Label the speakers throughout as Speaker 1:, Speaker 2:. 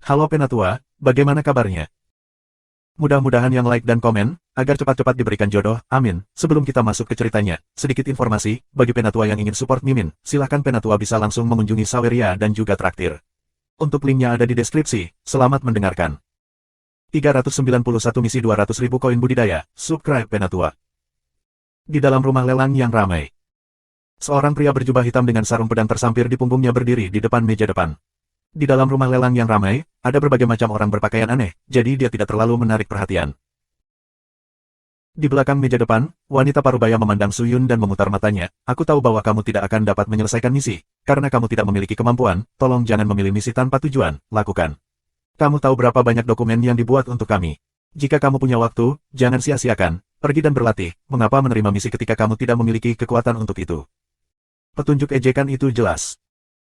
Speaker 1: Halo Penatua, bagaimana kabarnya? Mudah-mudahan yang like dan komen, agar cepat-cepat diberikan jodoh, amin. Sebelum kita masuk ke ceritanya, sedikit informasi, bagi Penatua yang ingin support Mimin, silahkan Penatua bisa langsung mengunjungi Saweria dan juga traktir. Untuk linknya ada di deskripsi, selamat mendengarkan. 391 misi 200.000 koin budidaya, subscribe Penatua. Di dalam rumah lelang yang ramai. Seorang pria berjubah hitam dengan sarung pedang tersampir di punggungnya berdiri di depan meja depan. Di dalam rumah lelang yang ramai, ada berbagai macam orang berpakaian aneh, jadi dia tidak terlalu menarik perhatian. Di belakang meja depan, wanita parubaya memandang Suyun dan memutar matanya. Aku tahu bahwa kamu tidak akan dapat menyelesaikan misi, karena kamu tidak memiliki kemampuan, tolong jangan memilih misi tanpa tujuan, lakukan. Kamu tahu berapa banyak dokumen yang dibuat untuk kami. Jika kamu punya waktu, jangan sia-siakan, pergi dan berlatih, mengapa menerima misi ketika kamu tidak memiliki kekuatan untuk itu? Petunjuk ejekan itu jelas.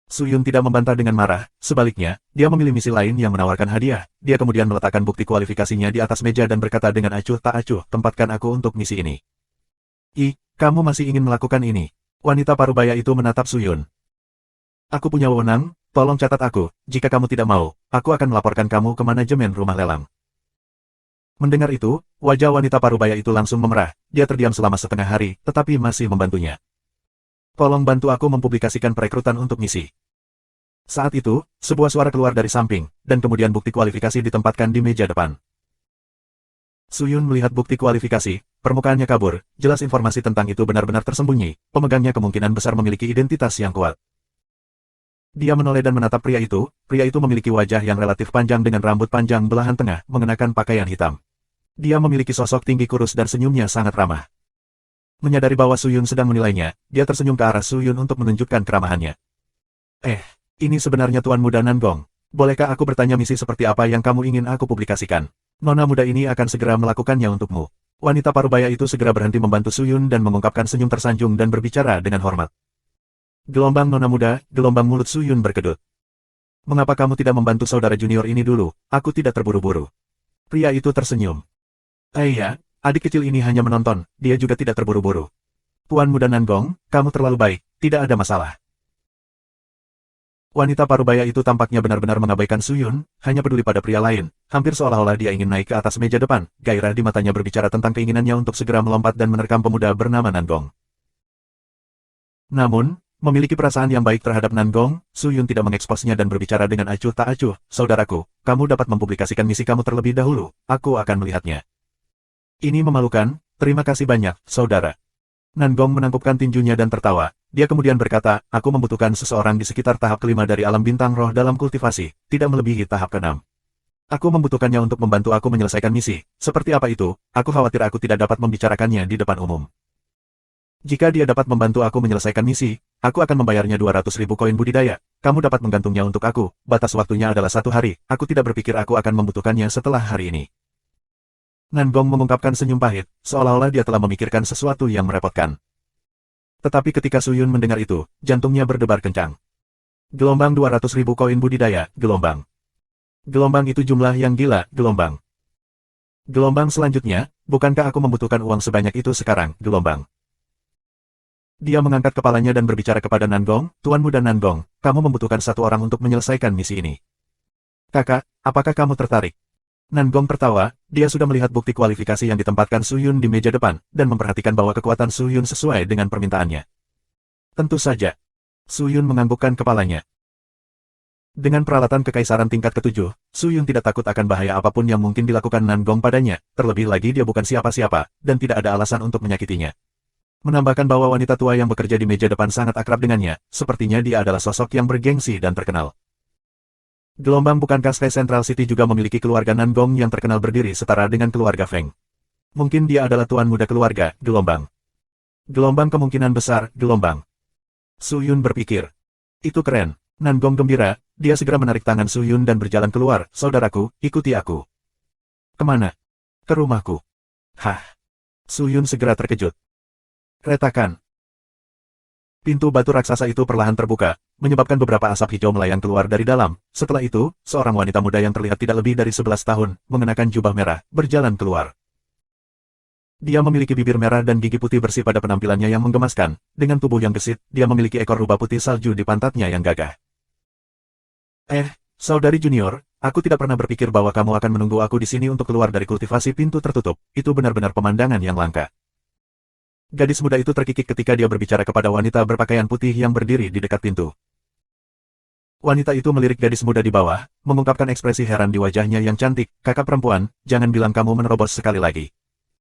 Speaker 1: Suyun tidak membantah dengan marah, sebaliknya, dia memilih misi lain yang menawarkan hadiah. Dia kemudian meletakkan bukti kualifikasinya di atas meja dan berkata dengan acuh tak acuh, tempatkan aku untuk misi ini. Kamu masih ingin melakukan ini? Wanita parubaya itu menatap Suyun. Aku punya wewenang, tolong catat aku, jika kamu tidak mau, aku akan melaporkan kamu ke manajemen rumah lelang. Mendengar itu, wajah wanita parubaya itu langsung memerah, dia terdiam selama setengah hari, tetapi masih membantunya. Tolong bantu aku mempublikasikan perekrutan untuk misi. Saat itu, sebuah suara keluar dari samping, dan kemudian bukti kualifikasi ditempatkan di meja depan. Suyun melihat bukti kualifikasi, permukaannya kabur, jelas informasi tentang itu benar-benar tersembunyi, pemegangnya kemungkinan besar memiliki identitas yang kuat. Dia menoleh dan menatap pria itu memiliki wajah yang relatif panjang dengan rambut panjang belahan tengah, mengenakan pakaian hitam. Dia memiliki sosok tinggi kurus dan senyumnya sangat ramah. Menyadari bahwa Suyun sedang menilainya, dia tersenyum ke arah Suyun untuk menunjukkan keramahannya. Ini sebenarnya Tuan Muda Nangong. Bolehkah aku bertanya misi seperti apa yang kamu ingin aku publikasikan? Nona muda ini akan segera melakukannya untukmu. Wanita parubaya itu segera berhenti membantu Suyun dan mengungkapkan senyum tersanjung dan berbicara dengan hormat. Gelombang Nona muda, gelombang mulut Suyun berkedut. Mengapa kamu tidak membantu saudara junior ini dulu? Aku tidak terburu-buru. Pria itu tersenyum. Iya. Adik kecil ini hanya menonton, dia juga tidak terburu-buru. Tuan Muda Nangong, kamu terlalu baik, tidak ada masalah. Wanita parubaya itu tampaknya benar-benar mengabaikan Suyun, hanya peduli pada pria lain, hampir seolah-olah dia ingin naik ke atas meja depan, gairah di matanya berbicara tentang keinginannya untuk segera melompat dan menerkam pemuda bernama Nangong. Namun, memiliki perasaan yang baik terhadap Nangong, Suyun tidak mengeksposnya dan berbicara dengan acuh tak acuh, saudaraku, kamu dapat mempublikasikan misi kamu terlebih dahulu, aku akan melihatnya. Ini memalukan, terima kasih banyak, saudara. Nangong menangkupkan tinjunya dan tertawa. Dia kemudian berkata, aku membutuhkan seseorang di sekitar tahap kelima dari alam bintang roh dalam kultivasi, tidak melebihi tahap keenam. Aku membutuhkannya untuk membantu aku menyelesaikan misi. Seperti apa itu, aku khawatir aku tidak dapat membicarakannya di depan umum. Jika dia dapat membantu aku menyelesaikan misi, aku akan membayarnya 200.000 koin budidaya. Kamu dapat menggantungnya untuk aku, batas waktunya adalah 1 hari, aku tidak berpikir aku akan membutuhkannya setelah hari ini. Nangong mengungkapkan senyum pahit, seolah-olah dia telah memikirkan sesuatu yang merepotkan. Tetapi ketika Suyun mendengar itu, jantungnya berdebar kencang. Gelombang 200.000 koin budidaya, gelombang. Gelombang itu jumlah yang gila, gelombang. Gelombang selanjutnya, bukankah aku membutuhkan uang sebanyak itu sekarang, gelombang. Dia mengangkat kepalanya dan berbicara kepada Nangong, Tuan Muda Nangong, kamu membutuhkan 1 orang untuk menyelesaikan misi ini. Kakak, apakah kamu tertarik? Nangong tertawa, dia sudah melihat bukti kualifikasi yang ditempatkan Suyun di meja depan, dan memperhatikan bahwa kekuatan Suyun sesuai dengan permintaannya. Tentu saja. Suyun menganggukkan kepalanya. Dengan peralatan kekaisaran tingkat ke-7, Suyun tidak takut akan bahaya apapun yang mungkin dilakukan Nangong padanya, terlebih lagi dia bukan siapa-siapa, dan tidak ada alasan untuk menyakitinya. Menambahkan bahwa wanita tua yang bekerja di meja depan sangat akrab dengannya, sepertinya dia adalah sosok yang bergengsi dan terkenal. Gelombang bukankah Sky Central City juga memiliki keluarga Nangong yang terkenal berdiri setara dengan keluarga Feng? Mungkin dia adalah tuan muda keluarga, gelombang. Gelombang kemungkinan besar, gelombang. Suyun berpikir. Itu keren. Nangong gembira, dia segera menarik tangan Suyun dan berjalan keluar, saudaraku, ikuti aku. Kemana? Ke rumahku. Hah. Suyun segera terkejut. Retakan. Pintu batu raksasa itu perlahan terbuka, menyebabkan beberapa asap hijau melayang keluar dari dalam. Setelah itu, seorang wanita muda yang terlihat tidak lebih dari 11 tahun, mengenakan jubah merah, berjalan keluar. Dia memiliki bibir merah dan gigi putih bersih pada penampilannya yang menggemaskan. Dengan tubuh yang gesit, dia memiliki ekor rubah putih salju di pantatnya yang gagah. Saudari junior, Aku tidak pernah berpikir bahwa kamu akan menunggu aku di sini untuk keluar dari kultivasi pintu tertutup. Itu benar-benar pemandangan yang langka. Gadis muda itu terkikik ketika dia berbicara kepada wanita berpakaian putih yang berdiri di dekat pintu. Wanita itu melirik gadis muda di bawah, mengungkapkan ekspresi heran di wajahnya yang cantik. Kakak perempuan, jangan bilang kamu menerobos sekali lagi.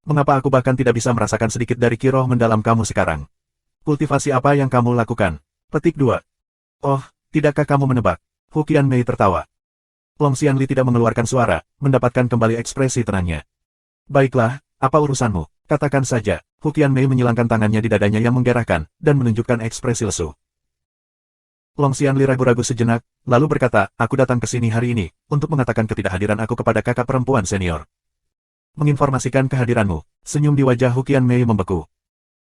Speaker 1: Mengapa aku bahkan tidak bisa merasakan sedikit dari ki roh mendalam kamu sekarang? Kultivasi apa yang kamu lakukan? Petik 2. Oh, tidakkah kamu menebak? Hu Qianmei tertawa. Long Xianli tidak mengeluarkan suara, mendapatkan kembali ekspresi tenangnya. Baiklah, apa urusanmu? Katakan saja. Hu Qianmei menyilangkan tangannya di dadanya yang menggerahkan, dan menunjukkan ekspresi lesu. Long Xianli ragu-ragu sejenak, lalu berkata, aku datang ke sini hari ini, untuk mengatakan ketidakhadiran aku kepada kakak perempuan senior. Menginformasikan kehadiranmu. Senyum di wajah Hu Qianmei membeku.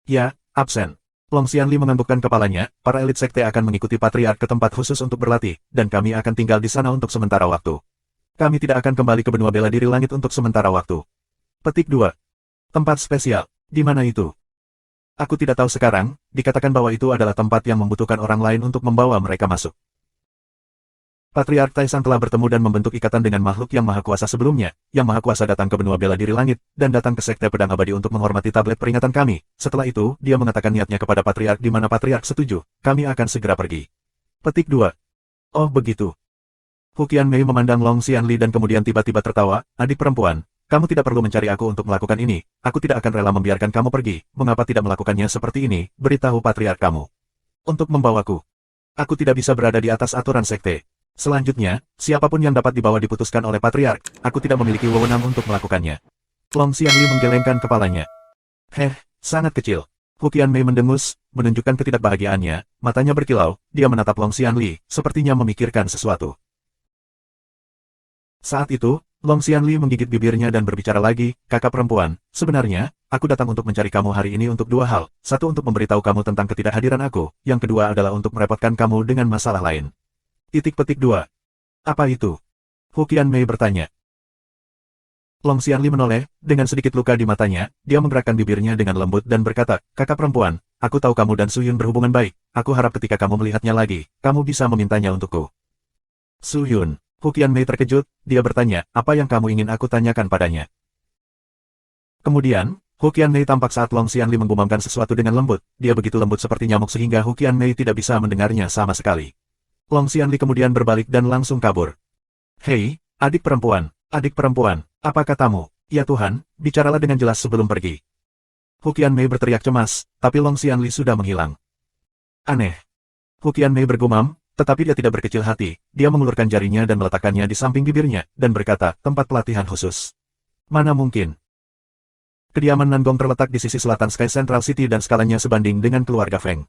Speaker 1: Ya, absen. Long Xianli menganggukkan kepalanya, para elit sekte akan mengikuti patriark ke tempat khusus untuk berlatih, dan kami akan tinggal di sana untuk sementara waktu. Kami tidak akan kembali ke benua bela diri langit untuk sementara waktu. Petik 2. Tempat spesial. Di mana itu? Aku tidak tahu sekarang, dikatakan bahwa itu adalah tempat yang membutuhkan orang lain untuk membawa mereka masuk. Patriark Taishan telah bertemu dan membentuk ikatan dengan makhluk yang maha kuasa sebelumnya, yang maha kuasa datang ke benua bela diri langit, dan datang ke sekte pedang abadi untuk menghormati tablet peringatan kami. Setelah itu, dia mengatakan niatnya kepada Patriark di mana Patriark setuju, kami akan segera pergi. Petik 2. Oh begitu. Hu Qianmei memandang Long Xianli dan kemudian tiba-tiba tertawa, adik perempuan, kamu tidak perlu mencari aku untuk melakukan ini, aku tidak akan rela membiarkan kamu pergi, mengapa tidak melakukannya seperti ini, beritahu Patriark kamu. Untuk membawaku. Aku tidak bisa berada di atas aturan sekte. Selanjutnya, siapapun yang dapat dibawa diputuskan oleh Patriark, aku tidak memiliki wewenang untuk melakukannya. Long Xianli menggelengkan kepalanya. Sangat kecil. Hu Qianmei mendengus, menunjukkan ketidakbahagiaannya, matanya berkilau, dia menatap Long Xianli, sepertinya memikirkan sesuatu. Saat itu, Long Xianli menggigit bibirnya dan berbicara lagi, kakak perempuan, sebenarnya, aku datang untuk mencari kamu hari ini untuk dua hal, satu untuk memberitahu kamu tentang ketidakhadiran aku, yang kedua adalah untuk merepotkan kamu dengan masalah lain. Petik 2. Apa itu? Hu Qianmei bertanya. Long Xianli menoleh, dengan sedikit luka di matanya, dia menggerakkan bibirnya dengan lembut dan berkata, kakak perempuan, aku tahu kamu dan Su Yun berhubungan baik, aku harap ketika kamu melihatnya lagi, kamu bisa memintanya untukku. Su Yun. Hu Qianmei terkejut, dia bertanya, apa yang kamu ingin aku tanyakan padanya? Kemudian, Hu Qianmei tampak saat Long Xianli menggumamkan sesuatu dengan lembut, dia begitu lembut seperti nyamuk sehingga Hu Qianmei tidak bisa mendengarnya sama sekali. Long Xianli kemudian berbalik dan langsung kabur. Hei, adik perempuan, apa katamu? Ya Tuhan, bicaralah dengan jelas sebelum pergi. Hu Qianmei berteriak cemas, tapi Long Xianli sudah menghilang. Aneh. Hu Qianmei bergumam, tetapi dia tidak berkecil hati, dia mengulurkan jarinya dan meletakkannya di samping bibirnya, dan berkata, tempat pelatihan khusus. Mana mungkin? Kediaman Nangong terletak di sisi selatan Sky Central City dan skalanya sebanding dengan keluarga Feng.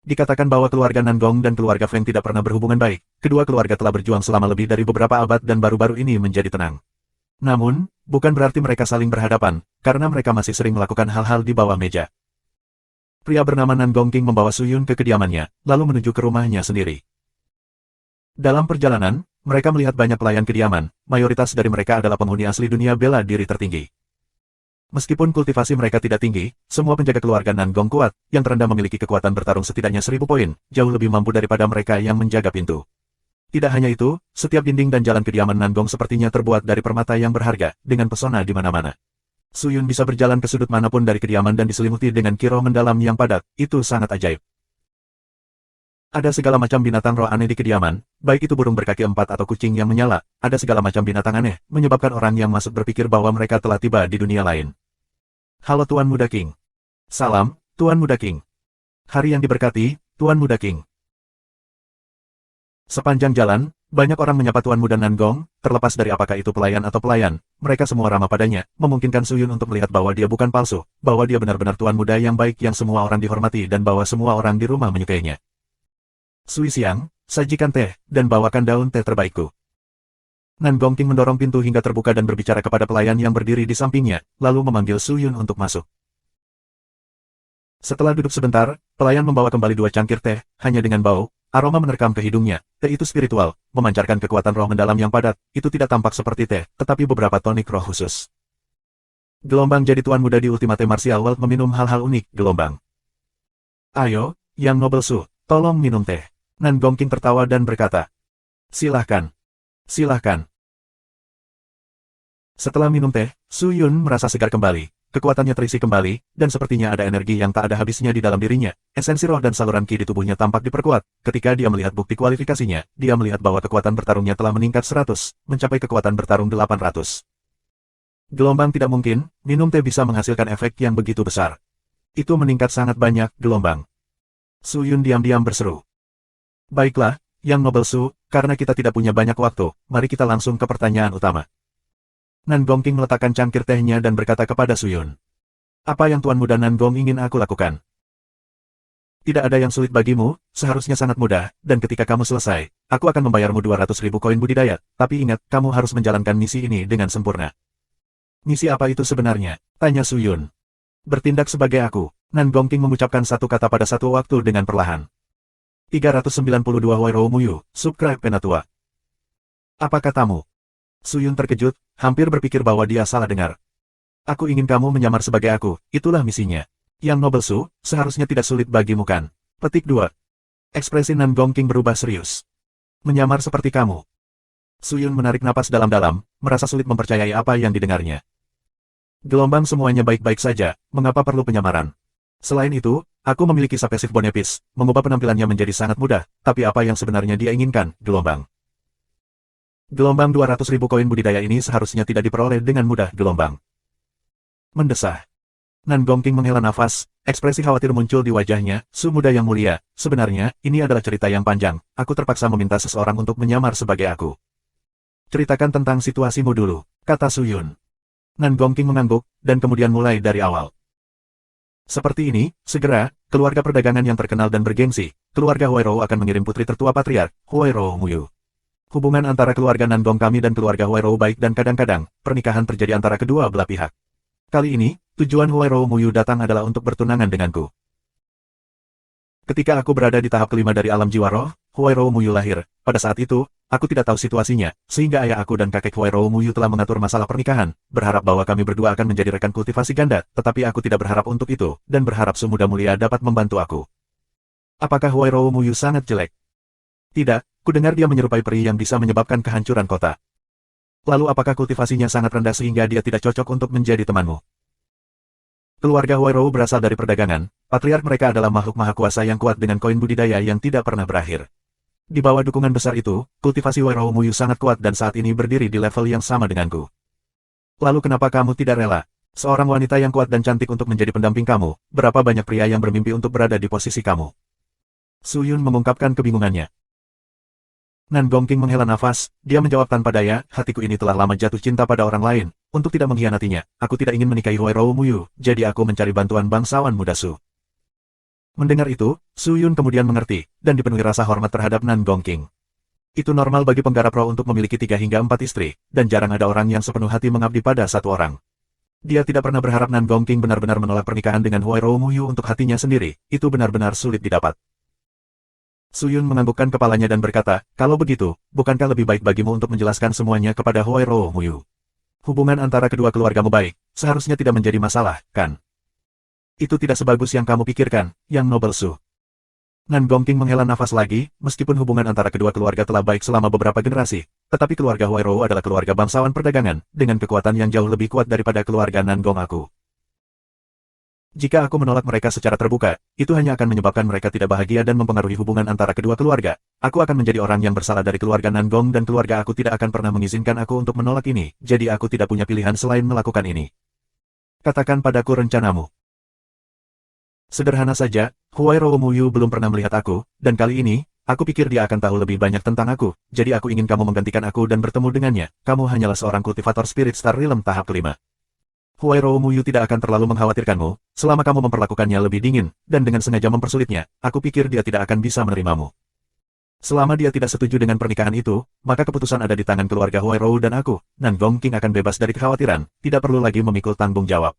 Speaker 1: Dikatakan bahwa keluarga Nangong dan keluarga Feng tidak pernah berhubungan baik, kedua keluarga telah berjuang selama lebih dari beberapa abad dan baru-baru ini menjadi tenang. Namun, bukan berarti mereka saling berhadapan, karena mereka masih sering melakukan hal-hal di bawah meja. Pria bernama Nangong King membawa Su Yun ke kediamannya, lalu menuju ke rumahnya sendiri. Dalam perjalanan, mereka melihat banyak pelayan kediaman, mayoritas dari mereka adalah penghuni asli dunia bela diri tertinggi. Meskipun kultivasi mereka tidak tinggi, semua penjaga keluarga Nangong kuat, yang terendah memiliki kekuatan bertarung setidaknya 1000 poin, jauh lebih mampu daripada mereka yang menjaga pintu. Tidak hanya itu, setiap dinding dan jalan kediaman Nangong sepertinya terbuat dari permata yang berharga, dengan pesona di mana-mana. Su Yun bisa berjalan ke sudut manapun dari kediaman dan diselimuti dengan ki roh mendalam yang padat, itu sangat ajaib. Ada segala macam binatang roh aneh di kediaman, baik itu burung berkaki 4 atau kucing yang menyala, ada segala macam binatang aneh, menyebabkan orang yang masuk berpikir bahwa mereka telah tiba di dunia lain. Halo Tuan Muda King. Salam, Tuan Muda King. Hari yang diberkati, Tuan Muda King. Sepanjang jalan, banyak orang menyapa Tuan Muda Nangong, terlepas dari apakah itu pelayan atau pelayan, mereka semua ramah padanya, memungkinkan Su Yun untuk melihat bahwa dia bukan palsu, bahwa dia benar-benar Tuan Muda yang baik yang semua orang dihormati dan bahwa semua orang di rumah menyukainya. Sui siang, sajikan teh, dan bawakan daun teh terbaikku. Nangong King mendorong pintu hingga terbuka dan berbicara kepada pelayan yang berdiri di sampingnya, lalu memanggil Su Yun untuk masuk. Setelah duduk sebentar, pelayan membawa kembali 2 cangkir teh, hanya dengan bau, aroma menerkam ke hidungnya. Teh itu spiritual, memancarkan kekuatan roh mendalam yang padat, itu tidak tampak seperti teh, tetapi beberapa tonik roh khusus. Gelombang jadi tuan muda di Ultimate Martial World meminum hal-hal unik, gelombang. Ayo, Yang Noble Su, tolong minum teh. Nangong King tertawa dan berkata. Silahkan. Silahkan. Setelah minum teh, Su Yun merasa segar kembali. Kekuatannya terisi kembali, dan sepertinya ada energi yang tak ada habisnya di dalam dirinya. Esensi roh dan saluran ki di tubuhnya tampak diperkuat. Ketika dia melihat bukti kualifikasinya, dia melihat bahwa kekuatan bertarungnya telah meningkat 100, mencapai kekuatan bertarung 800. Gelombang tidak mungkin, minum teh bisa menghasilkan efek yang begitu besar. Itu meningkat sangat banyak, gelombang. Su Yun diam-diam berseru. Baiklah, Yang Nobel Su, karena kita tidak punya banyak waktu, mari kita langsung ke pertanyaan utama. Nan Gongqing meletakkan cangkir tehnya dan berkata kepada Su Yun. Apa yang Tuan Muda Nan Gong ingin aku lakukan? Tidak ada yang sulit bagimu, seharusnya sangat mudah, dan ketika kamu selesai, aku akan membayarmu 200.000 koin budidaya, tapi ingat, kamu harus menjalankan misi ini dengan sempurna. Misi apa itu sebenarnya? Tanya Su Yun. Bertindak sebagai aku. Nan Gongqing mengucapkan satu kata pada satu waktu dengan perlahan. 392 Huairou Muyu, subscribe Penatua. Apa katamu? Su Yun terkejut, hampir berpikir bahwa dia salah dengar. Aku ingin kamu menyamar sebagai aku, itulah misinya. Yang Nobel Su, seharusnya tidak sulit bagimu kan? Petik 2. Ekspresi Nan Gongqing berubah serius. Menyamar seperti kamu. Su Yun menarik napas dalam-dalam, merasa sulit mempercayai apa yang didengarnya. Gelombang semuanya baik-baik saja, mengapa perlu penyamaran? Selain itu, aku memiliki sapesif bonepis, mengubah penampilannya menjadi sangat mudah, tapi apa yang sebenarnya dia inginkan, gelombang? Gelombang 200.000 koin budidaya ini seharusnya tidak diperoleh dengan mudah, gelombang. Mendesah. Nan Gongqing menghela nafas, ekspresi khawatir muncul di wajahnya. Su muda yang mulia, sebenarnya, ini adalah cerita yang panjang, aku terpaksa meminta seseorang untuk menyamar sebagai aku. Ceritakan tentang situasimu dulu, kata Su Yun. Nan Gongqing mengangguk, dan kemudian mulai dari awal. Seperti ini, segera, keluarga perdagangan yang terkenal dan bergengsi, keluarga Huairou akan mengirim putri tertua patriark, Huairou Muyu. Hubungan antara keluarga Nan Gong kami dan keluarga Huairou baik dan kadang-kadang, pernikahan terjadi antara kedua belah pihak. Kali ini, tujuan Huairou Muyu datang adalah untuk bertunangan denganku. Ketika aku berada di tahap kelima dari alam jiwa roh, Huairou Muyu lahir. Pada saat itu, aku tidak tahu situasinya, sehingga ayah aku dan kakek Huairou Muyu telah mengatur masalah pernikahan, berharap bahwa kami berdua akan menjadi rekan kultivasi ganda, tetapi aku tidak berharap untuk itu, dan berharap Su Muda Mulia dapat membantu aku. Apakah Huairou Muyu sangat jelek? Tidak, kudengar dia menyerupai peri yang bisa menyebabkan kehancuran kota. Lalu apakah kultivasinya sangat rendah sehingga dia tidak cocok untuk menjadi temanmu? Keluarga Huairou berasal dari perdagangan, patriark mereka adalah makhluk maha kuasa yang kuat dengan koin budidaya yang tidak pernah berakhir. Di bawah dukungan besar itu, kultivasi Huairou Muyu sangat kuat dan saat ini berdiri di level yang sama denganku. Lalu kenapa kamu tidak rela? Seorang wanita yang kuat dan cantik untuk menjadi pendamping kamu, berapa banyak pria yang bermimpi untuk berada di posisi kamu? Su Yun mengungkapkan kebingungannya. Nan Gongqing menghela nafas, dia menjawab tanpa daya, hatiku ini telah lama jatuh cinta pada orang lain, untuk tidak mengkhianatinya, aku tidak ingin menikahi Huairou Muyu, jadi aku mencari bantuan bangsawan muda Su. Mendengar itu, Su Yun kemudian mengerti, dan dipenuhi rasa hormat terhadap Nan Gongqing. Itu normal bagi penggarap roh untuk memiliki 3 hingga 4 istri, dan jarang ada orang yang sepenuh hati mengabdi pada satu orang. Dia tidak pernah berharap Nan Gongqing benar-benar menolak pernikahan dengan Huairou Muyu untuk hatinya sendiri, itu benar-benar sulit didapat. Su Yun menganggukkan kepalanya dan berkata, kalau begitu, bukankah lebih baik bagimu untuk menjelaskan semuanya kepada Huairou Muyu? Hubungan antara kedua keluargamu baik, seharusnya tidak menjadi masalah, kan? Itu tidak sebagus yang kamu pikirkan, Yang Nobel Su. Nan Gongqing menghela nafas lagi, meskipun hubungan antara kedua keluarga telah baik selama beberapa generasi, tetapi keluarga Huairou adalah keluarga bangsawan perdagangan, dengan kekuatan yang jauh lebih kuat daripada keluarga Nan Gong aku. Jika aku menolak mereka secara terbuka, itu hanya akan menyebabkan mereka tidak bahagia dan mempengaruhi hubungan antara kedua keluarga. Aku akan menjadi orang yang bersalah dari keluarga Nan Gong dan keluarga aku tidak akan pernah mengizinkan aku untuk menolak ini, jadi aku tidak punya pilihan selain melakukan ini. Katakan padaku rencanamu. Sederhana saja, Huairou Muyu belum pernah melihat aku, dan kali ini, aku pikir dia akan tahu lebih banyak tentang aku, jadi aku ingin kamu menggantikan aku dan bertemu dengannya, kamu hanyalah seorang kultivator Spirit Star Realm tahap kelima. Huairou Muyu tidak akan terlalu mengkhawatirkanmu, selama kamu memperlakukannya lebih dingin, dan dengan sengaja mempersulitnya, aku pikir dia tidak akan bisa menerimamu. Selama dia tidak setuju dengan pernikahan itu, maka keputusan ada di tangan keluarga Huairou dan aku, Nan Gongqing akan bebas dari kekhawatiran, tidak perlu lagi memikul tanggung jawab.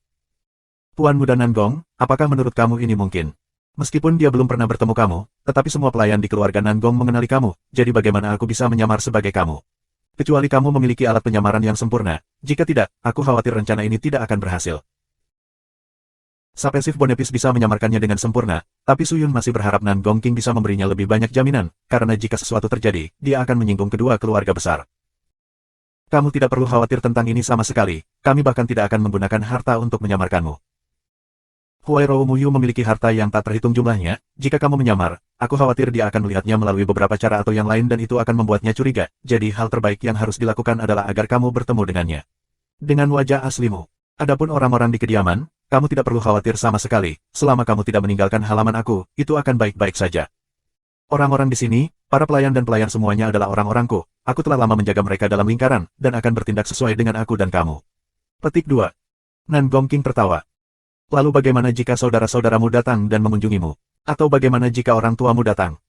Speaker 1: Puan muda Nan Gong, apakah menurut kamu ini mungkin? Meskipun dia belum pernah bertemu kamu, tetapi semua pelayan di keluarga Nan Gong mengenali kamu, jadi bagaimana aku bisa menyamar sebagai kamu? Kecuali kamu memiliki alat penyamaran yang sempurna, jika tidak, aku khawatir rencana ini tidak akan berhasil. Sapesif Bonepis bisa menyamarkannya dengan sempurna, tapi Su Yun masih berharap Nan Gongqing bisa memberinya lebih banyak jaminan, karena jika sesuatu terjadi, dia akan menyinggung kedua keluarga besar. Kamu tidak perlu khawatir tentang ini sama sekali, kami bahkan tidak akan menggunakan harta untuk menyamarkanmu. Huairou Muyu memiliki harta yang tak terhitung jumlahnya, jika kamu menyamar, aku khawatir dia akan melihatnya melalui beberapa cara atau yang lain dan itu akan membuatnya curiga, jadi hal terbaik yang harus dilakukan adalah agar kamu bertemu dengannya. Dengan wajah aslimu. Adapun orang-orang di kediaman, kamu tidak perlu khawatir sama sekali, selama kamu tidak meninggalkan halaman aku, itu akan baik-baik saja. Orang-orang di sini, para pelayan dan pelayan semuanya adalah orang-orangku, aku telah lama menjaga mereka dalam lingkaran, dan akan bertindak sesuai dengan aku dan kamu. Petik 2. Nan Gongqing tertawa. Lalu bagaimana jika saudara-saudaramu datang dan mengunjungimu? Atau bagaimana jika orang tuamu datang?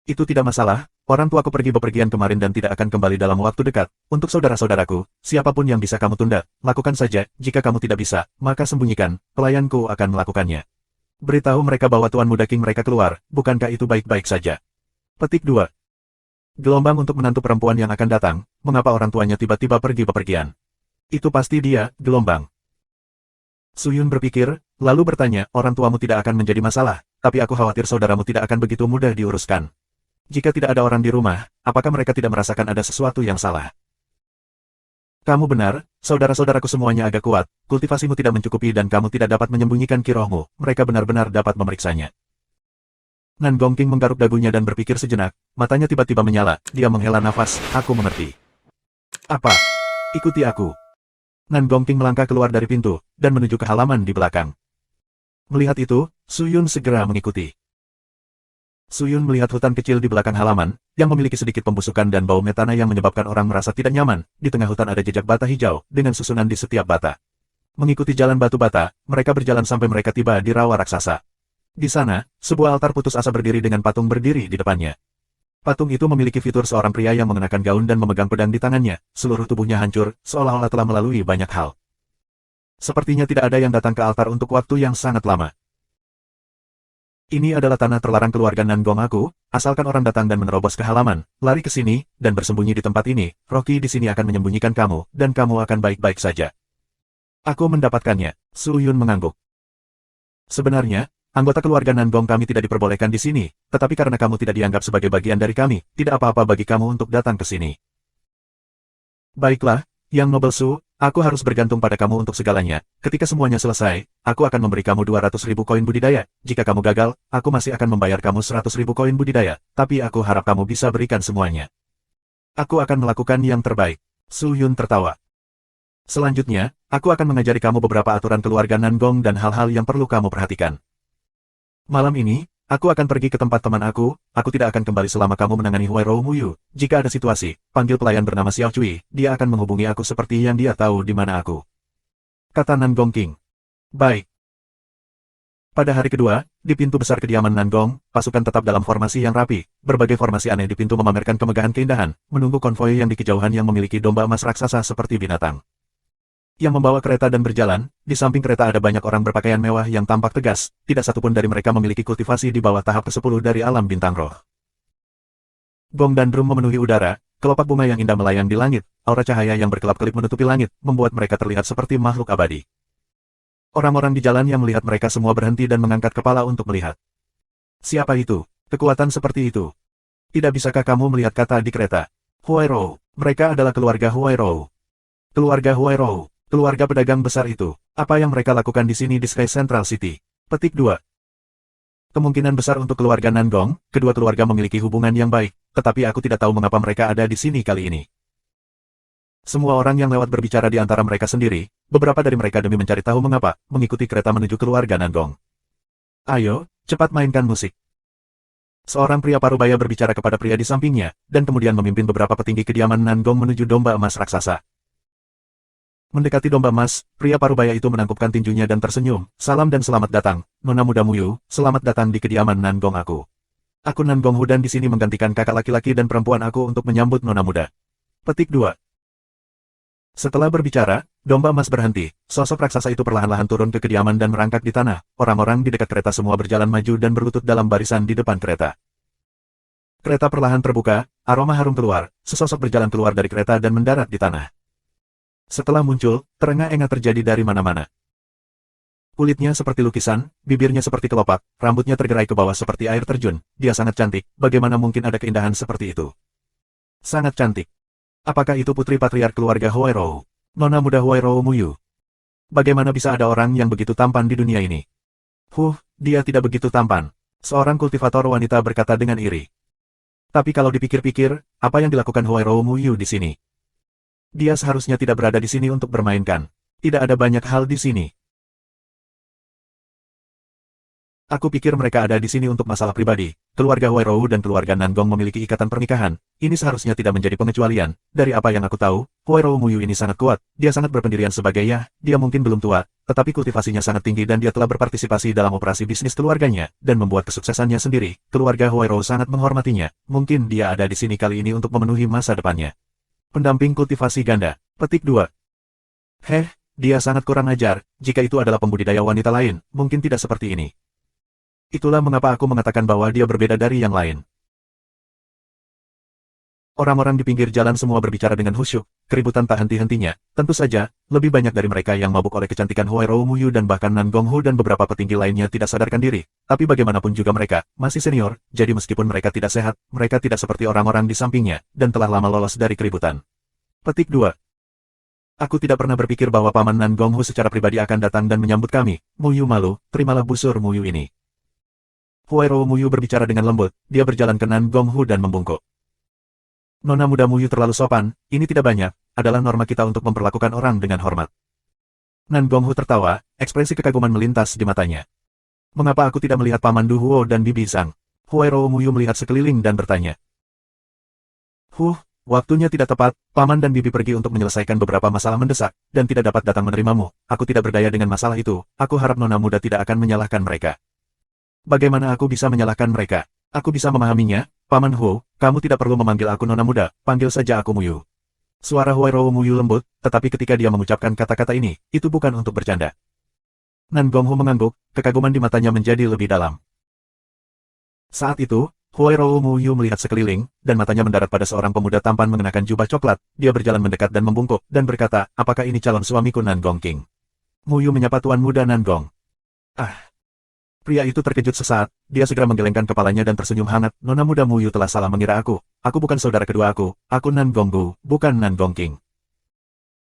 Speaker 1: Itu tidak masalah, orang tuaku pergi bepergian kemarin dan tidak akan kembali dalam waktu dekat. Untuk saudara-saudaraku, siapapun yang bisa kamu tunda, lakukan saja, jika kamu tidak bisa, maka sembunyikan, pelayanku akan melakukannya. Beritahu mereka bahwa Tuan Muda King mereka keluar, bukankah itu baik-baik saja? Petik 2. Gelombang untuk menantu perempuan yang akan datang, mengapa orang tuanya tiba-tiba pergi bepergian? Itu pasti dia, Gelombang. Suyun berpikir, lalu bertanya, orang tuamu tidak akan menjadi masalah, tapi aku khawatir saudaramu tidak akan begitu mudah diuruskan. Jika tidak ada orang di rumah, apakah mereka tidak merasakan ada sesuatu yang salah? Kamu benar, saudara-saudaraku semuanya agak kuat, kultivasimu tidak mencukupi dan kamu tidak dapat menyembunyikan kirohmu, mereka benar-benar dapat memeriksanya. Nan Gongqing menggaruk dagunya dan berpikir sejenak, matanya tiba-tiba menyala, dia menghela nafas, aku mengerti. Apa? Ikuti aku. Nan Gongqing melangkah keluar dari pintu, dan menuju ke halaman di belakang. Melihat itu, Suyun segera mengikuti. Suyun melihat hutan kecil di belakang halaman, yang memiliki sedikit pembusukan dan bau metana yang menyebabkan orang merasa tidak nyaman. Di tengah hutan ada jejak bata hijau, dengan susunan di setiap bata. Mengikuti jalan batu bata, mereka berjalan sampai mereka tiba di rawa raksasa. Di sana, sebuah altar putus asa berdiri dengan patung berdiri di depannya. Patung itu memiliki fitur seorang pria yang mengenakan gaun dan memegang pedang di tangannya, seluruh tubuhnya hancur, seolah-olah telah melalui banyak hal. Sepertinya tidak ada yang datang ke altar untuk waktu yang sangat lama. Ini adalah tanah terlarang keluarga Nan Gong aku, asalkan orang datang dan menerobos ke halaman, lari ke sini, dan bersembunyi di tempat ini, Rocky di sini akan menyembunyikan kamu, dan kamu akan baik-baik saja. Aku mendapatkannya, Suyun mengangguk. Sebenarnya, anggota keluarga Nan Gong kami tidak diperbolehkan di sini, tetapi karena kamu tidak dianggap sebagai bagian dari kami, tidak apa-apa bagi kamu untuk datang ke sini. Baiklah, Yang Noble Su, aku harus bergantung pada kamu untuk segalanya. Ketika semuanya selesai, aku akan memberi kamu 200.000 koin budidaya. Jika kamu gagal, aku masih akan membayar kamu 100.000 koin budidaya, tapi aku harap kamu bisa berikan semuanya. Aku akan melakukan yang terbaik. Su Yun tertawa. Selanjutnya, aku akan mengajari kamu beberapa aturan keluarga Nan Gong dan hal-hal yang perlu kamu perhatikan. Malam ini, aku akan pergi ke tempat teman aku tidak akan kembali selama kamu menangani Huairou Muyu. Jika ada situasi, panggil pelayan bernama Xiao Cui, dia akan menghubungi aku seperti yang dia tahu di mana aku. Kata Nan Gong King. Baik. Pada hari kedua, di pintu besar kediaman Nan Gong, pasukan tetap dalam formasi yang rapi, berbagai formasi aneh di pintu memamerkan kemegahan keindahan, menunggu konvoi yang di kejauhan yang memiliki domba emas raksasa seperti binatang. Yang membawa kereta dan berjalan, di samping kereta ada banyak orang berpakaian mewah yang tampak tegas, tidak satupun dari mereka memiliki kultivasi di bawah tahap ke-10 dari alam bintang roh. Gong dan drum memenuhi udara, kelopak bunga yang indah melayang di langit, aura cahaya yang berkelap-kelip menutupi langit, membuat mereka terlihat seperti makhluk abadi. Orang-orang di jalan yang melihat mereka semua berhenti dan mengangkat kepala untuk melihat. Siapa itu? Kekuatan seperti itu. Tidak bisakah kamu melihat kata di kereta? Huairou. Mereka adalah keluarga Huairou. Keluarga Huairou. Keluarga pedagang besar itu, apa yang mereka lakukan di sini di Sky Central City? Petik 2. Kemungkinan besar untuk keluarga Nan Gong, kedua keluarga memiliki hubungan yang baik, tetapi aku tidak tahu mengapa mereka ada di sini kali ini. Semua orang yang lewat berbicara di antara mereka sendiri, beberapa dari mereka demi mencari tahu mengapa, mengikuti kereta menuju keluarga Nan Gong. Ayo, cepat mainkan musik. Seorang pria parubaya berbicara kepada pria di sampingnya, dan kemudian memimpin beberapa petinggi kediaman Nan Gong menuju domba emas raksasa. Mendekati domba emas, pria parubaya itu menangkupkan tinjunya dan tersenyum. Salam dan selamat datang, Nona Muda Muyu, selamat datang di kediaman Nan Gong aku. Aku Nan Gong Hu dan di sini menggantikan kakak laki-laki dan perempuan aku untuk menyambut Nona Muda. Petik 2. Setelah berbicara, domba emas berhenti. Sosok raksasa itu perlahan-lahan turun ke kediaman dan merangkak di tanah. Orang-orang di dekat kereta semua berjalan maju dan berlutut dalam barisan di depan kereta. Kereta perlahan terbuka, aroma harum keluar, sesosok berjalan keluar dari kereta dan mendarat di tanah. Setelah muncul, terengah-engah terjadi dari mana-mana. Kulitnya seperti lukisan, bibirnya seperti kelopak, rambutnya tergerai ke bawah seperti air terjun. Dia sangat cantik, bagaimana mungkin ada keindahan seperti itu? Sangat cantik. Apakah itu putri patriark keluarga Huairou? Nona muda Huairou Muyu. Bagaimana bisa ada orang yang begitu tampan di dunia ini? Dia tidak begitu tampan. Seorang kultivator wanita berkata dengan iri. Tapi kalau dipikir-pikir, apa yang dilakukan Huairou Muyu di sini? Dia seharusnya tidak berada di sini untuk bermainkan. Tidak ada banyak hal di sini. Aku pikir mereka ada di sini untuk masalah pribadi. Keluarga Huairou dan keluarga Nangong memiliki ikatan pernikahan. Ini seharusnya tidak menjadi pengecualian. Dari apa yang aku tahu, Huairou Muyu ini sangat kuat. Dia sangat berpendirian sebagai dia mungkin belum tua, tetapi kultivasinya sangat tinggi dan dia telah berpartisipasi dalam operasi bisnis keluarganya, dan membuat kesuksesannya sendiri. Keluarga Huairou sangat menghormatinya. Mungkin dia ada di sini kali ini untuk memenuhi masa depannya. Pendamping kultivasi ganda. Petik 2. Dia sangat kurang ajar. Jika itu adalah pembudidaya wanita lain, mungkin tidak seperti ini. Itulah mengapa aku mengatakan bahwa dia berbeda dari yang lain. Orang-orang di pinggir jalan semua berbicara dengan khusyuk, keributan tak henti-hentinya. Tentu saja, lebih banyak dari mereka yang mabuk oleh kecantikan Huairou Muyu dan bahkan Nan Gonghu dan beberapa petinggi lainnya tidak sadarkan diri. Tapi bagaimanapun juga mereka masih senior, jadi meskipun mereka tidak sehat, mereka tidak seperti orang-orang di sampingnya, dan telah lama lolos dari keributan. Petik 2. Aku tidak pernah berpikir bahwa Paman Nan Gonghu secara pribadi akan datang dan menyambut kami. Muyu malu, terimalah busur Muyu ini. Huairou Muyu berbicara dengan lembut, dia berjalan ke Nan Gonghu dan membungkuk. Nona muda Muyu terlalu sopan, ini tidak banyak, adalah norma kita untuk memperlakukan orang dengan hormat. Nan Gonghu tertawa, ekspresi kekaguman melintas di matanya. Mengapa aku tidak melihat Paman Du Huo dan Bibi Zhang? Huairou Muyu melihat sekeliling dan bertanya. Waktunya tidak tepat, Paman dan Bibi pergi untuk menyelesaikan beberapa masalah mendesak, dan tidak dapat datang menerimamu. Aku tidak berdaya dengan masalah itu, aku harap Nona muda tidak akan menyalahkan mereka. Bagaimana aku bisa menyalahkan mereka? Aku bisa memahaminya, Paman Huo, kamu tidak perlu memanggil aku Nona muda, panggil saja aku Muyu. Suara Huairou Muyu lembut, tetapi ketika dia mengucapkan kata-kata ini, itu bukan untuk bercanda. Nan Gonghu mengangguk, kekaguman di matanya menjadi lebih dalam. Saat itu, Huairou Muyu melihat sekeliling, dan matanya mendarat pada seorang pemuda tampan mengenakan jubah coklat. Dia berjalan mendekat dan membungkuk, dan berkata, apakah ini calon suamiku Nan Gong King? Muyu menyapa Tuan Muda Nan Gong. Pria itu terkejut sesaat, dia segera menggelengkan kepalanya dan tersenyum hangat. Nona muda Muyu telah salah mengira aku. Aku bukan saudara kedua aku Nan Gonggu, bukan Nan Gong King.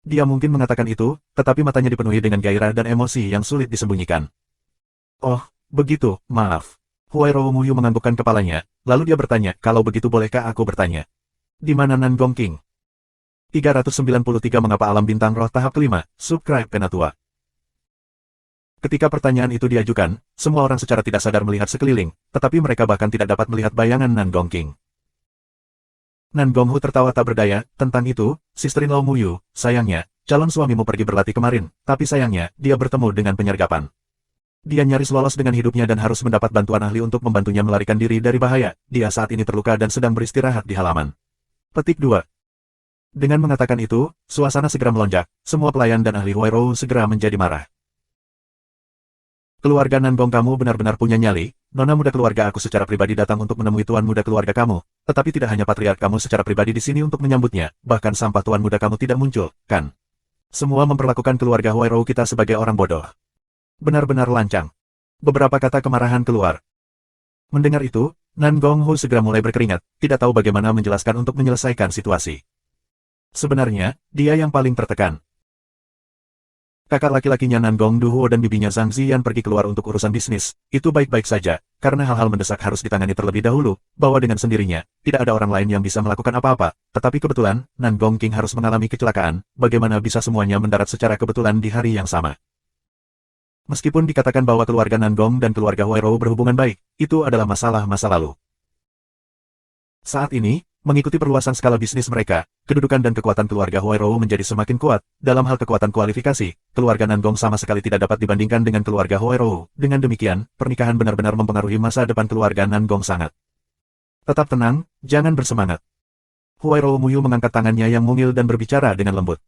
Speaker 1: Dia mungkin mengatakan itu, tetapi matanya dipenuhi dengan gairah dan emosi yang sulit disembunyikan. Oh, begitu, maaf. Huairou Muyu menganggukkan kepalanya, lalu dia bertanya, kalau begitu bolehkah aku bertanya? Di mana Nan Gong King? 393 Mengapa Alam Bintang Roh tahap kelima, subscribe Penatua. Ketika pertanyaan itu diajukan, semua orang secara tidak sadar melihat sekeliling, tetapi mereka bahkan tidak dapat melihat bayangan Nan Gong King. Nan Gonghu tertawa tak berdaya, tentang itu, Sister-in-law Muyu, sayangnya, calon suamimu pergi berlatih kemarin, tapi sayangnya, dia bertemu dengan penyergapan. Dia nyaris lolos dengan hidupnya dan harus mendapat bantuan ahli untuk membantunya melarikan diri dari bahaya. Dia saat ini terluka dan sedang beristirahat di halaman. Petik 2. Dengan mengatakan itu, suasana segera melonjak, semua pelayan dan ahli Huairou segera menjadi marah. Keluarga Nan Gong kamu benar-benar punya nyali, Nona muda keluarga aku secara pribadi datang untuk menemui tuan muda keluarga kamu, tetapi tidak hanya patriark kamu secara pribadi di sini untuk menyambutnya, bahkan sampah tuan muda kamu tidak muncul, kan? Semua memperlakukan keluarga Huairou kita sebagai orang bodoh. Benar-benar lancang. Beberapa kata kemarahan keluar. Mendengar itu, Nan Gonghu segera mulai berkeringat, tidak tahu bagaimana menjelaskan untuk menyelesaikan situasi. Sebenarnya, dia yang paling tertekan. Kakak laki-lakinya Nan Gong Du Huo dan bibinya Zhang Ziyan pergi keluar untuk urusan bisnis. Itu baik-baik saja, karena hal-hal mendesak harus ditangani terlebih dahulu, bahwa dengan sendirinya, tidak ada orang lain yang bisa melakukan apa-apa. Tetapi kebetulan, Nan Gong King harus mengalami kecelakaan, bagaimana bisa semuanya mendarat secara kebetulan di hari yang sama. Meskipun dikatakan bahwa keluarga Nan Gong dan keluarga Huairou berhubungan baik, itu adalah masalah masa lalu. Saat ini, mengikuti perluasan skala bisnis mereka, kedudukan dan kekuatan keluarga Huairou menjadi semakin kuat. Dalam hal kekuatan kualifikasi, keluarga Nan Gong sama sekali tidak dapat dibandingkan dengan keluarga Huairou. Dengan demikian, pernikahan benar-benar mempengaruhi masa depan keluarga Nan Gong sangat. Tetap tenang, jangan bersemangat. Huairou Muyu mengangkat tangannya yang mungil dan berbicara dengan lembut.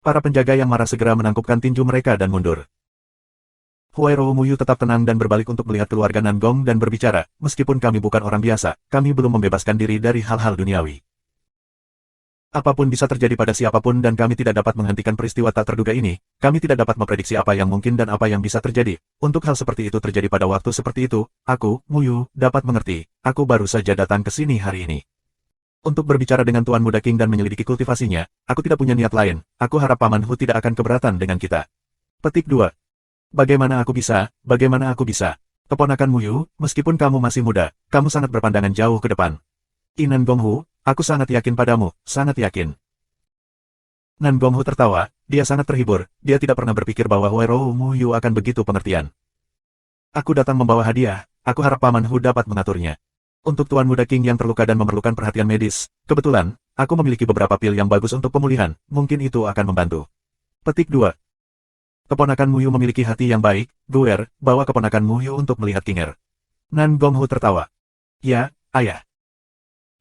Speaker 1: Para penjaga yang marah segera menangkupkan tinju mereka dan mundur. Huairou Muyu tetap tenang dan berbalik untuk melihat keluarga Nan Gong dan berbicara, meskipun kami bukan orang biasa, kami belum membebaskan diri dari hal-hal duniawi. Apapun bisa terjadi pada siapapun dan kami tidak dapat menghentikan peristiwa tak terduga ini, kami tidak dapat memprediksi apa yang mungkin dan apa yang bisa terjadi. Untuk hal seperti itu terjadi pada waktu seperti itu, aku, Muyu, dapat mengerti, aku baru saja datang ke sini hari ini. Untuk berbicara dengan Tuan Muda King dan menyelidiki kultivasinya, aku tidak punya niat lain. Aku harap Paman Hu tidak akan keberatan dengan kita. Petik 2. Bagaimana aku bisa? Bagaimana aku bisa? Keponakan Mu Yu, meskipun kamu masih muda, kamu sangat berpandangan jauh ke depan. Nan Gonghu, aku sangat yakin padamu, sangat yakin. Nan Gonghu tertawa, dia sangat terhibur, dia tidak pernah berpikir bahwa Huairou Mu Yu akan begitu pengertian. Aku datang membawa hadiah, aku harap Paman Hu dapat mengaturnya. Untuk Tuan Muda King yang terluka dan memerlukan perhatian medis, kebetulan, aku memiliki beberapa pil yang bagus untuk pemulihan, mungkin itu akan membantu. Petik 2. Keponakan Mu Yu memiliki hati yang baik, Guer, bawa keponakan Mu Yu untuk melihat Kinger. Nan Gonghu tertawa. Ya, ayah.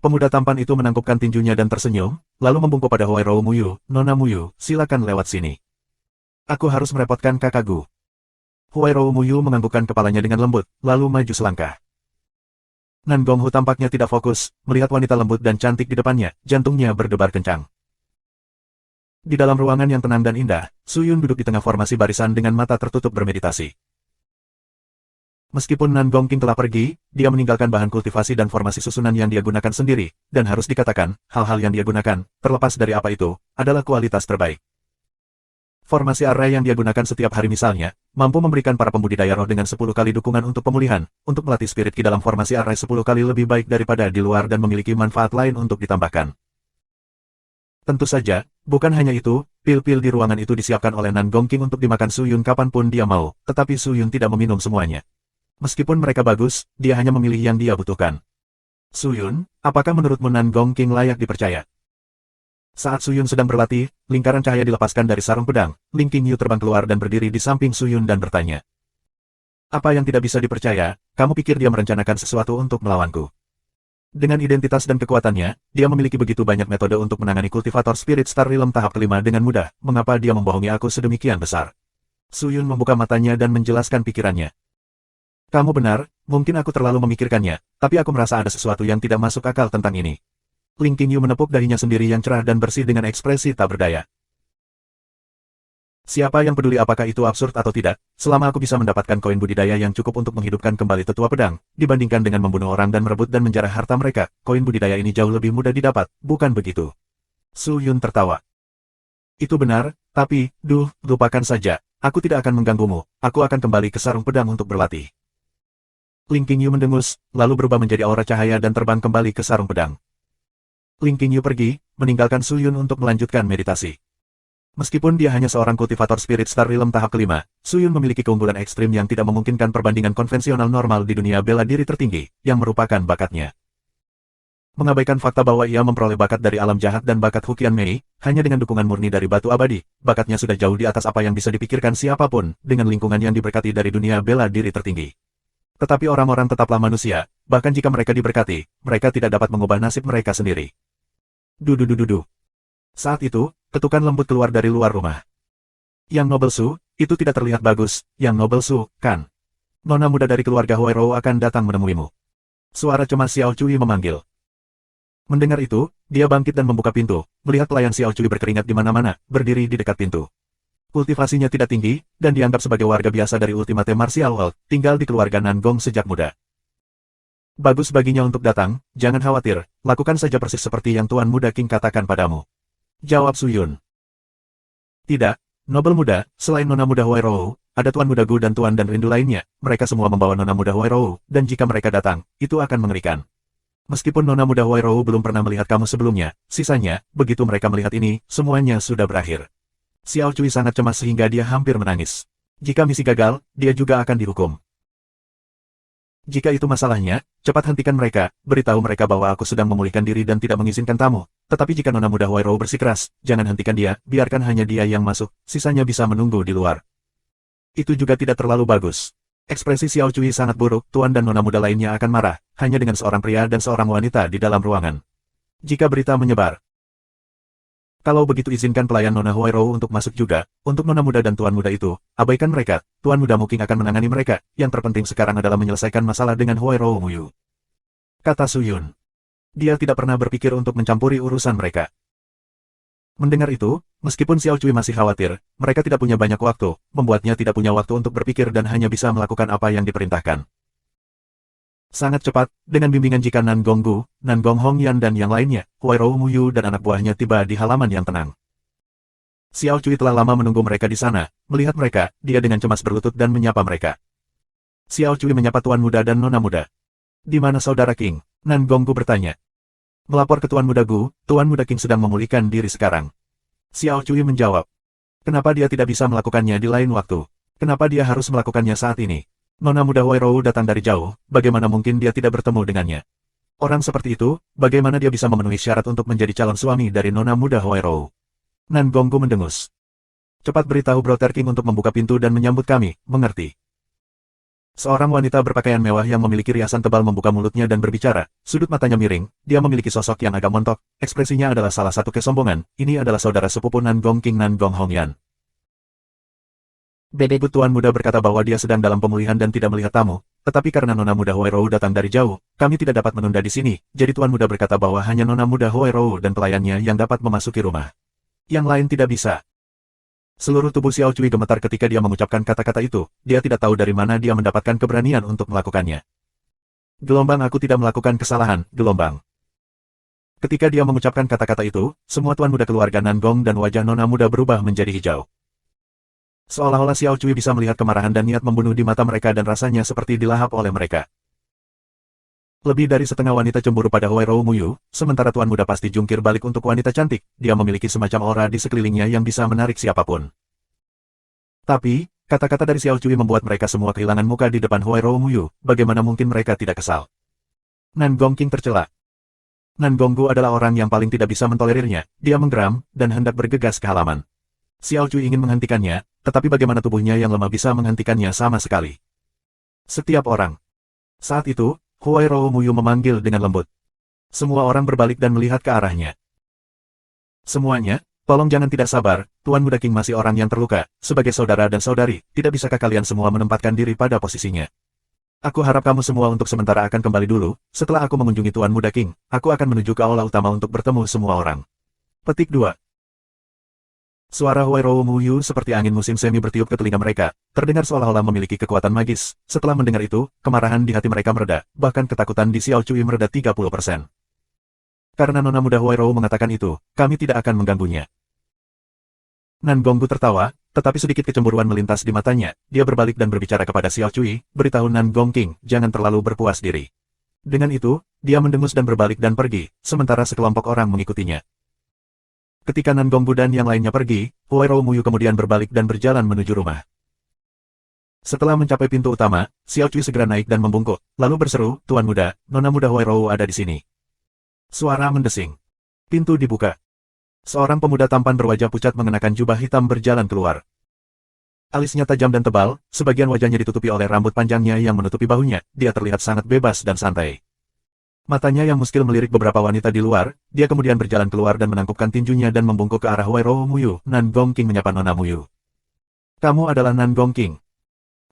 Speaker 1: Pemuda tampan itu menangkupkan tinjunya dan tersenyum, lalu membungkuk pada Huairou Mu Yu, Nona Mu Yu, silakan lewat sini. Aku harus merepotkan kakakku. Huairou Mu Yu menganggukkan kepalanya dengan lembut, lalu maju selangkah. Nan Gonghu tampaknya tidak fokus, melihat wanita lembut dan cantik di depannya, jantungnya berdebar kencang. Di dalam ruangan yang tenang dan indah, Su Yun duduk di tengah formasi barisan dengan mata tertutup bermeditasi. Meskipun Nan Gongking telah pergi, dia meninggalkan bahan kultivasi dan formasi susunan yang dia gunakan sendiri, dan harus dikatakan, hal-hal yang dia gunakan, terlepas dari apa itu, adalah kualitas terbaik. Formasi array yang dia gunakan setiap hari misalnya, mampu memberikan para pembudidaya roh dengan 10 kali dukungan untuk pemulihan, untuk melatih spirit ki dalam formasi array 10 kali lebih baik daripada di luar dan memiliki manfaat lain untuk ditambahkan. Tentu saja, bukan hanya itu, pil-pil di ruangan itu disiapkan oleh Nan Gongking untuk dimakan Su Yun kapanpun dia mau, tetapi Su Yun tidak meminum semuanya. Meskipun mereka bagus, dia hanya memilih yang dia butuhkan. Su Yun, apakah menurutmu Nan Gongking layak dipercaya? Saat Su Yun sedang berlatih, lingkaran cahaya dilepaskan dari sarung pedang, Ling Qingyu terbang keluar dan berdiri di samping Su Yun dan bertanya. Apa yang tidak bisa dipercaya, kamu pikir dia merencanakan sesuatu untuk melawanku? Dengan identitas dan kekuatannya, dia memiliki begitu banyak metode untuk menangani kultivator Spirit Star Realm tahap kelima dengan mudah, mengapa dia membohongi aku sedemikian besar? Su Yun membuka matanya dan menjelaskan pikirannya. Kamu benar, mungkin aku terlalu memikirkannya, tapi aku merasa ada sesuatu yang tidak masuk akal tentang ini. Ling Qingyu menepuk dahinya sendiri yang cerah dan bersih dengan ekspresi tak berdaya. Siapa yang peduli apakah itu absurd atau tidak, selama aku bisa mendapatkan koin budidaya yang cukup untuk menghidupkan kembali tetua pedang, dibandingkan dengan membunuh orang dan merebut dan menjarah harta mereka, koin budidaya ini jauh lebih mudah didapat, bukan begitu? Su Yun tertawa. Itu benar, tapi, lupakan saja, aku tidak akan mengganggumu, aku akan kembali ke sarung pedang untuk berlatih. Ling Qingyu mendengus, lalu berubah menjadi aura cahaya dan terbang kembali ke sarung pedang. Ling Qingyu pergi, meninggalkan Su Yun untuk melanjutkan meditasi. Meskipun dia hanya seorang kultivator Spirit Star Realm tahap kelima, Su Yun memiliki keunggulan ekstrim yang tidak memungkinkan perbandingan konvensional normal di dunia bela diri tertinggi, yang merupakan bakatnya. Mengabaikan fakta bahwa ia memperoleh bakat dari alam jahat dan bakat Hukian Mei, hanya dengan dukungan murni dari batu abadi, bakatnya sudah jauh di atas apa yang bisa dipikirkan siapapun, dengan lingkungan yang diberkati dari dunia bela diri tertinggi. Tetapi orang-orang tetaplah manusia, bahkan jika mereka diberkati, mereka tidak dapat mengubah nasib mereka sendiri. Dududududu. Saat itu, ketukan lembut keluar dari luar rumah. Yang Nobel Su, itu tidak terlihat bagus, Yang Nobel Su, kan? Nona muda dari keluarga Huairou akan datang menemuimu. Suara cemas Xiao Cui memanggil. Mendengar itu, dia bangkit dan membuka pintu, melihat pelayan Xiao Cui berkeringat di mana-mana, berdiri di dekat pintu. Kultivasinya tidak tinggi, dan dianggap sebagai warga biasa dari Ultimate Martial World, tinggal di keluarga Nan Gong sejak muda. Bagus baginya untuk datang, jangan khawatir, lakukan saja persis seperti yang Tuan Muda King katakan padamu. Jawab Su Yun. Tidak, Nobel muda, selain Nona muda Huairou, ada Tuan Muda Gu dan Tuan dan Rindu lainnya, mereka semua membawa Nona muda Huairou, dan jika mereka datang, itu akan mengerikan. Meskipun Nona muda Huairou belum pernah melihat kamu sebelumnya, sisanya, begitu mereka melihat ini, semuanya sudah berakhir. Xiao Cui sangat cemas sehingga dia hampir menangis. Jika misi gagal, dia juga akan dihukum. Jika itu masalahnya, cepat hentikan mereka, beritahu mereka bahwa aku sedang memulihkan diri dan tidak mengizinkan tamu. Tetapi jika Nona muda Huairou bersikeras, jangan hentikan dia, biarkan hanya dia yang masuk, sisanya bisa menunggu di luar. Itu juga tidak terlalu bagus. Ekspresi Xiao Cui sangat buruk, Tuan dan Nona muda lainnya akan marah, hanya dengan seorang pria dan seorang wanita di dalam ruangan. Jika berita menyebar, kalau begitu izinkan pelayan Nona Huairou untuk masuk juga, untuk Nona muda dan Tuan muda itu, abaikan mereka, Tuan muda Muking akan menangani mereka, yang terpenting sekarang adalah menyelesaikan masalah dengan Huairou Mu Yu. Kata Su Yun. Dia tidak pernah berpikir untuk mencampuri urusan mereka. Mendengar itu, meskipun Xiao Cui masih khawatir, mereka tidak punya banyak waktu, membuatnya tidak punya waktu untuk berpikir dan hanya bisa melakukan apa yang diperintahkan. Sangat cepat, dengan bimbingan jika Nan Gonggu, Nan Gong Hongyan dan yang lainnya, Huairou Muyu dan anak buahnya tiba di halaman yang tenang. Xiao Cui telah lama menunggu mereka di sana. Melihat mereka, dia dengan cemas berlutut dan menyapa mereka. Xiao Cui menyapa Tuan Muda dan Nona Muda. Di mana Saudara King? Nan Gonggu bertanya. Melapor ke Tuan Muda Gu, Tuan Muda King sedang memulihkan diri sekarang. Xiao Cui menjawab. Kenapa dia tidak bisa melakukannya di lain waktu? Kenapa dia harus melakukannya saat ini? Nona Muda Huairou datang dari jauh, bagaimana mungkin dia tidak bertemu dengannya? Orang seperti itu, bagaimana dia bisa memenuhi syarat untuk menjadi calon suami dari Nona Muda Huairou? Nan Gonggu mendengus. Cepat beritahu Brother King untuk membuka pintu dan menyambut kami, mengerti? Seorang wanita berpakaian mewah yang memiliki riasan tebal membuka mulutnya dan berbicara, sudut matanya miring, dia memiliki sosok yang agak montok, ekspresinya adalah salah satu kesombongan, ini adalah saudara sepupu Nan Gong King Nan Gong Hongyan. Bebek Tuan Muda berkata bahwa dia sedang dalam pemulihan dan tidak melihat tamu, tetapi karena Nona Muda Huairou datang dari jauh, kami tidak dapat menunda di sini, jadi Tuan Muda berkata bahwa hanya Nona Muda Huairou dan pelayannya yang dapat memasuki rumah. Yang lain tidak bisa. Seluruh tubuh Xiao Cui gemetar ketika dia mengucapkan kata-kata itu, dia tidak tahu dari mana dia mendapatkan keberanian untuk melakukannya. Gelombang aku tidak melakukan kesalahan, gelombang. Ketika dia mengucapkan kata-kata itu, semua Tuan Muda keluarga Nan Gong dan wajah Nona Muda berubah menjadi hijau. Seolah-olah Xiao Cui bisa melihat kemarahan dan niat membunuh di mata mereka dan rasanya seperti dilahap oleh mereka. Lebih dari setengah wanita cemburu pada Huairou Muyu, sementara Tuan Muda pasti jungkir balik untuk wanita cantik, dia memiliki semacam aura di sekelilingnya yang bisa menarik siapapun. Tapi, kata-kata dari Xiao Cui membuat mereka semua kehilangan muka di depan Huairou Muyu, bagaimana mungkin mereka tidak kesal. Nan Gong King tercela. Nan Gonggu adalah orang yang paling tidak bisa mentolerirnya, dia menggeram, dan hendak bergegas ke halaman. Xiao Cui ingin menghentikannya, tetapi bagaimana tubuhnya yang lemah bisa menghentikannya sama sekali. Setiap orang. Saat itu, Huairou Muyu memanggil dengan lembut. Semua orang berbalik dan melihat ke arahnya. Semuanya, tolong jangan tidak sabar, Tuan Muda King masih orang yang terluka, sebagai saudara dan saudari, tidak bisakah kalian semua menempatkan diri pada posisinya? Aku harap kamu semua untuk sementara akan kembali dulu, setelah aku mengunjungi Tuan Muda King, aku akan menuju ke aula utama untuk bertemu semua orang. Petik 2. Suara Huairou Muyu seperti angin musim semi bertiup ke telinga mereka, terdengar seolah-olah memiliki kekuatan magis. Setelah mendengar itu, kemarahan di hati mereka mereda, bahkan ketakutan di Xiao Cui mereda 30%. Karena Nona Muda Huairou mengatakan itu, kami tidak akan mengganggunya. Nan Gonggu tertawa, tetapi sedikit kecemburuan melintas di matanya, dia berbalik dan berbicara kepada Xiao Cui, beritahu Nan Gong King, jangan terlalu berpuas diri. Dengan itu, dia mendengus dan berbalik dan pergi, sementara sekelompok orang mengikutinya. Ketika Nan Gonggu dan yang lainnya pergi, Huairou Muyu kemudian berbalik dan berjalan menuju rumah. Setelah mencapai pintu utama, Xiao Cui segera naik dan membungkuk, lalu berseru, Tuan Muda, Nona Muda Huairou ada di sini. Suara mendesing. Pintu dibuka. Seorang pemuda tampan berwajah pucat mengenakan jubah hitam berjalan keluar. Alisnya tajam dan tebal, sebagian wajahnya ditutupi oleh rambut panjangnya yang menutupi bahunya, dia terlihat sangat bebas dan santai. Matanya yang muskil melirik beberapa wanita di luar, dia kemudian berjalan keluar dan menangkupkan tinjunya dan membungkuk ke arah Huairou Muyu. Nan Gong King menyapa Nona Muyu. Kamu adalah Nan Gong King.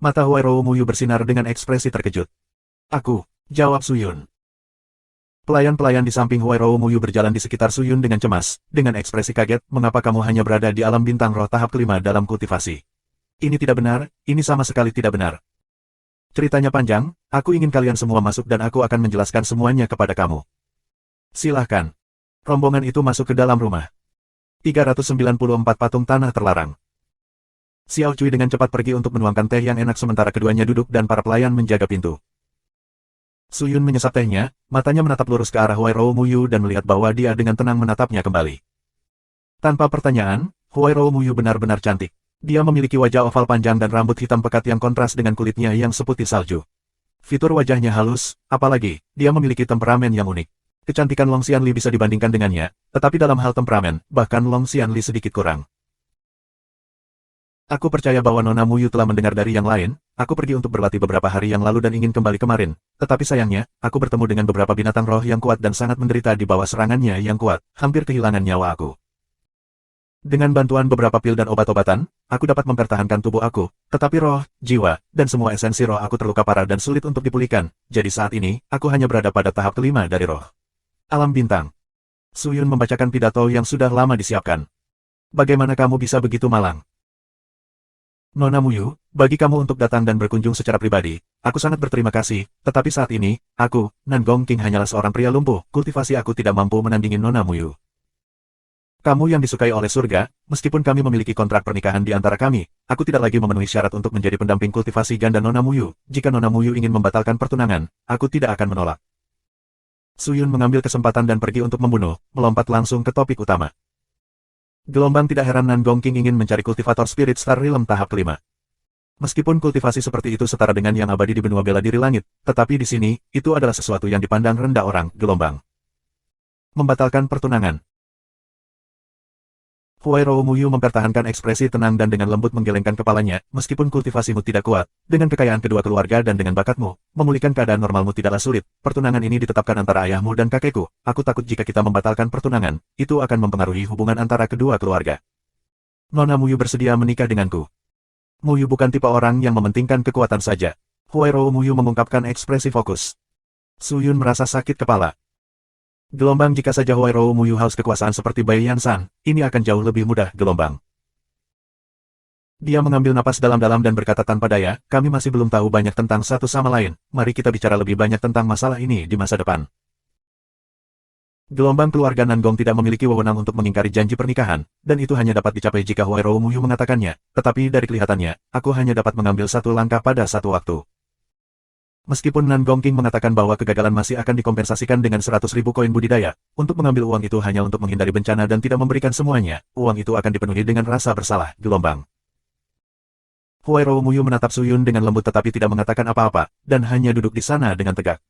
Speaker 1: Mata Huairou Muyu bersinar dengan ekspresi terkejut. Aku, jawab Suyun. Pelayan-pelayan di samping Huairou Muyu berjalan di sekitar Suyun dengan cemas, dengan ekspresi kaget, mengapa kamu hanya berada di alam bintang roh tahap kelima dalam kultivasi? Ini tidak benar, ini sama sekali tidak benar. Ceritanya panjang, aku ingin kalian semua masuk dan aku akan menjelaskan semuanya kepada kamu. Silahkan. Rombongan itu masuk ke dalam rumah. 394 patung tanah terlarang. Xiao Cui dengan cepat pergi untuk menuangkan teh yang enak sementara keduanya duduk dan para pelayan menjaga pintu. Suyun menyesap tehnya, matanya menatap lurus ke arah Huairou Muyu dan melihat bahwa dia dengan tenang menatapnya kembali. Tanpa pertanyaan, Huairou Muyu benar-benar cantik. Dia memiliki wajah oval panjang dan rambut hitam pekat yang kontras dengan kulitnya yang seputih salju. Fitur wajahnya halus, apalagi, dia memiliki temperamen yang unik. Kecantikan Long Xianli bisa dibandingkan dengannya, tetapi dalam hal temperamen, bahkan Long Xianli sedikit kurang. Aku percaya bahwa Nona Muyu telah mendengar dari yang lain, aku pergi untuk berlatih beberapa hari yang lalu dan ingin kembali kemarin, tetapi sayangnya, aku bertemu dengan beberapa binatang roh yang kuat dan sangat menderita di bawah serangannya yang kuat, hampir kehilangan nyawa aku. Dengan bantuan beberapa pil dan obat-obatan, aku dapat mempertahankan tubuh aku, tetapi roh, jiwa, dan semua esensi roh aku terluka parah dan sulit untuk dipulihkan, jadi saat ini, aku hanya berada pada tahap kelima dari roh. Alam bintang. Suyun membacakan pidato yang sudah lama disiapkan. Bagaimana kamu bisa begitu malang? Nona Muyu, bagi kamu untuk datang dan berkunjung secara pribadi, aku sangat berterima kasih, tetapi saat ini, aku, Nan Gong King hanyalah seorang pria lumpuh, kultivasi aku tidak mampu menandingi Nona Muyu. Kamu yang disukai oleh surga, meskipun kami memiliki kontrak pernikahan di antara kami, aku tidak lagi memenuhi syarat untuk menjadi pendamping kultivasi ganda Nona Muyu. Jika Nona Muyu ingin membatalkan pertunangan, aku tidak akan menolak. Suyun mengambil kesempatan dan pergi untuk membunuh, melompat langsung ke topik utama. Gelombang tidak heran Nan Gong King ingin mencari kultivator Spirit Star Realm tahap kelima. Meskipun kultivasi seperti itu setara dengan yang abadi di benua bela diri langit, tetapi di sini, itu adalah sesuatu yang dipandang rendah orang, gelombang. Membatalkan pertunangan. Huairou Muyu mempertahankan ekspresi tenang dan dengan lembut menggelengkan kepalanya, meskipun kultivasimu tidak kuat, dengan kekayaan kedua keluarga dan dengan bakatmu, memulihkan keadaan normalmu tidaklah sulit, pertunangan ini ditetapkan antara ayahmu dan kakekku, aku takut jika kita membatalkan pertunangan, itu akan mempengaruhi hubungan antara kedua keluarga. Nona Muyu bersedia menikah denganku. Muyu bukan tipe orang yang mementingkan kekuatan saja. Huairou Muyu mengungkapkan ekspresi fokus. Suyun merasa sakit kepala. Gelombang jika saja Huairou Muyu haus kekuasaan seperti Bai Yansan, ini akan jauh lebih mudah, gelombang. Dia mengambil napas dalam-dalam dan berkata tanpa daya, kami masih belum tahu banyak tentang satu sama lain, mari kita bicara lebih banyak tentang masalah ini di masa depan. Gelombang keluarga Nangong tidak memiliki wewenang untuk mengingkari janji pernikahan, dan itu hanya dapat dicapai jika Huairou Muyu mengatakannya, tetapi dari kelihatannya, aku hanya dapat mengambil satu langkah pada satu waktu. Meskipun Nan Gong King mengatakan bahwa kegagalan masih akan dikompensasikan dengan 100.000 koin budidaya, untuk mengambil uang itu hanya untuk menghindari bencana dan tidak memberikan semuanya, uang itu akan dipenuhi dengan rasa bersalah, gelombang. Huairou Muyu menatap Suyun dengan lembut tetapi tidak mengatakan apa-apa, dan hanya duduk di sana dengan tegak.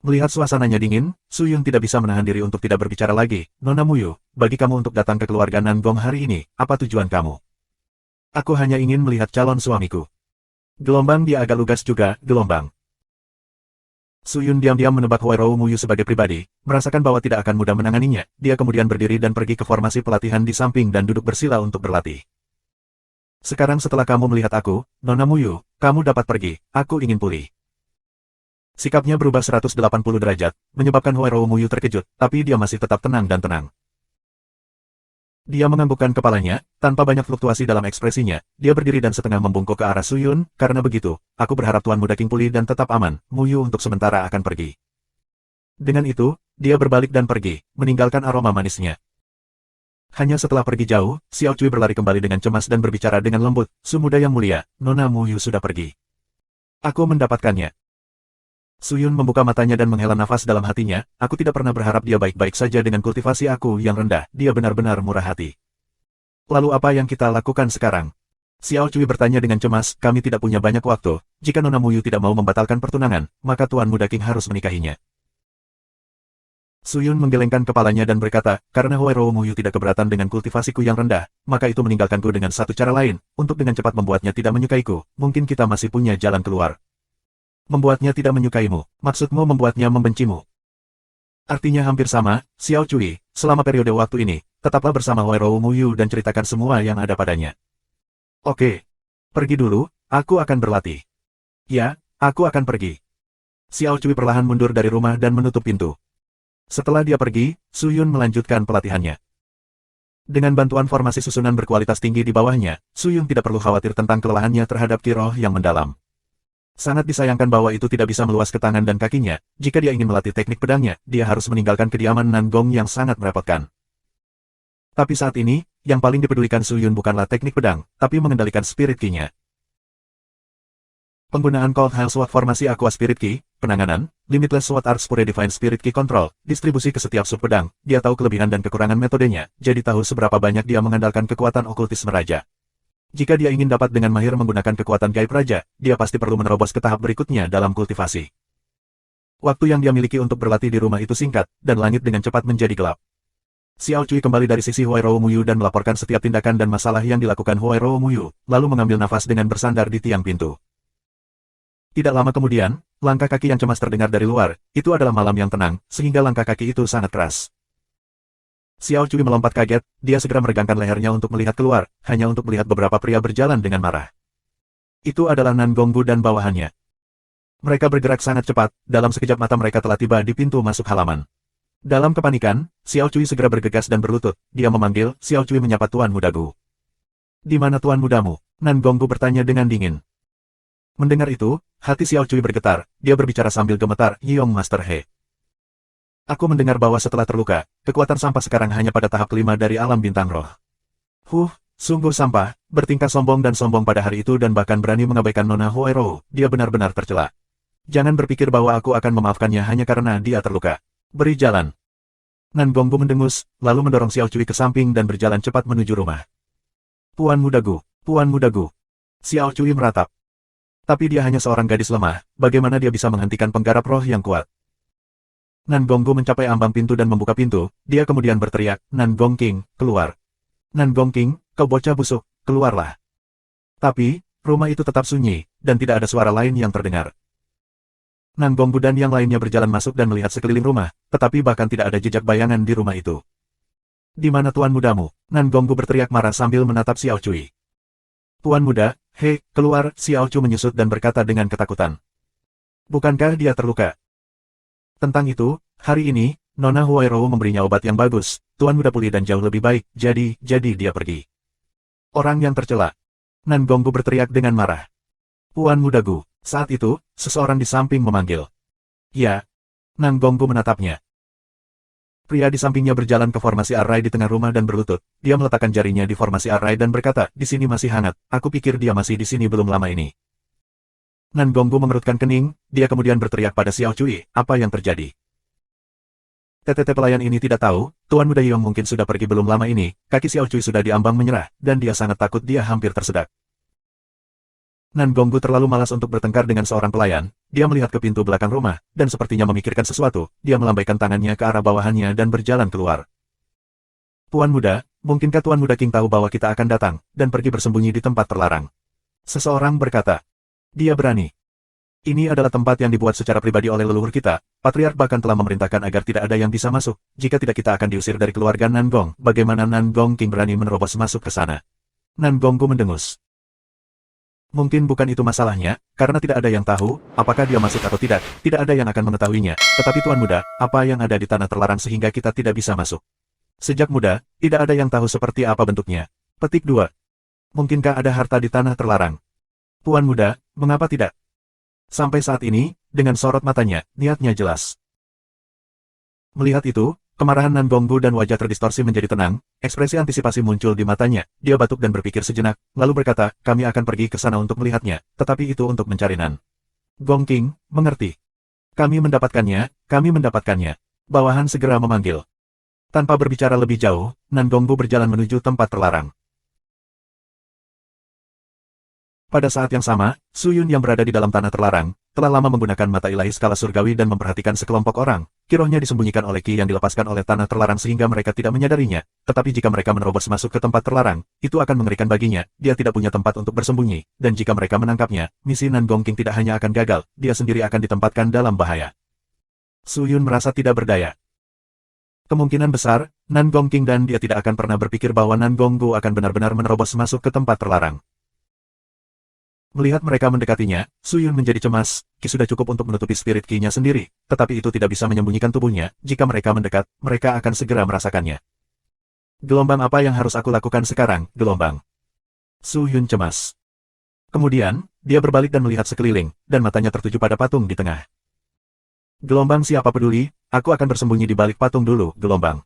Speaker 1: Melihat suasananya dingin, Suyun tidak bisa menahan diri untuk tidak berbicara lagi. Nona Muyu, bagi kamu untuk datang ke keluarga Nan Gong hari ini, apa tujuan kamu? Aku hanya ingin melihat calon suamiku. Gelombang dia agak lugas juga, gelombang. Suyun diam-diam menebak Huairou Muyu sebagai pribadi, merasakan bahwa tidak akan mudah menanganinya, dia kemudian berdiri dan pergi ke formasi pelatihan di samping dan duduk bersila untuk berlatih. Sekarang setelah kamu melihat aku, Nona Muyu, kamu dapat pergi, aku ingin pulih. Sikapnya berubah 180 derajat, menyebabkan Huairou Muyu terkejut, tapi dia masih tetap tenang dan tenang. Dia menganggukkan kepalanya, tanpa banyak fluktuasi dalam ekspresinya, dia berdiri dan setengah membungkuk ke arah Suyun, karena begitu, aku berharap Tuan Muda King pulih dan tetap aman, Muyu untuk sementara akan pergi. Dengan itu, dia berbalik dan pergi, meninggalkan aroma manisnya. Hanya setelah pergi jauh, Xiao Cui berlari kembali dengan cemas dan berbicara dengan lembut, Su Muda yang mulia, Nona Muyu sudah pergi. Aku mendapatkannya. Suyun membuka matanya dan menghela nafas dalam hatinya, aku tidak pernah berharap dia baik-baik saja dengan kultivasi aku yang rendah, dia benar-benar murah hati. Lalu apa yang kita lakukan sekarang? Xiao Cui bertanya dengan cemas, kami tidak punya banyak waktu, jika Nona Muyu tidak mau membatalkan pertunangan, maka Tuan Muda King harus menikahinya. Suyun menggelengkan kepalanya dan berkata, karena Huairou Muyu tidak keberatan dengan kultivasiku yang rendah, maka itu meninggalkanku dengan satu cara lain, untuk dengan cepat membuatnya tidak menyukaiku, mungkin kita masih punya jalan keluar. Membuatnya tidak menyukaimu, maksudmu membuatnya membencimu. Artinya hampir sama, Xiao Cui, selama periode waktu ini, tetaplah bersama Huairou Muyu dan ceritakan semua yang ada padanya. Oke. Pergi dulu, aku akan berlatih. Ya, aku akan pergi. Xiao Cui perlahan mundur dari rumah dan menutup pintu. Setelah dia pergi, Suyun melanjutkan pelatihannya. Dengan bantuan formasi susunan berkualitas tinggi di bawahnya, Suyun tidak perlu khawatir tentang kelelahannya terhadap kiroh yang mendalam. Sangat disayangkan bahwa itu tidak bisa meluas ke tangan dan kakinya, jika dia ingin melatih teknik pedangnya, dia harus meninggalkan kediaman Nan Gong yang sangat merepotkan. Tapi saat ini, yang paling dipedulikan Suyun bukanlah teknik pedang, tapi mengendalikan spirit ki-nya. Penggunaan Cold Hail Sword formasi Aqua Spirit Ki, penanganan, Limitless Sword Arts Pure Divine Spirit Ki Control, distribusi ke setiap sub pedang, dia tahu kelebihan dan kekurangan metodenya, jadi tahu seberapa banyak dia mengandalkan kekuatan okultisme raja. Jika dia ingin dapat dengan mahir menggunakan kekuatan gaib raja, dia pasti perlu menerobos ke tahap berikutnya dalam kultivasi. Waktu yang dia miliki untuk berlatih di rumah itu singkat, dan langit dengan cepat menjadi gelap. Xiao Cui kembali dari sisi Huairou Muyu dan melaporkan setiap tindakan dan masalah yang dilakukan Huairou Muyu, lalu mengambil nafas dengan bersandar di tiang pintu. Tidak lama kemudian, langkah kaki yang cemas terdengar dari luar, itu adalah malam yang tenang, sehingga langkah kaki itu sangat keras. Xiao Cui melompat kaget, dia segera meregangkan lehernya untuk melihat keluar, hanya untuk melihat beberapa pria berjalan dengan marah. Itu adalah Nan Gonggu dan bawahannya. Mereka bergerak sangat cepat, dalam sekejap mata mereka telah tiba di pintu masuk halaman. Dalam kepanikan, Xiao Cui segera bergegas dan berlutut, dia memanggil, Xiao Cui menyapa Tuan Muda Gu. Di mana tuan mudamu? Nan Gonggu bertanya dengan dingin. Mendengar itu, hati Xiao Cui bergetar, dia berbicara sambil gemetar, Yong Master He. Aku mendengar bahwa setelah terluka, kekuatan sampah sekarang hanya pada tahap kelima dari alam bintang roh. Sungguh sampah, bertingkah sombong dan sombong pada hari itu dan bahkan berani mengabaikan Nona Huairou, dia benar-benar tercela. Jangan berpikir bahwa aku akan memaafkannya hanya karena dia terluka. Beri jalan. Nan Gonggu mendengus, lalu mendorong Xiao Cui ke samping dan berjalan cepat menuju rumah. Puan Mudagu, Puan Mudagu. Xiao Cui meratap. Tapi dia hanya seorang gadis lemah, bagaimana dia bisa menghentikan penggarap roh yang kuat? Nan Gonggu mencapai ambang pintu dan membuka pintu, dia kemudian berteriak, Nan Gongking, keluar. Nan Gongking, kau bocah busuk, keluarlah. Tapi, rumah itu tetap sunyi, dan tidak ada suara lain yang terdengar. Nan Gonggu dan yang lainnya berjalan masuk dan melihat sekeliling rumah, tetapi bahkan tidak ada jejak bayangan di rumah itu. Di mana tuan mudamu? Nan Gonggu berteriak marah sambil menatap Xiao Cui. Tuan muda, hei, keluar, Xiao Cui menyusut dan berkata dengan ketakutan. Bukankah dia terluka? Tentang itu, hari ini, Nona Huairou memberinya obat yang bagus, tuan muda pulih dan jauh lebih baik, jadi dia pergi. Orang yang tercela. Nan Gonggu berteriak dengan marah. Puan Mudagu. Saat itu, seseorang di samping memanggil. Ya. Nan Gonggu menatapnya. Pria di sampingnya berjalan ke formasi Arrai di tengah rumah dan berlutut. Dia meletakkan jarinya di formasi Arrai dan berkata, di sini masih hangat, aku pikir dia masih di sini belum lama ini. Nan Gonggu mengerutkan kening, dia kemudian berteriak pada Xiao Cui, apa yang terjadi? TTT pelayan ini tidak tahu, Tuan Muda Yong mungkin sudah pergi belum lama ini, kaki Xiao Cui sudah diambang menyerah, dan dia sangat takut dia hampir tersedak. Nan Gonggu terlalu malas untuk bertengkar dengan seorang pelayan, dia melihat ke pintu belakang rumah, dan sepertinya memikirkan sesuatu, dia melambaikan tangannya ke arah bawahannya dan berjalan keluar. Tuan Muda, mungkinkah Tuan Muda King tahu bahwa kita akan datang, dan pergi bersembunyi di tempat terlarang? Seseorang berkata. Dia berani. Ini adalah tempat yang dibuat secara pribadi oleh leluhur kita, Patriark bahkan telah memerintahkan agar tidak ada yang bisa masuk, jika tidak kita akan diusir dari keluarga Nan Gong, bagaimana Nan Gong King berani menerobos masuk ke sana? Nan Gonggu mendengus. Mungkin bukan itu masalahnya, karena tidak ada yang tahu, apakah dia masuk atau tidak ada yang akan mengetahuinya, tetapi Tuan Muda, apa yang ada di tanah terlarang sehingga kita tidak bisa masuk? Sejak muda, tidak ada yang tahu seperti apa bentuknya. Petik 2. Mungkinkah ada harta di tanah terlarang? Tuan Muda, mengapa tidak? Sampai saat ini, dengan sorot matanya, niatnya jelas. Melihat itu, kemarahan Nan Gonggu dan wajah terdistorsi menjadi tenang, ekspresi antisipasi muncul di matanya, dia batuk dan berpikir sejenak, lalu berkata, kami akan pergi ke sana untuk melihatnya, tetapi itu untuk mencari Nan Gong King, mengerti? Kami mendapatkannya. Bawahan segera memanggil. Tanpa berbicara lebih jauh, Nan Gonggu berjalan menuju tempat terlarang. Pada saat yang sama, Su Yun yang berada di dalam tanah terlarang, telah lama menggunakan mata ilahi skala surgawi dan memperhatikan sekelompok orang, kirohnya disembunyikan oleh ki yang dilepaskan oleh tanah terlarang sehingga mereka tidak menyadarinya, tetapi jika mereka menerobos masuk ke tempat terlarang, itu akan mengerikan baginya, dia tidak punya tempat untuk bersembunyi, dan jika mereka menangkapnya, misi Nan Gong King tidak hanya akan gagal, dia sendiri akan ditempatkan dalam bahaya. Su Yun merasa tidak berdaya. Kemungkinan besar, Nan Gong King dan dia tidak akan pernah berpikir bahwa Nan Gonggu akan benar-benar menerobos masuk ke tempat terlarang. Melihat mereka mendekatinya, Su Yun menjadi cemas, Ki sudah cukup untuk menutupi spirit Ki-nya sendiri, tetapi itu tidak bisa menyembunyikan tubuhnya, jika mereka mendekat, mereka akan segera merasakannya. Gelombang apa yang harus aku lakukan sekarang, gelombang? Su Yun cemas. Kemudian, dia berbalik dan melihat sekeliling, dan matanya tertuju pada patung di tengah. Gelombang siapa peduli, aku akan bersembunyi di balik patung dulu, gelombang.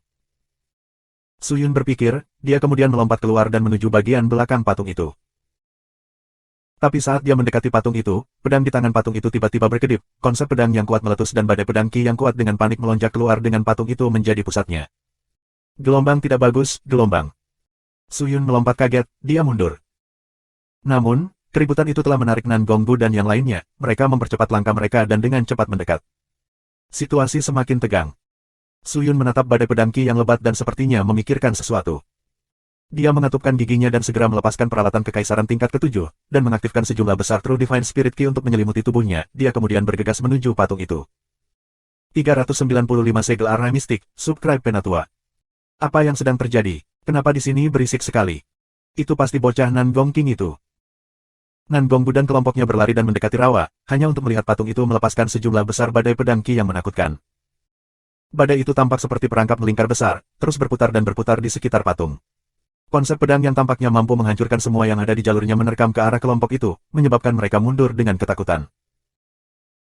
Speaker 1: Su Yun berpikir, dia kemudian melompat keluar dan menuju bagian belakang patung itu. Tapi saat dia mendekati patung itu, pedang di tangan patung itu tiba-tiba berkedip, konsep pedang yang kuat meletus dan badai pedang Ki yang kuat dengan panik melonjak keluar dengan patung itu menjadi pusatnya. Gelombang tidak bagus, gelombang. Su Yun melompat kaget, dia mundur. Namun, keributan itu telah menarik Nan Gonggu dan yang lainnya, mereka mempercepat langkah mereka dan dengan cepat mendekat. Situasi semakin tegang. Su Yun menatap badai pedang Ki yang lebat dan sepertinya memikirkan sesuatu. Dia mengatupkan giginya dan segera melepaskan peralatan kekaisaran tingkat ke-7, dan mengaktifkan sejumlah besar True Divine Spirit Ki untuk menyelimuti tubuhnya, dia kemudian bergegas menuju patung itu. 395 segel arah mistik, subscribe Penatua. Apa yang sedang terjadi? Kenapa di sini berisik sekali? Itu pasti bocah Nan Gong King itu. Nan Gonggu dan kelompoknya berlari dan mendekati rawa, hanya untuk melihat patung itu melepaskan sejumlah besar badai pedang Ki yang menakutkan. Badai itu tampak seperti perangkap melingkar besar, terus berputar dan berputar di sekitar patung. Konsep pedang yang tampaknya mampu menghancurkan semua yang ada di jalurnya menerkam ke arah kelompok itu, menyebabkan mereka mundur dengan ketakutan.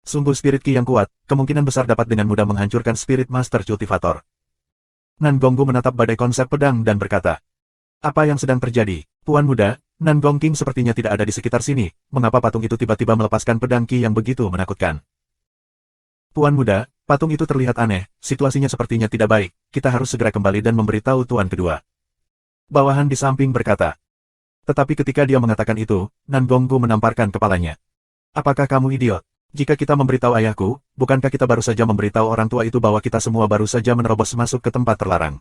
Speaker 1: Sumbu spirit ki yang kuat, kemungkinan besar dapat dengan mudah menghancurkan spirit master cultivator. Nan Gonggu menatap badai konsep pedang dan berkata, "Apa yang sedang terjadi, Tuan Muda? Nan Gong King sepertinya tidak ada di sekitar sini, mengapa patung itu tiba-tiba melepaskan pedang ki yang begitu menakutkan?" "Tuan Muda, patung itu terlihat aneh, situasinya sepertinya tidak baik, kita harus segera kembali dan memberitahu Tuan Kedua." Bawahan di samping berkata. Tetapi ketika dia mengatakan itu, Nan Gonggu menamparkan kepalanya. "Apakah kamu idiot? Jika kita memberitahu ayahku, bukankah kita baru saja memberitahu orang tua itu bahwa kita semua baru saja menerobos masuk ke tempat terlarang?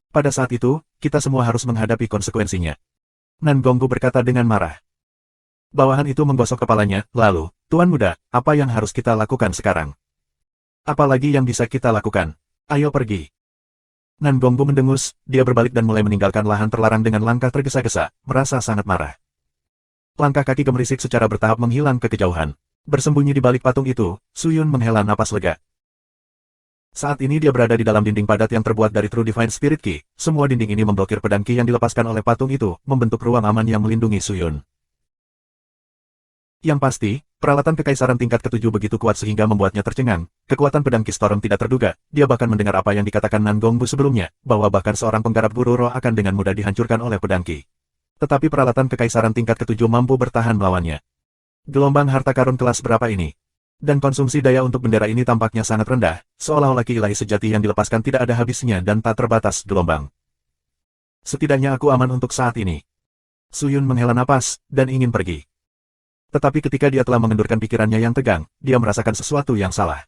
Speaker 1: Pada saat itu, kita semua harus menghadapi konsekuensinya." Nan Gonggu berkata dengan marah. Bawahan itu menggosok kepalanya, lalu, "Tuan Muda, apa yang harus kita lakukan sekarang? Apalagi yang bisa kita lakukan? Ayo pergi." Nan Gonggu mendengus, dia berbalik dan mulai meninggalkan lahan terlarang dengan langkah tergesa-gesa, merasa sangat marah. Langkah kaki gemerisik secara bertahap menghilang ke kejauhan. Bersembunyi di balik patung itu, Suyun menghela napas lega. Saat ini dia berada di dalam dinding padat yang terbuat dari True Divine Spirit Ki. Semua dinding ini memblokir pedang Ki yang dilepaskan oleh patung itu, membentuk ruang aman yang melindungi Suyun. Yang pasti, peralatan kekaisaran tingkat ketujuh begitu kuat sehingga membuatnya tercengang. Kekuatan pedang Ki Storm tidak terduga, dia bahkan mendengar apa yang dikatakan Nan Gongbu sebelumnya, bahwa bahkan seorang penggarap guru roh akan dengan mudah dihancurkan oleh pedang Ki. Tetapi peralatan kekaisaran tingkat ketujuh mampu bertahan melawannya. Gelombang harta karun kelas berapa ini? Dan konsumsi daya untuk bendera ini tampaknya sangat rendah, seolah-olah ki ilahi sejati yang dilepaskan tidak ada habisnya dan tak terbatas gelombang. Setidaknya aku aman untuk saat ini. Suyun menghela napas, dan ingin pergi. Tetapi ketika dia telah mengendurkan pikirannya yang tegang, dia merasakan sesuatu yang salah.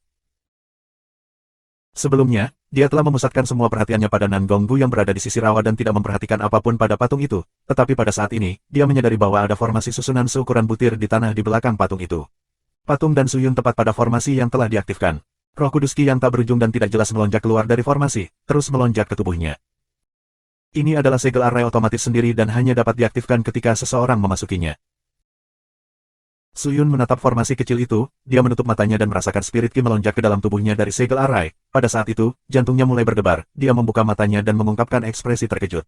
Speaker 1: Sebelumnya, dia telah memusatkan semua perhatiannya pada Nan Gonggu yang berada di sisi rawa dan tidak memperhatikan apapun pada patung itu, tetapi pada saat ini, dia menyadari bahwa ada formasi susunan seukuran butir di tanah di belakang patung itu. Patung dan Suyun tepat pada formasi yang telah diaktifkan. Roh Kudus Ki yang tak berujung dan tidak jelas melonjak keluar dari formasi, terus melonjak ke tubuhnya. Ini adalah segel array otomatis sendiri dan hanya dapat diaktifkan ketika seseorang memasukinya. Suyun menatap formasi kecil itu, dia menutup matanya dan merasakan spirit ki melonjak ke dalam tubuhnya dari segel array. Pada saat itu, jantungnya mulai berdebar, dia membuka matanya dan mengungkapkan ekspresi terkejut.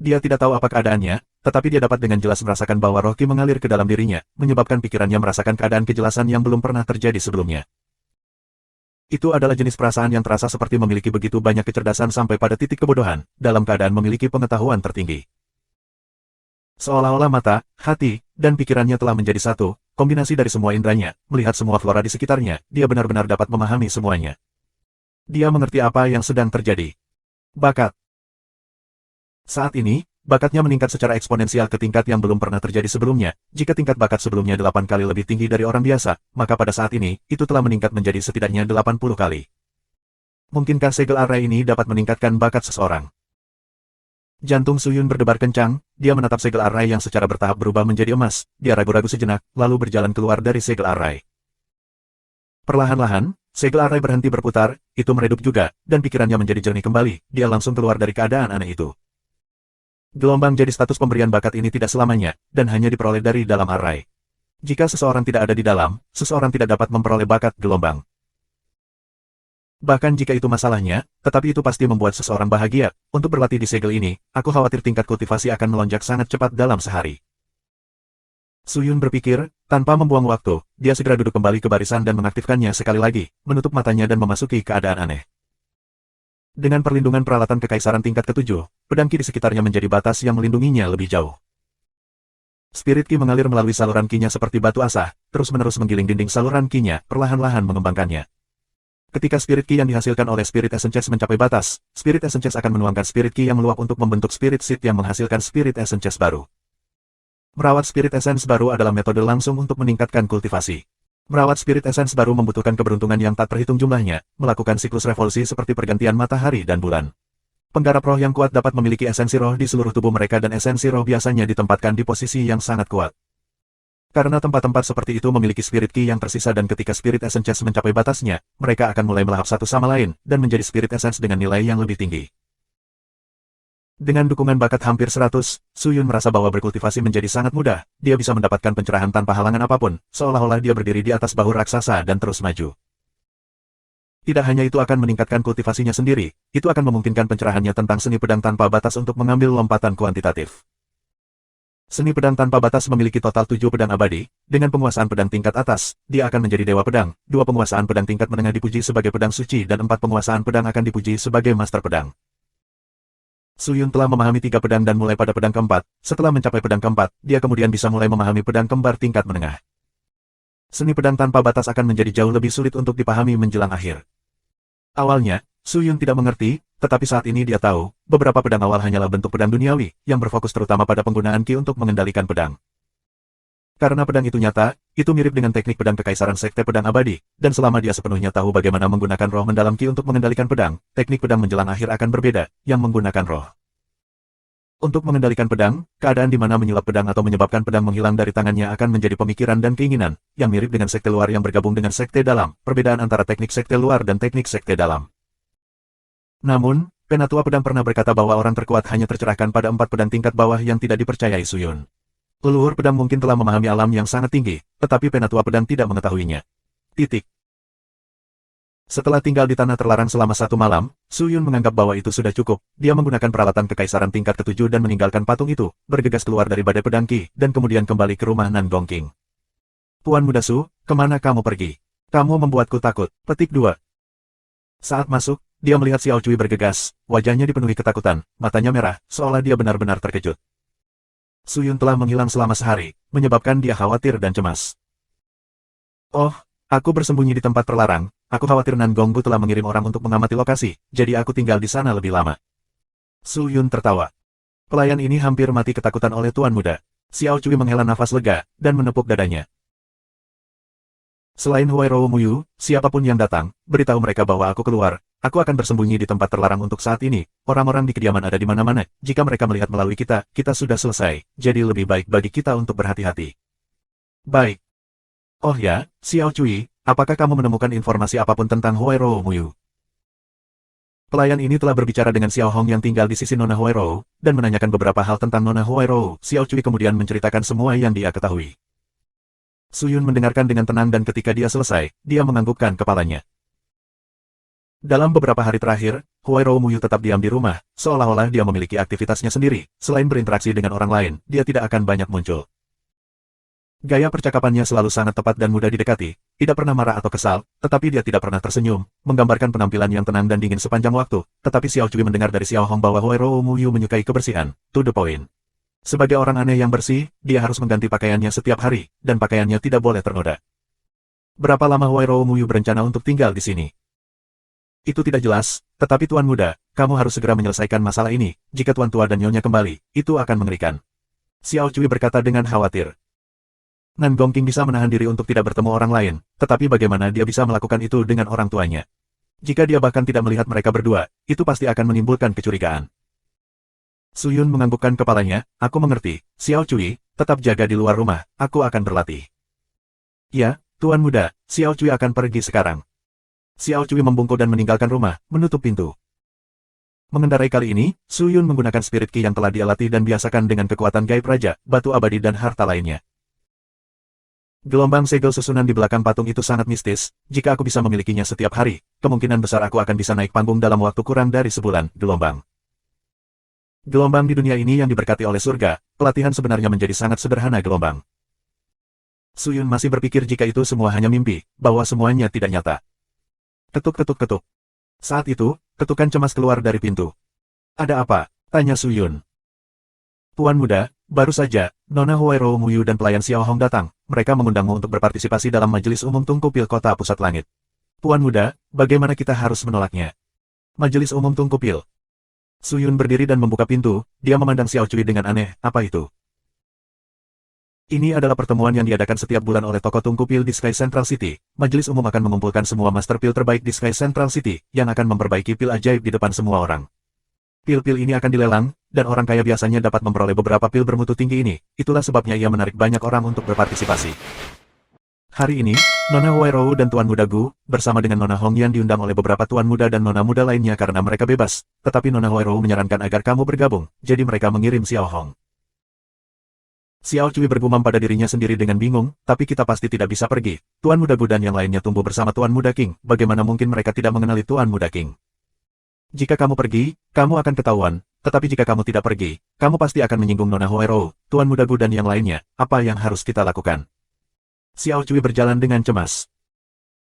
Speaker 1: Dia tidak tahu apa keadaannya, tetapi dia dapat dengan jelas merasakan bahwa roh ki mengalir ke dalam dirinya, menyebabkan pikirannya merasakan keadaan kejelasan yang belum pernah terjadi sebelumnya. Itu adalah jenis perasaan yang terasa seperti memiliki begitu banyak kecerdasan sampai pada titik kebodohan, dalam keadaan memiliki pengetahuan tertinggi. Seolah-olah mata, hati, dan pikirannya telah menjadi satu, kombinasi dari semua indranya, melihat semua flora di sekitarnya, dia benar-benar dapat memahami semuanya. Dia mengerti apa yang sedang terjadi. Bakat. Saat ini, bakatnya meningkat secara eksponensial ke tingkat yang belum pernah terjadi sebelumnya. Jika tingkat bakat sebelumnya 8 kali lebih tinggi dari orang biasa, maka pada saat ini, itu telah meningkat menjadi setidaknya 80 kali. Mungkinkah segel array ini dapat meningkatkan bakat seseorang? Jantung Suyun berdebar kencang, dia menatap segel array yang secara bertahap berubah menjadi emas, dia ragu-ragu sejenak, lalu berjalan keluar dari segel array. Perlahan-lahan, segel array berhenti berputar, itu meredup juga, dan pikirannya menjadi jernih kembali, dia langsung keluar dari keadaan aneh itu. Gelombang jadi status pemberian bakat ini tidak selamanya, dan hanya diperoleh dari dalam array. Jika seseorang tidak ada di dalam, seseorang tidak dapat memperoleh bakat gelombang. Bahkan jika itu masalahnya, tetapi itu pasti membuat seseorang bahagia. Untuk berlatih di segel ini, aku khawatir tingkat kultivasi akan melonjak sangat cepat dalam sehari. Suyun berpikir, tanpa membuang waktu, dia segera duduk kembali ke barisan dan mengaktifkannya sekali lagi, menutup matanya dan memasuki keadaan aneh. Dengan perlindungan peralatan kekaisaran tingkat ketujuh, pedang ki di sekitarnya menjadi batas yang melindunginya lebih jauh. Spirit ki mengalir melalui saluran ki-nya seperti batu asah, terus-menerus menggiling dinding saluran ki-nya, perlahan-lahan mengembangkannya. Ketika spirit ki yang dihasilkan oleh Spirit Essence mencapai batas, Spirit Essence akan menuangkan spirit ki yang meluap untuk membentuk spirit seed yang menghasilkan Spirit Essence baru. Merawat Spirit Essence baru adalah metode langsung untuk meningkatkan kultivasi. Merawat Spirit Essence baru membutuhkan keberuntungan yang tak terhitung jumlahnya, melakukan siklus revolusi seperti pergantian matahari dan bulan. Penggarap roh yang kuat dapat memiliki esensi roh di seluruh tubuh mereka dan esensi roh biasanya ditempatkan di posisi yang sangat kuat. Karena tempat-tempat seperti itu memiliki spirit ki yang tersisa dan ketika Spirit Essence mencapai batasnya, mereka akan mulai melahap satu sama lain, dan menjadi Spirit Essence dengan nilai yang lebih tinggi. Dengan dukungan bakat hampir 100, Suyun merasa bahwa berkultivasi menjadi sangat mudah, dia bisa mendapatkan pencerahan tanpa halangan apapun, seolah-olah dia berdiri di atas bahu raksasa dan terus maju. Tidak hanya itu akan meningkatkan kultivasinya sendiri, itu akan memungkinkan pencerahannya tentang seni pedang tanpa batas untuk mengambil lompatan kuantitatif. Seni pedang tanpa batas memiliki total 7 pedang abadi, dengan penguasaan pedang tingkat atas, dia akan menjadi dewa pedang, 2 penguasaan pedang tingkat menengah dipuji sebagai pedang suci dan 4 penguasaan pedang akan dipuji sebagai master pedang. Su Yun telah memahami 3 pedang dan mulai pada pedang keempat, setelah mencapai pedang keempat, dia kemudian bisa mulai memahami pedang kembar tingkat menengah. Seni pedang tanpa batas akan menjadi jauh lebih sulit untuk dipahami menjelang akhir. Awalnya, Su Yun tidak mengerti, tetapi saat ini dia tahu, beberapa pedang awal hanyalah bentuk pedang duniawi, yang berfokus terutama pada penggunaan ki untuk mengendalikan pedang. Karena pedang itu nyata, itu mirip dengan teknik pedang kekaisaran sekte pedang abadi, dan selama dia sepenuhnya tahu bagaimana menggunakan roh mendalam ki untuk mengendalikan pedang, teknik pedang menjelang akhir akan berbeda, yang menggunakan roh. Untuk mengendalikan pedang, keadaan di mana menyulap pedang atau menyebabkan pedang menghilang dari tangannya akan menjadi pemikiran dan keinginan, yang mirip dengan sekte luar yang bergabung dengan sekte dalam, perbedaan antara teknik sekte luar dan teknik sekte dalam. Namun, Penatua Pedang pernah berkata bahwa orang terkuat hanya tercerahkan pada 4 pedang tingkat bawah yang tidak dipercayai Su Yun. Leluhur pedang mungkin telah memahami alam yang sangat tinggi, tetapi Penatua Pedang tidak mengetahuinya. Titik. Setelah tinggal di tanah terlarang selama 1 malam, Su Yun menganggap bahwa itu sudah cukup. Dia menggunakan peralatan kekaisaran tingkat ke-7 dan meninggalkan patung itu, bergegas keluar dari badai pedang Ki, dan kemudian kembali ke rumah Nan Gongqing. Tuan Muda Su, kemana kamu pergi? Kamu membuatku takut. Petik 2. Saat masuk, dia melihat Xiao Cui bergegas, wajahnya dipenuhi ketakutan, matanya merah, seolah dia benar-benar terkejut. Su Yun telah menghilang selama sehari, menyebabkan dia khawatir dan cemas. Oh, aku bersembunyi di tempat terlarang, aku khawatir Nan Gonggu telah mengirim orang untuk mengamati lokasi, jadi aku tinggal di sana lebih lama. Su Yun tertawa. Pelayan ini hampir mati ketakutan oleh Tuan Muda. Xiao Cui menghela nafas lega, dan menepuk dadanya. Selain Huairou Muyu, siapapun yang datang, beritahu mereka bahwa aku keluar. Aku akan bersembunyi di tempat terlarang untuk saat ini. Orang-orang di kediaman ada di mana-mana. Jika mereka melihat melalui kita, kita sudah selesai. Jadi lebih baik bagi kita untuk berhati-hati. Baik. Oh ya, Xiao Cui, apakah kamu menemukan informasi apapun tentang Huairou Muyu? Pelayan ini telah berbicara dengan Xiao Hong yang tinggal di sisi Nona Huairou, dan menanyakan beberapa hal tentang Nona Huairou. Xiao Cui kemudian menceritakan semua yang dia ketahui. Su Yun mendengarkan dengan tenang dan ketika dia selesai, dia menganggukkan kepalanya. Dalam beberapa hari terakhir, Huairou Muyu tetap diam di rumah, seolah-olah dia memiliki aktivitasnya sendiri. Selain berinteraksi dengan orang lain, dia tidak akan banyak muncul. Gaya percakapannya selalu sangat tepat dan mudah didekati, tidak pernah marah atau kesal, tetapi dia tidak pernah tersenyum, menggambarkan penampilan yang tenang dan dingin sepanjang waktu. Tetapi Xiao Cui mendengar dari Xiao Hong bahwa Huairou Muyu menyukai kebersihan, to the point. Sebagai orang aneh yang bersih, dia harus mengganti pakaiannya setiap hari, dan pakaiannya tidak boleh ternoda. Berapa lama Huairou Muyu berencana untuk tinggal di sini? Itu tidak jelas, tetapi Tuan Muda, kamu harus segera menyelesaikan masalah ini. Jika Tuan Tua dan Nyonya kembali, itu akan mengerikan. Xiao Cui berkata dengan khawatir. Nan Gongqing bisa menahan diri untuk tidak bertemu orang lain, tetapi bagaimana dia bisa melakukan itu dengan orang tuanya? Jika dia bahkan tidak melihat mereka berdua, itu pasti akan menimbulkan kecurigaan. Su Yun menganggukkan kepalanya, aku mengerti, Xiao Cui, tetap jaga di luar rumah, aku akan berlatih. Ya, Tuan Muda, Xiao Cui akan pergi sekarang. Xiao Cui membungkuk dan meninggalkan rumah, menutup pintu. Mengendarai kali ini, Su Yun menggunakan spirit ki yang telah dia latih dan biasakan dengan kekuatan gaib raja, batu abadi dan harta lainnya. Gelombang segel susunan di belakang patung itu sangat mistis, jika aku bisa memilikinya setiap hari, kemungkinan besar aku akan bisa naik panggung dalam waktu kurang dari sebulan. Gelombang di dunia ini yang diberkati oleh surga, pelatihan sebenarnya menjadi sangat sederhana gelombang. Su Yun masih berpikir jika itu semua hanya mimpi, bahwa semuanya tidak nyata. Ketuk-ketuk-ketuk. Saat itu, ketukan cemas keluar dari pintu. Ada apa? Tanya Su Yun. Tuan Muda, baru saja, Nona Huairou Muyu dan pelayan Xiao Hong datang, mereka mengundangmu untuk berpartisipasi dalam majelis umum Tungku Pil Kota Pusat Langit. Tuan Muda, bagaimana kita harus menolaknya? Majelis umum Tungku Pil. Su Yun berdiri dan membuka pintu, dia memandang Xiao Cui dengan aneh, apa itu? Ini adalah pertemuan yang diadakan setiap bulan oleh toko Tungku Pil di Sky Central City. Majelis umum akan mengumpulkan semua master pil terbaik di Sky Central City, yang akan memperbaiki pil ajaib di depan semua orang. Pil-pil ini akan dilelang, dan orang kaya biasanya dapat memperoleh beberapa pil bermutu tinggi ini, itulah sebabnya ia menarik banyak orang untuk berpartisipasi. Hari ini, Nona Huairou dan Tuan Muda Gu, bersama dengan Nona Hong Yan diundang oleh beberapa Tuan Muda dan Nona Muda lainnya karena mereka bebas, tetapi Nona Huairou menyarankan agar kamu bergabung, jadi mereka mengirim Xiao Hong. Xiao Cui bergumam pada dirinya sendiri dengan bingung, tapi kita pasti tidak bisa pergi. Tuan Muda Gu dan yang lainnya tumbuh bersama Tuan Muda King, bagaimana mungkin mereka tidak mengenali Tuan Muda King? Jika kamu pergi, kamu akan ketahuan, tetapi jika kamu tidak pergi, kamu pasti akan menyinggung Nona Huairou, Tuan Muda Gu dan yang lainnya, apa yang harus kita lakukan? Xiao Cui berjalan dengan cemas.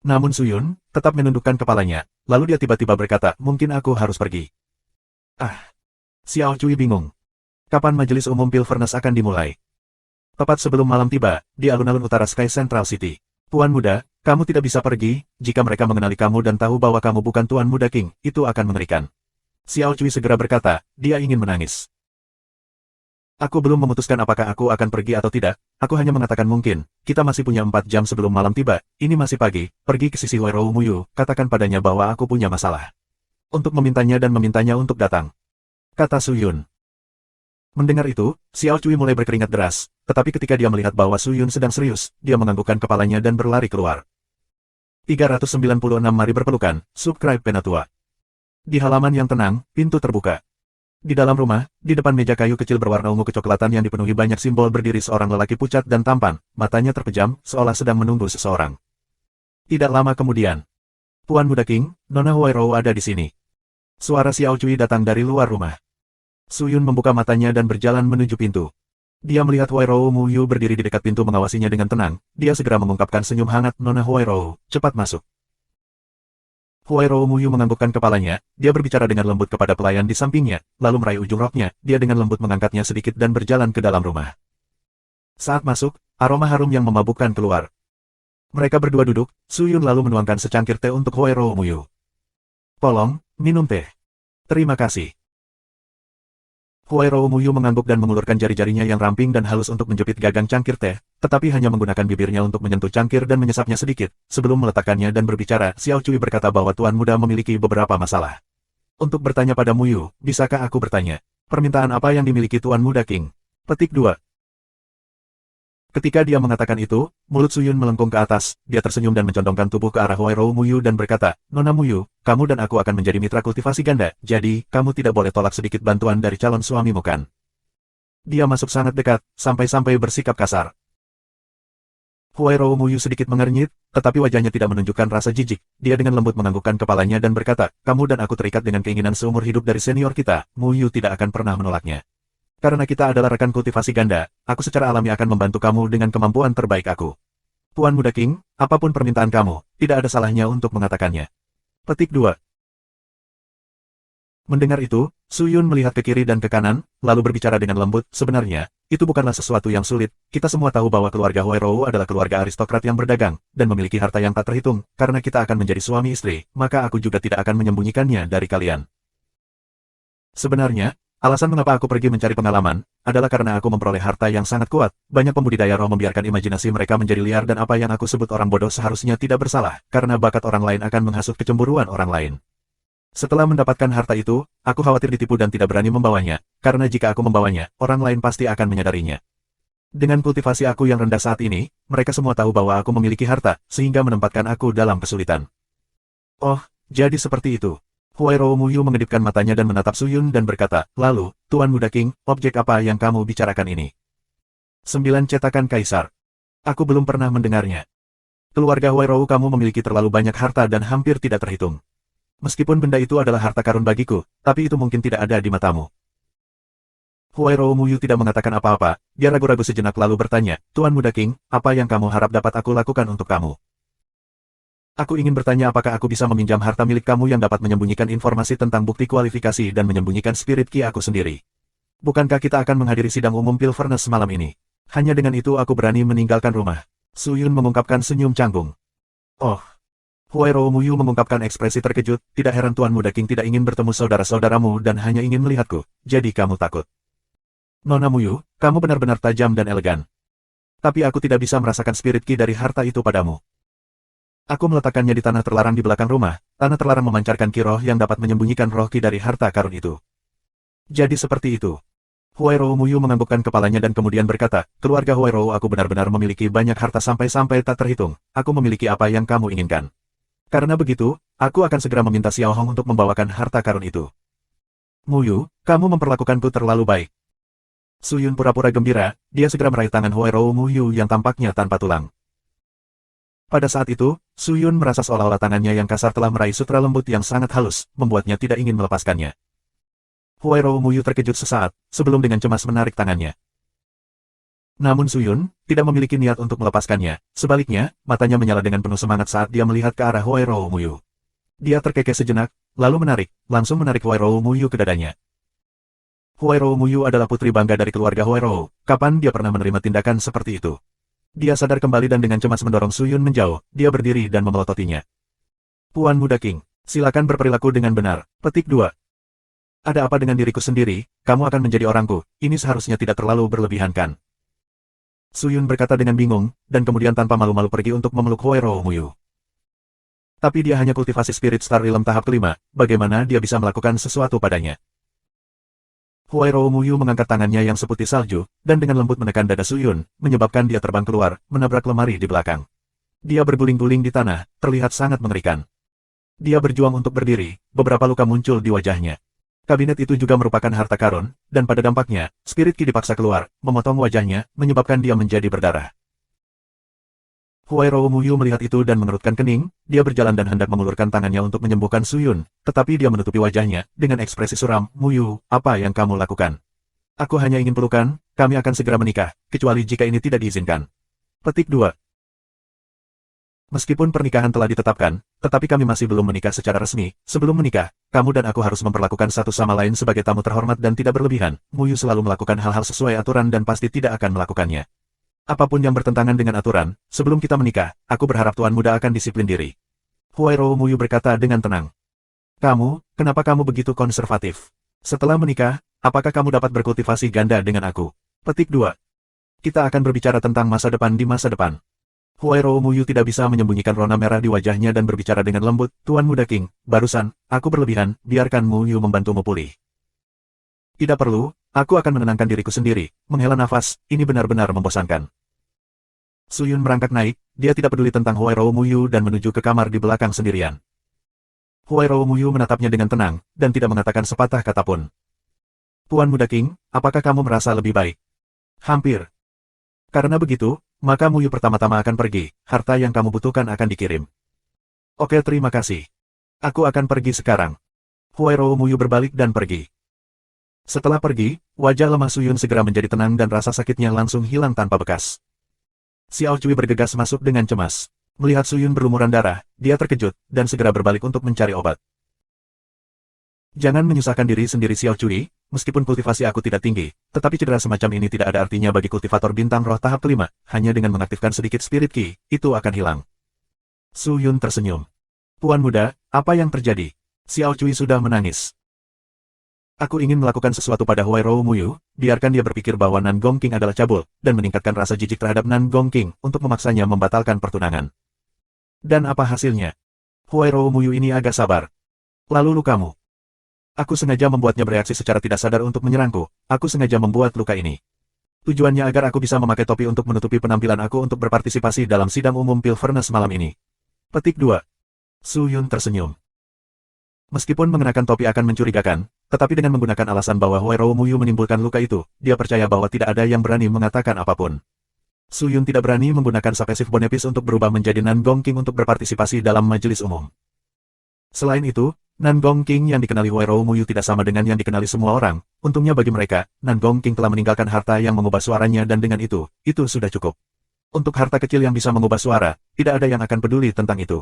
Speaker 1: Namun Suyun, tetap menundukkan kepalanya, lalu dia tiba-tiba berkata, mungkin aku harus pergi. Xiao Cui bingung. Kapan majelis umum Pil Furnace akan dimulai? Tepat sebelum malam tiba, di alun-alun utara Sky Central City. Tuan Muda, kamu tidak bisa pergi, jika mereka mengenali kamu dan tahu bahwa kamu bukan Tuan Muda King, itu akan mengerikan. Xiao Cui segera berkata, dia ingin menangis. Aku belum memutuskan apakah aku akan pergi atau tidak, aku hanya mengatakan mungkin, kita masih punya 4 jam sebelum malam tiba, ini masih pagi, pergi ke sisi Huairou Muyu, katakan padanya bahwa aku punya masalah. Untuk memintanya dan memintanya untuk datang. Kata Suyun. Mendengar itu, Xiao Cui mulai berkeringat deras, tetapi ketika dia melihat bahwa Suyun sedang serius, dia menganggukkan kepalanya dan berlari keluar. 396 Mari berpelukan, subscribe Penatua. Di halaman yang tenang, pintu terbuka. Di dalam rumah, di depan meja kayu kecil berwarna ungu kecoklatan yang dipenuhi banyak simbol berdiri seorang lelaki pucat dan tampan, matanya terpejam, seolah sedang menunggu seseorang. Tidak lama kemudian, Tuan Muda King, Nona Huairou ada di sini. Suara Xiao Cui datang dari luar rumah. Suyun membuka matanya dan berjalan menuju pintu. Dia melihat Huairou Muyu berdiri di dekat pintu mengawasinya dengan tenang, dia segera mengungkapkan senyum hangat, Nona Huairou, cepat masuk. Huairou Muyu menganggukkan kepalanya, dia berbicara dengan lembut kepada pelayan di sampingnya, lalu meraih ujung roknya, dia dengan lembut mengangkatnya sedikit dan berjalan ke dalam rumah. Saat masuk, aroma harum yang memabukkan keluar. Mereka berdua duduk, Suyun lalu menuangkan secangkir teh untuk Huairou Muyu. Tolong, minum teh. Terima kasih. Huairou Muyu mengangguk dan mengulurkan jari-jarinya yang ramping dan halus untuk menjepit gagang cangkir teh, tetapi hanya menggunakan bibirnya untuk menyentuh cangkir dan menyesapnya sedikit, sebelum meletakkannya dan berbicara, Xiao Cui berkata bahwa Tuan Muda memiliki beberapa masalah. Untuk bertanya pada Muyu, bisakah aku bertanya? Permintaan apa yang dimiliki Tuan Muda King? Petik 2. Ketika dia mengatakan itu, mulut Suyun melengkung ke atas, dia tersenyum dan mencondongkan tubuh ke arah Huairou Muyu dan berkata, Nona Muyu, kamu dan aku akan menjadi mitra kultivasi ganda, jadi, kamu tidak boleh tolak sedikit bantuan dari calon suamimu kan? Dia masuk sangat dekat, sampai-sampai bersikap kasar. Huairou Muyu sedikit mengernyit, tetapi wajahnya tidak menunjukkan rasa jijik, dia dengan lembut menganggukkan kepalanya dan berkata, kamu dan aku terikat dengan keinginan seumur hidup dari senior kita, Muyu tidak akan pernah menolaknya. Karena kita adalah rekan kultivasi ganda, aku secara alami akan membantu kamu dengan kemampuan terbaik aku. Tuan Muda King, apapun permintaan kamu, tidak ada salahnya untuk mengatakannya. Petik 2. Mendengar itu, Suyun melihat ke kiri dan ke kanan, lalu berbicara dengan lembut, sebenarnya, itu bukanlah sesuatu yang sulit, kita semua tahu bahwa keluarga Huairou adalah keluarga aristokrat yang berdagang, dan memiliki harta yang tak terhitung, karena kita akan menjadi suami istri, maka aku juga tidak akan menyembunyikannya dari kalian. Sebenarnya, alasan mengapa aku pergi mencari pengalaman, adalah karena aku memperoleh harta yang sangat kuat, banyak pembudidaya roh membiarkan imajinasi mereka menjadi liar dan apa yang aku sebut orang bodoh seharusnya tidak bersalah, karena bakat orang lain akan menghasut kecemburuan orang lain. Setelah mendapatkan harta itu, aku khawatir ditipu dan tidak berani membawanya, karena jika aku membawanya, orang lain pasti akan menyadarinya. Dengan kultivasi aku yang rendah saat ini, mereka semua tahu bahwa aku memiliki harta, sehingga menempatkan aku dalam kesulitan. Oh, jadi seperti itu. Huairou Muyu mengedipkan matanya dan menatap Suyun dan berkata, lalu, Tuan Muda King, objek apa yang kamu bicarakan ini? 9 cetakan kaisar. Aku belum pernah mendengarnya. Keluarga Huairou kamu memiliki terlalu banyak harta dan hampir tidak terhitung. Meskipun benda itu adalah harta karun bagiku, tapi itu mungkin tidak ada di matamu. Huairou Muyu tidak mengatakan apa-apa, dia ragu-ragu sejenak lalu bertanya, Tuan Muda King, apa yang kamu harap dapat aku lakukan untuk kamu? Aku ingin bertanya apakah aku bisa meminjam harta milik kamu yang dapat menyembunyikan informasi tentang bukti kualifikasi dan menyembunyikan spirit ki aku sendiri. Bukankah kita akan menghadiri sidang umum Pil Furnace malam ini? Hanya dengan itu aku berani meninggalkan rumah. Suyun mengungkapkan senyum canggung. Oh. Huairou Muyu mengungkapkan ekspresi terkejut, tidak heran Tuan Muda King tidak ingin bertemu saudara-saudaramu dan hanya ingin melihatku, jadi kamu takut. Nona Muyu, kamu benar-benar tajam dan elegan. Tapi aku tidak bisa merasakan spirit ki dari harta itu padamu. Aku meletakkannya di tanah terlarang di belakang rumah, tanah terlarang memancarkan ki roh yang dapat menyembunyikan roh ki dari harta karun itu. Jadi seperti itu. Huairou Muyu menganggukkan kepalanya dan kemudian berkata, keluarga Huairou aku benar-benar memiliki banyak harta sampai-sampai tak terhitung, aku memiliki apa yang kamu inginkan. Karena begitu, aku akan segera meminta Xiao Hong untuk membawakan harta karun itu. Muyu, kamu memperlakukanku terlalu baik. Suyun pura-pura gembira, dia segera meraih tangan Huairou Muyu yang tampaknya tanpa tulang. Pada saat itu, Suyun merasa seolah-olah tangannya yang kasar telah meraih sutra lembut yang sangat halus, membuatnya tidak ingin melepaskannya. Huairou Muyu terkejut sesaat, sebelum dengan cemas menarik tangannya. Namun Suyun tidak memiliki niat untuk melepaskannya, sebaliknya, matanya menyala dengan penuh semangat saat dia melihat ke arah Huairou Muyu. Dia terkekeh sejenak, lalu langsung menarik Huairou Muyu ke dadanya. Huairou Muyu adalah putri bangga dari keluarga Huairou, kapan dia pernah menerima tindakan seperti itu? Dia sadar kembali dan dengan cemas mendorong Suyun menjauh, dia berdiri dan memelototinya. Puan Muda King, silakan berperilaku dengan benar. Petik 2. Ada apa dengan diriku sendiri, kamu akan menjadi orangku, ini seharusnya tidak terlalu berlebihan kan? Suyun berkata dengan bingung, dan kemudian tanpa malu-malu pergi untuk memeluk Huairou Muyu. Tapi dia hanya kultivasi Spirit Star Realm tahap kelima, bagaimana dia bisa melakukan sesuatu padanya? Huairou Muyu mengangkat tangannya yang seputih salju, dan dengan lembut menekan dada Suyun, menyebabkan dia terbang keluar, menabrak lemari di belakang. Dia berguling-guling di tanah, terlihat sangat mengerikan. Dia berjuang untuk berdiri, beberapa luka muncul di wajahnya. Kabinet itu juga merupakan harta karun, dan pada dampaknya, Spirit Ki dipaksa keluar, memotong wajahnya, menyebabkan dia menjadi berdarah. Huairou Muyu melihat itu dan mengerutkan kening, dia berjalan dan hendak mengulurkan tangannya untuk menyembuhkan Suyun, tetapi dia menutupi wajahnya, dengan ekspresi suram, Muyu, apa yang kamu lakukan? Aku hanya ingin pelukan, kami akan segera menikah, kecuali jika ini tidak diizinkan. Petik 2. Meskipun pernikahan telah ditetapkan, tetapi kami masih belum menikah secara resmi, sebelum menikah, kamu dan aku harus memperlakukan satu sama lain sebagai tamu terhormat dan tidak berlebihan, Muyu selalu melakukan hal-hal sesuai aturan dan pasti tidak akan melakukannya. Apapun yang bertentangan dengan aturan, sebelum kita menikah, aku berharap Tuan Muda akan disiplin diri. Huairou Muyu berkata dengan tenang. Kenapa kamu begitu konservatif? Setelah menikah, apakah kamu dapat berkultivasi ganda dengan aku? Petik 2. Kita akan berbicara tentang masa depan di masa depan. Huairou Muyu tidak bisa menyembunyikan rona merah di wajahnya dan berbicara dengan lembut, Tuan Muda King, barusan, aku berlebihan, biarkan Muyu membantumu pulih. Tidak perlu, aku akan menenangkan diriku sendiri, menghela nafas, ini benar-benar membosankan. Suyun merangkak naik, dia tidak peduli tentang Huairou Muyu dan menuju ke kamar di belakang sendirian. Huairou Muyu menatapnya dengan tenang, dan tidak mengatakan sepatah kata pun. Puan Muda King, apakah kamu merasa lebih baik? Hampir. Karena begitu, maka Muyu pertama-tama akan pergi, harta yang kamu butuhkan akan dikirim. Oke, terima kasih. Aku akan pergi sekarang. Huairou Muyu berbalik dan pergi. Setelah pergi, wajah lemah Suyun segera menjadi tenang dan rasa sakitnya langsung hilang tanpa bekas. Xiao Cui bergegas masuk dengan cemas. Melihat Suyun berlumuran darah, dia terkejut, dan segera berbalik untuk mencari obat. Jangan menyusahkan diri sendiri Xiao Cui, meskipun kultivasi aku tidak tinggi, tetapi cedera semacam ini tidak ada artinya bagi kultivator bintang roh tahap kelima, hanya dengan mengaktifkan sedikit Spirit Ki, itu akan hilang. Suyun tersenyum. Puan Muda, apa yang terjadi? Xiao Cui sudah menangis. Aku ingin melakukan sesuatu pada Huairou Muyu, biarkan dia berpikir bahwa Nan Gong King adalah cabul, dan meningkatkan rasa jijik terhadap Nan Gong King untuk memaksanya membatalkan pertunangan. Dan apa hasilnya? Huairou Muyu ini agak sabar. Lalu lukamu. Aku sengaja membuatnya bereaksi secara tidak sadar untuk menyerangku, aku sengaja membuat luka ini. Tujuannya agar aku bisa memakai topi untuk menutupi penampilan aku untuk berpartisipasi dalam sidang umum Pil Furnace malam ini. Petik 2. Suyun tersenyum. Meskipun mengenakan topi akan mencurigakan, tetapi dengan menggunakan alasan bahwa Huairou Muyu menimbulkan luka itu, dia percaya bahwa tidak ada yang berani mengatakan apapun. Suyun tidak berani menggunakan sapesif bonepis untuk berubah menjadi Nan Gong King untuk berpartisipasi dalam majelis umum. Selain itu, Nan Gong King yang dikenali Huairou Muyu tidak sama dengan yang dikenali semua orang. Untungnya bagi mereka, Nan Gong King telah meninggalkan harta yang mengubah suaranya dan dengan itu sudah cukup. Untuk harta kecil yang bisa mengubah suara, tidak ada yang akan peduli tentang itu.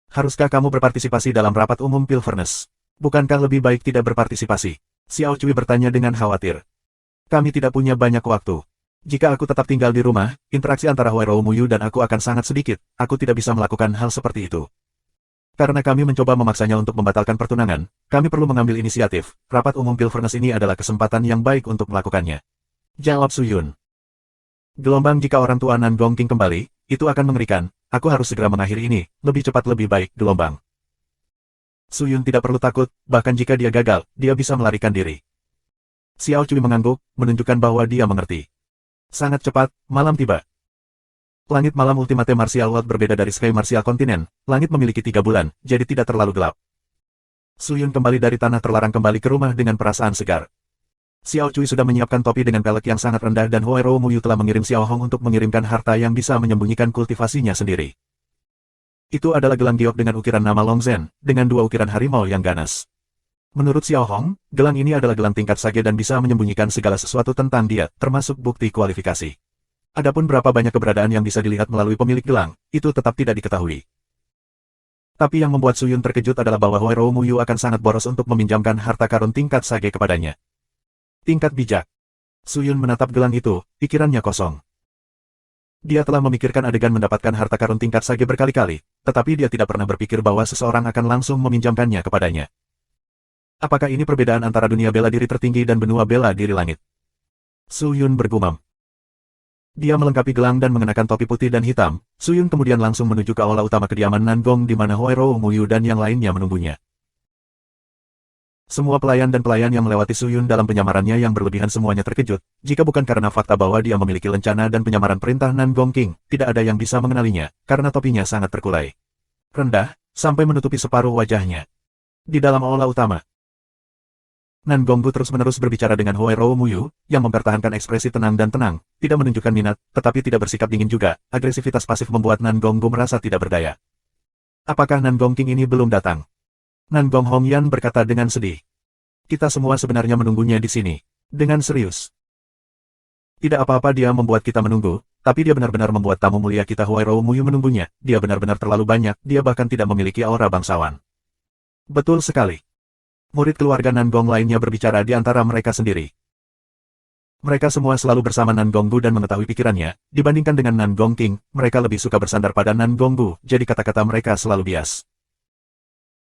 Speaker 1: Haruskah kamu berpartisipasi dalam rapat umum Pil Furnace? Bukankah lebih baik tidak berpartisipasi? Xiao Cui bertanya dengan khawatir. Kami tidak punya banyak waktu. Jika aku tetap tinggal di rumah, interaksi antara Huairou Muyu dan aku akan sangat sedikit, aku tidak bisa melakukan hal seperti itu. Karena kami mencoba memaksanya untuk membatalkan pertunangan, kami perlu mengambil inisiatif, rapat umum Pil Furnace ini adalah kesempatan yang baik untuk melakukannya. Jawab Suyun. Gelombang jika orang tua Nan Gong King kembali, itu akan mengerikan, aku harus segera mengakhiri ini, lebih cepat lebih baik, gelombang. Suyun tidak perlu takut, bahkan jika dia gagal, dia bisa melarikan diri. Xiao Cui mengangguk, menunjukkan bahwa dia mengerti. Sangat cepat, malam tiba. Langit malam Ultimate Martial World berbeda dari Sky Martial Continent, langit memiliki 3 bulan, jadi tidak terlalu gelap. Suyun kembali dari tanah terlarang kembali ke rumah dengan perasaan segar. Xiao Cui sudah menyiapkan topi dengan pelek yang sangat rendah dan Huairou Muyu telah mengirim Xiao Hong untuk mengirimkan harta yang bisa menyembunyikan kultivasinya sendiri. Itu adalah gelang giok dengan ukiran nama Long Zhen, dengan dua ukiran harimau yang ganas. Menurut Xiao Hong, gelang ini adalah gelang tingkat sage dan bisa menyembunyikan segala sesuatu tentang dia, termasuk bukti kualifikasi. Adapun berapa banyak keberadaan yang bisa dilihat melalui pemilik gelang, itu tetap tidak diketahui. Tapi yang membuat Suyun terkejut adalah bahwa Huairou Muyu akan sangat boros untuk meminjamkan harta karun tingkat sage kepadanya. Tingkat bijak. Suyun menatap gelang itu, pikirannya kosong. Dia telah memikirkan adegan mendapatkan harta karun tingkat sage berkali-kali, tetapi dia tidak pernah berpikir bahwa seseorang akan langsung meminjamkannya kepadanya. Apakah ini perbedaan antara dunia bela diri tertinggi dan benua bela diri langit? Suyun bergumam. Dia melengkapi gelang dan mengenakan topi putih dan hitam. Suyun kemudian langsung menuju ke aula utama kediaman Nangong di mana Huairou Muyu dan yang lainnya menunggunya. Semua pelayan dan pelayan yang melewati Suyun dalam penyamarannya yang berlebihan semuanya terkejut, jika bukan karena fakta bahwa dia memiliki lencana dan penyamaran perintah Nangong King, tidak ada yang bisa mengenalinya, karena topinya sangat terkulai. Rendah, sampai menutupi separuh wajahnya. Di dalam aula utama, Nangonggu terus-menerus berbicara dengan Huairou Muyu, yang mempertahankan ekspresi tenang dan tenang, tidak menunjukkan minat, tetapi tidak bersikap dingin juga. Agresivitas pasif membuat Nangonggu merasa tidak berdaya. Apakah Nangong King ini belum datang? Nangong Hongyan berkata dengan sedih. Kita semua sebenarnya menunggunya di sini. Dengan serius. Tidak apa-apa dia membuat kita menunggu, tapi dia benar-benar membuat tamu mulia kita Huairou Muyu menunggunya. Dia benar-benar terlalu banyak, dia bahkan tidak memiliki aura bangsawan. Betul sekali. Murid keluarga Nangong lainnya berbicara di antara mereka sendiri. Mereka semua selalu bersama Nangonggu dan mengetahui pikirannya. Dibandingkan dengan Nangong King, mereka lebih suka bersandar pada Nangonggu, jadi kata-kata mereka selalu bias.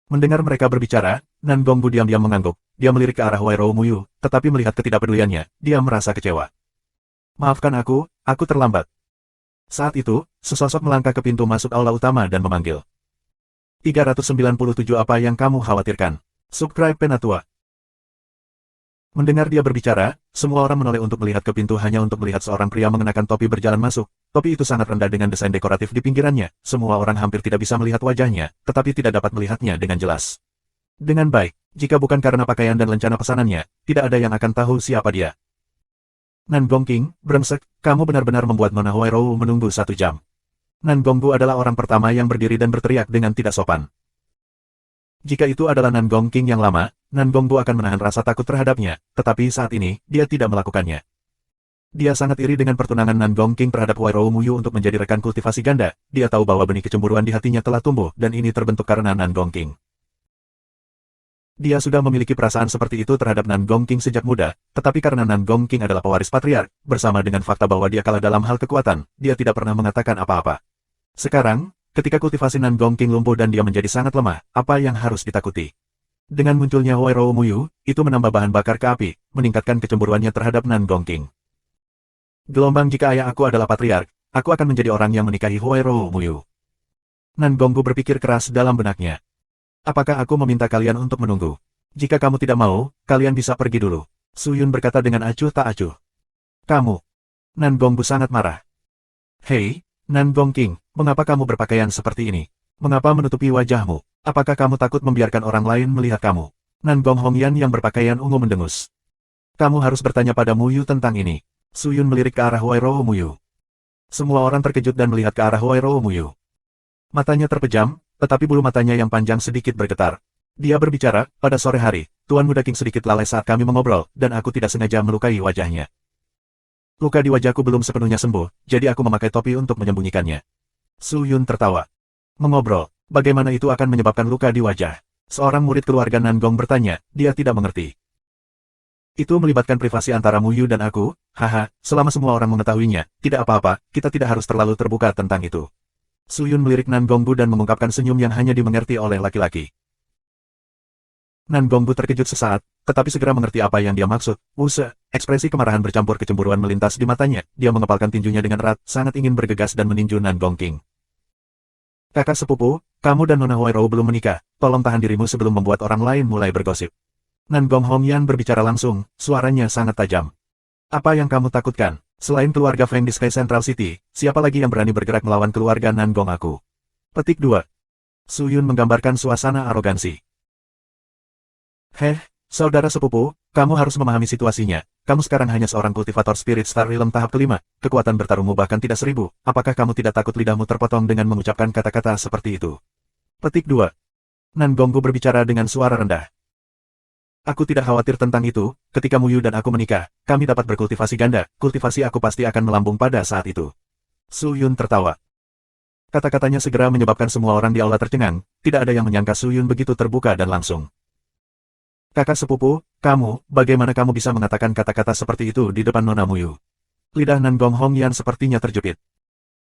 Speaker 1: Mendengar mereka berbicara, Nangonggu diam-diam mengangguk. Dia melirik ke arah Huairou Muyu, tetapi melihat ketidakpeduliannya, dia merasa kecewa. Maafkan aku terlambat. Saat itu, sesosok melangkah ke pintu masuk aula utama dan memanggil. 397 Apa yang kamu khawatirkan? Subscribe Penatua. Mendengar dia berbicara, semua orang menoleh untuk melihat ke pintu hanya untuk melihat seorang pria mengenakan topi berjalan masuk. Topi itu sangat rendah dengan desain dekoratif di pinggirannya. Semua orang hampir tidak bisa melihat wajahnya, tetapi tidak dapat melihatnya dengan jelas. Dengan baik, jika bukan karena pakaian dan lencana pesanannya, tidak ada yang akan tahu siapa dia. Nangong King, brengsek, kamu benar-benar membuat Nona Huairou menunggu 1 jam. Nangonggu adalah orang pertama yang berdiri dan berteriak dengan tidak sopan. Jika itu adalah Nangong King yang lama, Nangonggu akan menahan rasa takut terhadapnya, tetapi saat ini, dia tidak melakukannya. Dia sangat iri dengan pertunangan Nangong King terhadap Huairou Muyu untuk menjadi rekan kultivasi ganda. Dia tahu bahwa benih kecemburuan di hatinya telah tumbuh, dan ini terbentuk karena Nangong King. Dia sudah memiliki perasaan seperti itu terhadap Nangong King sejak muda, tetapi karena Nangong King adalah pewaris patriark, bersama dengan fakta bahwa dia kalah dalam hal kekuatan, dia tidak pernah mengatakan apa-apa. Sekarang, ketika kultivasi Nangong King lumpuh dan dia menjadi sangat lemah, apa yang harus ditakuti? Dengan munculnya Huairou Muyu, itu menambah bahan bakar ke api, meningkatkan kecemburuannya terhadap Nangong King. Gelombang jika ayah aku adalah patriark, aku akan menjadi orang yang menikahi Huairou Muyu. Nangonggu berpikir keras dalam benaknya. Apakah aku meminta kalian untuk menunggu? Jika kamu tidak mau, kalian bisa pergi dulu. Suyun berkata dengan acuh tak acuh. Kamu. Nangonggu sangat marah. Hei, Nangong King, mengapa kamu berpakaian seperti ini? Mengapa menutupi wajahmu? Apakah kamu takut membiarkan orang lain melihat kamu? Nangong Hongyan yang berpakaian ungu mendengus. Kamu harus bertanya pada Muyu tentang ini. Suyun melirik ke arah Huairou Muyu. Semua orang terkejut dan melihat ke arah Huairou Muyu. Matanya terpejam, tetapi bulu matanya yang panjang sedikit bergetar. Dia berbicara, pada sore hari, Tuan Muda King sedikit lalai saat kami mengobrol, dan aku tidak sengaja melukai wajahnya. Luka di wajahku belum sepenuhnya sembuh, jadi aku memakai topi untuk menyembunyikannya. Suyun tertawa. Mengobrol, bagaimana itu akan menyebabkan luka di wajah? Seorang murid keluarga Nangong bertanya, dia tidak mengerti. Itu melibatkan privasi antara Muyu dan aku, haha, selama semua orang mengetahuinya, tidak apa-apa, kita tidak harus terlalu terbuka tentang itu. Suyun melirik Nangonggu dan mengungkapkan senyum yang hanya dimengerti oleh laki-laki. Nangonggu terkejut sesaat, tetapi segera mengerti apa yang dia maksud. Ekspresi kemarahan bercampur kecemburuan melintas di matanya, dia mengepalkan tinjunya dengan erat, sangat ingin bergegas dan meninju Nangong King. Kakak sepupu, kamu dan Nona Huairou belum menikah, tolong tahan dirimu sebelum membuat orang lain mulai bergosip. Nangong Hongyan berbicara langsung, suaranya sangat tajam. Apa yang kamu takutkan? Selain keluarga Feng di Sky Central City, siapa lagi yang berani bergerak melawan keluarga Nangong aku? Petik 2. Suyun menggambarkan suasana arogansi. Saudara sepupu, kamu harus memahami situasinya. Kamu sekarang hanya seorang kultivator Spirit Star Realm tahap kelima. Kekuatan bertarungmu bahkan tidak 1000. Apakah kamu tidak takut lidahmu terpotong dengan mengucapkan kata-kata seperti itu? Petik 2. Nan Gonggu berbicara dengan suara rendah. Aku tidak khawatir tentang itu. Ketika Muyu dan aku menikah, kami dapat berkultivasi ganda. Kultivasi aku pasti akan melambung pada saat itu. Su Yun tertawa. Kata-katanya segera menyebabkan semua orang di aula tercengang. Tidak ada yang menyangka Su Yun begitu terbuka dan langsung. Kakak sepupu, kamu, bagaimana kamu bisa mengatakan kata-kata seperti itu di depan Nona Muyu? Lidah Nan Gong Hongyan sepertinya terjepit.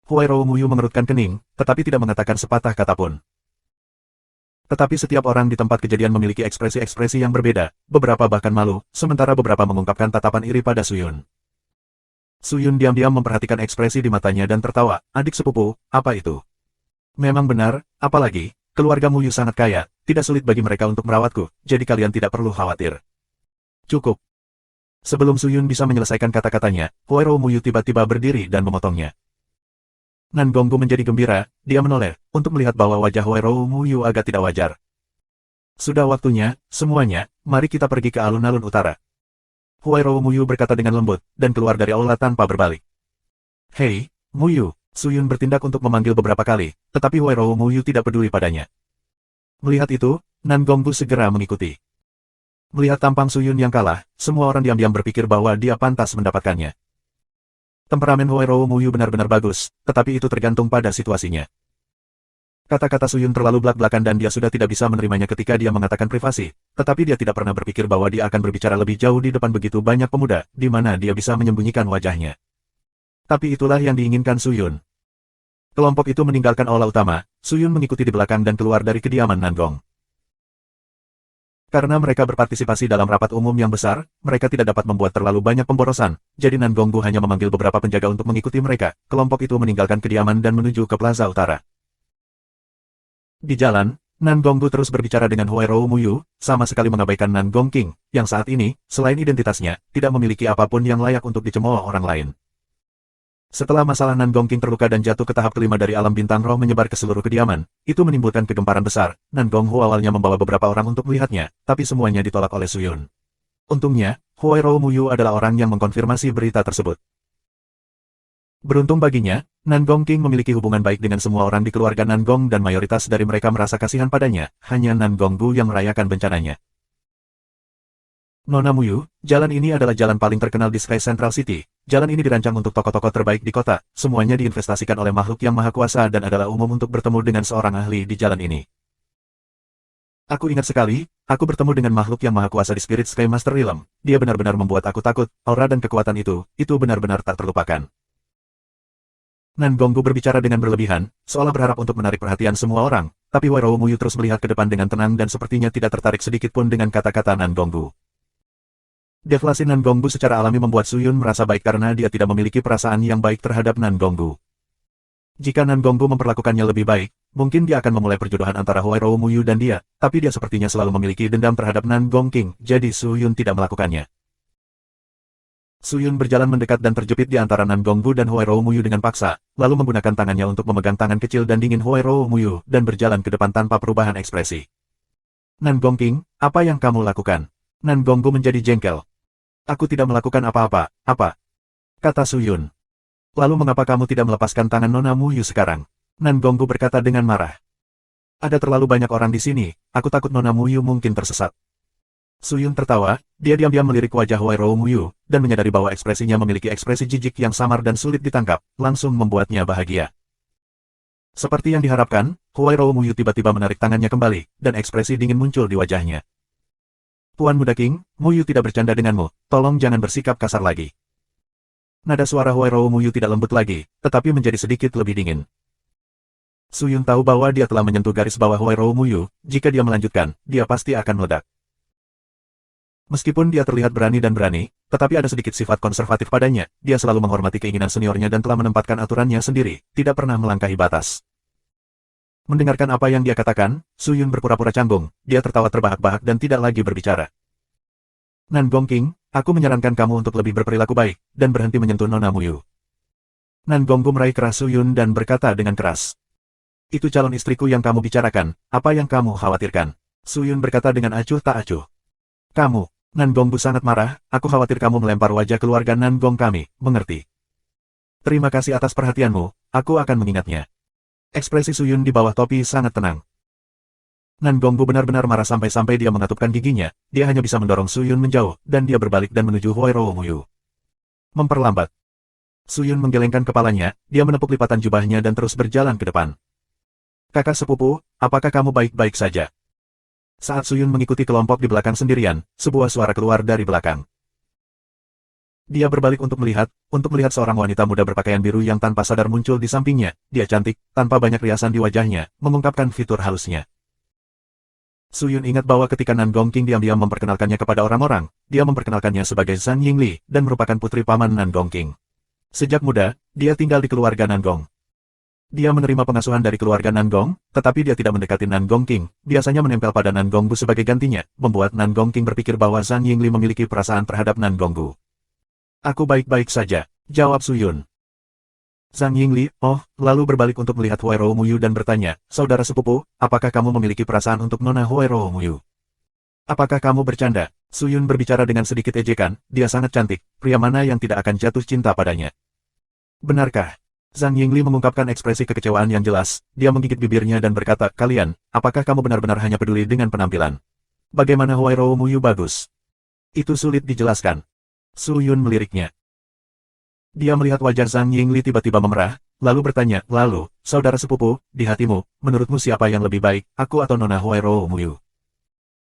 Speaker 1: Huairou Muyu mengerutkan kening, tetapi tidak mengatakan sepatah kata pun. Tetapi setiap orang di tempat kejadian memiliki ekspresi-ekspresi yang berbeda, beberapa bahkan malu, sementara beberapa mengungkapkan tatapan iri pada Su Yun. Su Yun diam-diam memperhatikan ekspresi di matanya dan tertawa. Adik sepupu, apa itu? Memang benar, apalagi, keluarga Muyu sangat kaya, tidak sulit bagi mereka untuk merawatku, jadi kalian tidak perlu khawatir. Cukup. Sebelum Su Yun bisa menyelesaikan kata-katanya, Huairou Muyu tiba-tiba berdiri dan memotongnya. Nan Gonggu menjadi gembira, dia menoleh, untuk melihat bahwa wajah Huairou Muyu agak tidak wajar. Sudah waktunya, semuanya, mari kita pergi ke alun-alun utara. Huairou Muyu berkata dengan lembut, dan keluar dari aula tanpa berbalik. Hei, Muyu, Su Yun bertindak untuk memanggil beberapa kali, tetapi Huairou Muyu tidak peduli padanya. Melihat itu, Nan Gonggu segera mengikuti. Melihat tampang Su Yun yang kalah, semua orang diam-diam berpikir bahwa dia pantas mendapatkannya. Temperamen Huairou Muyu benar-benar bagus, tetapi itu tergantung pada situasinya. Kata-kata Su Yun terlalu belak-belakan dan dia sudah tidak bisa menerimanya ketika dia mengatakan privasi, tetapi dia tidak pernah berpikir bahwa dia akan berbicara lebih jauh di depan begitu banyak pemuda, di mana dia bisa menyembunyikan wajahnya. Tapi itulah yang diinginkan Su Yun. Kelompok itu meninggalkan aula utama, Su Yun mengikuti di belakang dan keluar dari kediaman Nan Gong. Karena mereka berpartisipasi dalam rapat umum yang besar, mereka tidak dapat membuat terlalu banyak pemborosan, jadi Nan Gonggu hanya memanggil beberapa penjaga untuk mengikuti mereka. Kelompok itu meninggalkan kediaman dan menuju ke Plaza Utara. Di jalan, Nan Gonggu terus berbicara dengan Huairou Muyu, sama sekali mengabaikan Nan Gong King, yang saat ini, selain identitasnya, tidak memiliki apapun yang layak untuk dicemooh orang lain. Setelah masalah Nan Gong King terluka dan jatuh ke tahap kelima dari alam bintang roh menyebar ke seluruh kediaman, itu menimbulkan kegemparan besar. Nan Gonghu awalnya membawa beberapa orang untuk melihatnya, tapi semuanya ditolak oleh Su Yun. Untungnya, Huairou Muyu adalah orang yang mengkonfirmasi berita tersebut. Beruntung baginya, Nan Gong King memiliki hubungan baik dengan semua orang di keluarga Nan Gong dan mayoritas dari mereka merasa kasihan padanya, hanya Nan Gonggu yang merayakan bencananya. Nona Muyu, jalan ini adalah jalan paling terkenal di Sky Central City. Jalan ini dirancang untuk tokoh-tokoh terbaik di kota, semuanya diinvestasikan oleh makhluk yang maha kuasa dan adalah umum untuk bertemu dengan seorang ahli di jalan ini. Aku ingat sekali, aku bertemu dengan makhluk yang maha kuasa di Spirit Sky Master Realm. Dia benar-benar membuat aku takut, aura dan kekuatan itu benar-benar tak terlupakan. Nan Gonggu berbicara dengan berlebihan, seolah berharap untuk menarik perhatian semua orang, tapi Huairou Muyu terus melihat ke depan dengan tenang dan sepertinya tidak tertarik sedikit pun dengan kata-kata Nan Gonggu. Deflasi Nan Gonggu secara alami membuat Su Yun merasa baik karena dia tidak memiliki perasaan yang baik terhadap Nan Gonggu. Jika Nan Gonggu memperlakukannya lebih baik, mungkin dia akan memulai perjodohan antara Huairou Muyu dan dia, tapi dia sepertinya selalu memiliki dendam terhadap Nan Gong King, jadi Su Yun tidak melakukannya. Su Yun berjalan mendekat dan terjepit di antara Nan Gonggu dan Huairou Muyu dengan paksa, lalu menggunakan tangannya untuk memegang tangan kecil dan dingin Huairou Muyu dan berjalan ke depan tanpa perubahan ekspresi. Nan Gong King, apa yang kamu lakukan? Nan Gonggu menjadi jengkel. Aku tidak melakukan apa-apa, apa? Kata Su Yun. Lalu mengapa kamu tidak melepaskan tangan Nona Muyu sekarang? Nan Gonggu berkata dengan marah. Ada terlalu banyak orang di sini, aku takut Nona Muyu mungkin tersesat. Su Yun tertawa, dia diam-diam melirik wajah Huairou Muyu, dan menyadari bahwa ekspresinya memiliki ekspresi jijik yang samar dan sulit ditangkap, langsung membuatnya bahagia. Seperti yang diharapkan, Huairou Muyu tiba-tiba menarik tangannya kembali, dan ekspresi dingin muncul di wajahnya. Tuan Muda King, Muyu tidak bercanda denganmu, tolong jangan bersikap kasar lagi. Nada suara Huairou Muyu tidak lembut lagi, tetapi menjadi sedikit lebih dingin. Su Yun tahu bahwa dia telah menyentuh garis bawah Huairou Muyu, jika dia melanjutkan, dia pasti akan meledak. Meskipun dia terlihat berani dan berani, tetapi ada sedikit sifat konservatif padanya, dia selalu menghormati keinginan seniornya dan telah menempatkan aturannya sendiri, tidak pernah melangkahi batas. Mendengarkan apa yang dia katakan, Su Yun berpura-pura canggung, dia tertawa terbahak-bahak dan tidak lagi berbicara. Nan Gong King, aku menyarankan kamu untuk lebih berperilaku baik, dan berhenti menyentuh Nona Muyu. Nan Gonggu meraih keras Su Yun dan berkata dengan keras. Itu calon istriku yang kamu bicarakan, apa yang kamu khawatirkan? Su Yun berkata dengan acuh tak acuh. Kamu, Nangongbu sangat marah, aku khawatir kamu melempar wajah keluarga Nangong kami, mengerti? Terima kasih atas perhatianmu, aku akan mengingatnya. Ekspresi Suyun di bawah topi sangat tenang. Nangongbu benar-benar marah sampai-sampai dia mengatupkan giginya, dia hanya bisa mendorong Suyun menjauh, dan dia berbalik dan menuju Huairou. Memperlambat. Suyun menggelengkan kepalanya, dia menepuk lipatan jubahnya dan terus berjalan ke depan. Kakak sepupu, apakah kamu baik-baik saja? Saat Suyun mengikuti kelompok di belakang sendirian, sebuah suara keluar dari belakang. Dia berbalik untuk melihat seorang wanita muda berpakaian biru yang tanpa sadar muncul di sampingnya. Dia cantik, tanpa banyak riasan di wajahnya, mengungkapkan fitur halusnya. Suyun ingat bahwa ketika Nangong King diam-diam memperkenalkannya kepada orang-orang, dia memperkenalkannya sebagai Zhang Yingli, dan merupakan putri paman Nangong King. Sejak muda, dia tinggal di keluarga Nangong. Dia menerima pengasuhan dari keluarga Nangong, tetapi dia tidak mendekati Nangong King, biasanya menempel pada Nangongbu sebagai gantinya, membuat Nangong King berpikir bahwa Zhang Yingli memiliki perasaan terhadap Nangongbu. Aku baik-baik saja, jawab Suyun. Zhang Yingli, lalu berbalik untuk melihat Huairou dan bertanya, saudara sepupu, apakah kamu memiliki perasaan untuk Nona Huairou? Apakah kamu bercanda? Suyun berbicara dengan sedikit ejekan, dia sangat cantik, pria mana yang tidak akan jatuh cinta padanya. Benarkah? Zhang Yingli mengungkapkan ekspresi kekecewaan yang jelas, dia menggigit bibirnya dan berkata, kalian, apakah kamu benar-benar hanya peduli dengan penampilan? Bagaimana Huairou bagus? Itu sulit dijelaskan. Suyun meliriknya. Dia melihat wajah Zhang Yingli tiba-tiba memerah, lalu bertanya, saudara sepupu, di hatimu, menurutmu siapa yang lebih baik, aku atau Nona Huairou?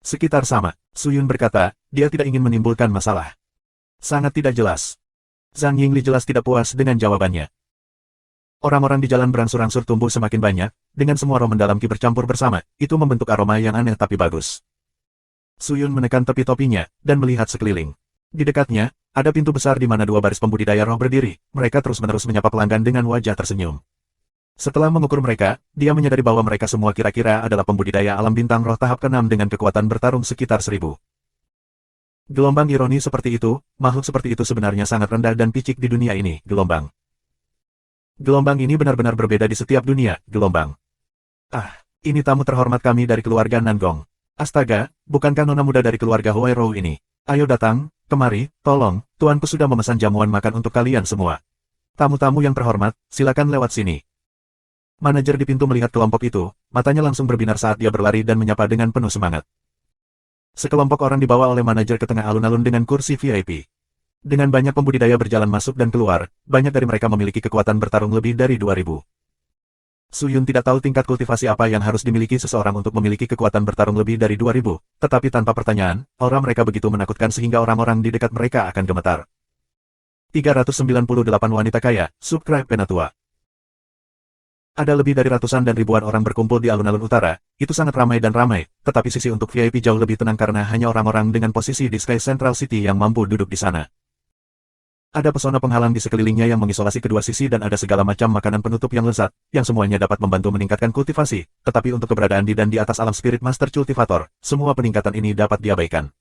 Speaker 1: Sekitar sama, Suyun berkata, dia tidak ingin menimbulkan masalah. Sangat tidak jelas. Zhang Yingli jelas tidak puas dengan jawabannya. Orang-orang di jalan berangsur-angsur tumbuh semakin banyak, dengan semua aroma mendalam ki bercampur bersama, itu membentuk aroma yang aneh tapi bagus. Suyun menekan tepi topinya, dan melihat sekeliling. Di dekatnya, ada pintu besar di mana dua baris pembudidaya roh berdiri, mereka terus-menerus menyapa pelanggan dengan wajah tersenyum. Setelah mengukur mereka, dia menyadari bahwa mereka semua kira-kira adalah pembudidaya alam bintang roh tahap ke-6 dengan kekuatan bertarung sekitar 1000. Gelombang ironi seperti itu, makhluk seperti itu sebenarnya sangat rendah dan picik di dunia ini, gelombang. Gelombang ini benar-benar berbeda di setiap dunia, gelombang. Ini tamu terhormat kami dari keluarga Nangong. Astaga, bukankah nona muda dari keluarga Huairou ini? Ayo datang, kemari, tolong, tuanku sudah memesan jamuan makan untuk kalian semua. Tamu-tamu yang terhormat, silakan lewat sini. Manajer di pintu melihat kelompok itu, matanya langsung berbinar saat dia berlari dan menyapa dengan penuh semangat. Sekelompok orang dibawa oleh manajer ke tengah alun-alun dengan kursi VIP. Dengan banyak pembudidaya berjalan masuk dan keluar, banyak dari mereka memiliki kekuatan bertarung lebih dari 2000. Suyun tidak tahu tingkat kultivasi apa yang harus dimiliki seseorang untuk memiliki kekuatan bertarung lebih dari 2000, tetapi tanpa pertanyaan, aura mereka begitu menakutkan sehingga orang-orang di dekat mereka akan gemetar. 398 wanita kaya, subscribe Penatua. Ada lebih dari ratusan dan ribuan orang berkumpul di alun-alun utara, itu sangat ramai dan ramai, tetapi sisi untuk VIP jauh lebih tenang karena hanya orang-orang dengan posisi di Sky Central City yang mampu duduk di sana. Ada pesona penghalang di sekelilingnya yang mengisolasi kedua sisi dan ada segala macam makanan penutup yang lezat, yang semuanya dapat membantu meningkatkan kultivasi, tetapi untuk keberadaan di dan di atas alam spirit master cultivator, semua peningkatan ini dapat diabaikan.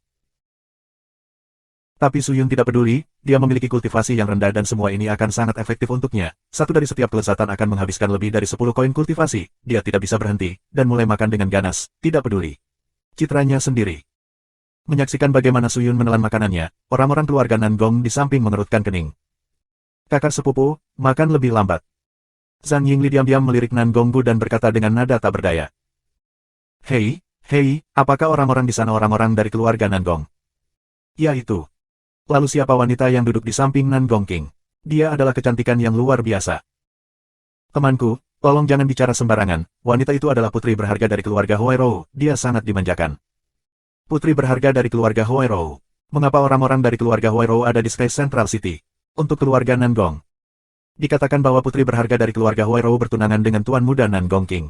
Speaker 1: Tapi Suyun tidak peduli, dia memiliki kultivasi yang rendah dan semua ini akan sangat efektif untuknya. Satu dari setiap kelezatan akan menghabiskan lebih dari 10 koin kultivasi, dia tidak bisa berhenti, dan mulai makan dengan ganas, tidak peduli. Citranya sendiri. Menyaksikan bagaimana Suyun menelan makanannya, orang-orang keluarga Nangong di samping mengerutkan kening. Kakak sepupu, makan lebih lambat. Zhang Yingli diam-diam melirik Nangongbu dan berkata dengan nada tak berdaya. Hei, apakah orang-orang di sana orang-orang dari keluarga Nangong? Ya itu. Lalu siapa wanita yang duduk di samping Nangong King? Dia adalah kecantikan yang luar biasa. Temanku, tolong jangan bicara sembarangan, wanita itu adalah putri berharga dari keluarga Huairou, dia sangat dimanjakan. Putri berharga dari keluarga Huairou. Mengapa orang-orang dari keluarga Huairou ada di Sky Central City? Untuk keluarga Nangong. Dikatakan bahwa putri berharga dari keluarga Huairou bertunangan dengan tuan muda Nangong King.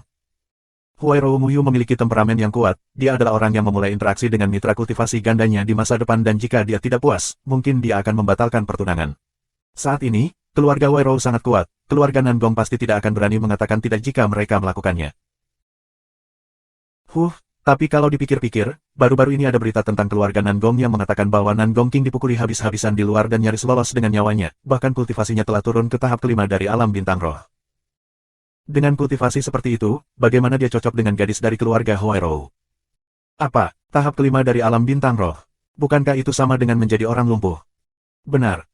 Speaker 1: Huairou memiliki temperamen yang kuat, dia adalah orang yang memulai interaksi dengan mitra kultivasi gandanya di masa depan dan jika dia tidak puas, mungkin dia akan membatalkan pertunangan. Saat ini, keluarga Huairou sangat kuat, keluarga Nangong pasti tidak akan berani mengatakan tidak jika mereka melakukannya. Tapi kalau dipikir-pikir, baru-baru ini ada berita tentang keluarga Nangong yang mengatakan bahwa Nangong King dipukuli habis-habisan di luar dan nyaris lolos dengan nyawanya, bahkan kultivasinya telah turun ke tahap kelima dari alam bintang roh. Dengan kultivasi seperti itu, bagaimana dia cocok dengan gadis dari keluarga Huairou? Apa, tahap kelima dari alam bintang roh? Bukankah itu sama dengan menjadi orang lumpuh? Benar.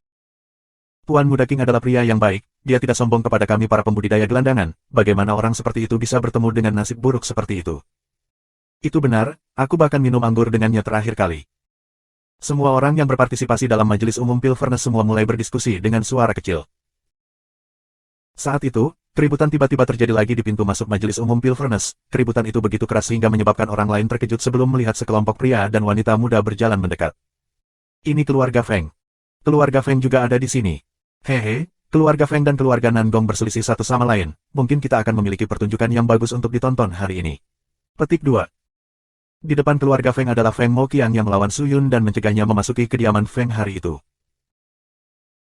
Speaker 1: Tuan Muda King adalah pria yang baik, dia tidak sombong kepada kami para pembudidaya gelandangan, bagaimana orang seperti itu bisa bertemu dengan nasib buruk seperti itu? Itu benar, aku bahkan minum anggur dengannya terakhir kali. Semua orang yang berpartisipasi dalam majelis umum Pilfurnace semua mulai berdiskusi dengan suara kecil. Saat itu, keributan tiba-tiba terjadi lagi di pintu masuk majelis umum Pilfurnace. Keributan itu begitu keras sehingga menyebabkan orang lain terkejut sebelum melihat sekelompok pria dan wanita muda berjalan mendekat. Ini keluarga Feng. Keluarga Feng juga ada di sini. Hehe, keluarga Feng dan keluarga Nangong berselisih satu sama lain. Mungkin kita akan memiliki pertunjukan yang bagus untuk ditonton hari ini. Petik 2. Di depan keluarga Feng adalah Feng Moqiang yang melawan Su Yun dan mencegahnya memasuki kediaman Feng hari itu.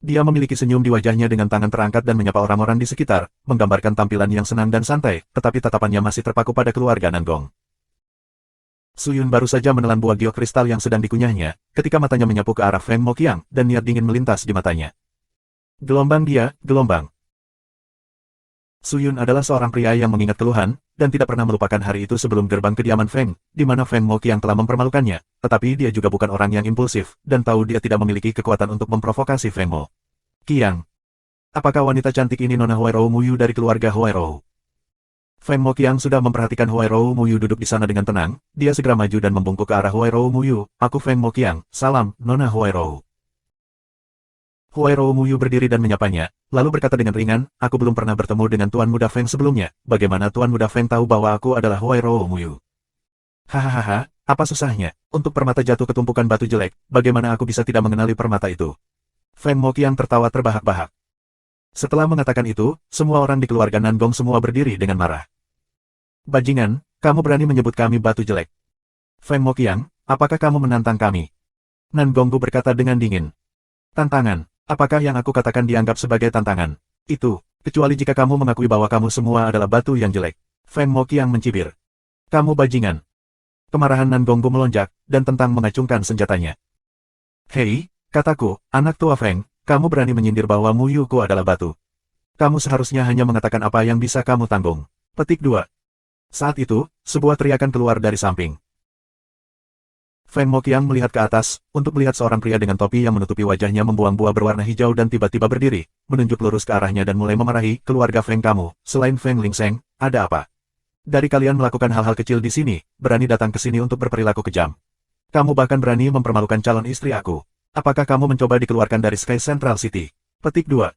Speaker 1: Dia memiliki senyum di wajahnya dengan tangan terangkat dan menyapa orang-orang di sekitar, menggambarkan tampilan yang senang dan santai, tetapi tatapannya masih terpaku pada keluarga Nangong. Su Yun baru saja menelan buah giok kristal yang sedang dikunyahnya, ketika matanya menyapu ke arah Feng Moqiang, dan niat dingin melintas di matanya. Gelombang dia, gelombang. Su Yun adalah seorang pria yang mengingat keluhan, dan tidak pernah melupakan hari itu sebelum gerbang kediaman Feng, di mana Feng Moqiang telah mempermalukannya, tetapi dia juga bukan orang yang impulsif, dan tahu dia tidak memiliki kekuatan untuk memprovokasi Feng Moqiang. Apakah wanita cantik ini Nona Huairou Muyu dari keluarga Huairou? Feng Moqiang sudah memperhatikan Huairou Muyu duduk di sana dengan tenang, dia segera maju dan membungkuk ke arah Huairou Muyu. Aku Feng Moqiang, salam, Nona Huairou. Huairou Muyu berdiri dan menyapanya, lalu berkata dengan ringan, aku belum pernah bertemu dengan Tuan Muda Feng sebelumnya, bagaimana Tuan Muda Feng tahu bahwa aku adalah Huairou Muyu? Hahaha, apa susahnya, untuk permata jatuh ke tumpukan batu jelek, bagaimana aku bisa tidak mengenali permata itu? Feng Moqiang tertawa terbahak-bahak. Setelah mengatakan itu, semua orang di keluarga Nangong semua berdiri dengan marah. Bajingan, kamu berani menyebut kami batu jelek. Feng Moqiang, apakah kamu menantang kami? Nangonggu berkata dengan dingin. Tantangan. Apakah yang aku katakan dianggap sebagai tantangan? Itu, kecuali jika kamu mengakui bahwa kamu semua adalah batu yang jelek. Feng Moqiang mencibir. Kamu bajingan. Kemarahan Nangonggu melonjak, dan tentang mengacungkan senjatanya. Hei, kataku, anak tua Feng, kamu berani menyindir bahwa Muyuku adalah batu. Kamu seharusnya hanya mengatakan apa yang bisa kamu tanggung. Petik 2. Saat itu, sebuah teriakan keluar dari samping. Feng Moqiang melihat ke atas, untuk melihat seorang pria dengan topi yang menutupi wajahnya membuang buah berwarna hijau dan tiba-tiba berdiri, menunjuk lurus ke arahnya dan mulai memarahi, keluarga Feng kamu, selain Feng Lingseng, ada apa? Dari kalian melakukan hal-hal kecil di sini, berani datang ke sini untuk berperilaku kejam. Kamu bahkan berani mempermalukan calon istri aku. Apakah kamu mencoba dikeluarkan dari Sky Central City? Petik 2.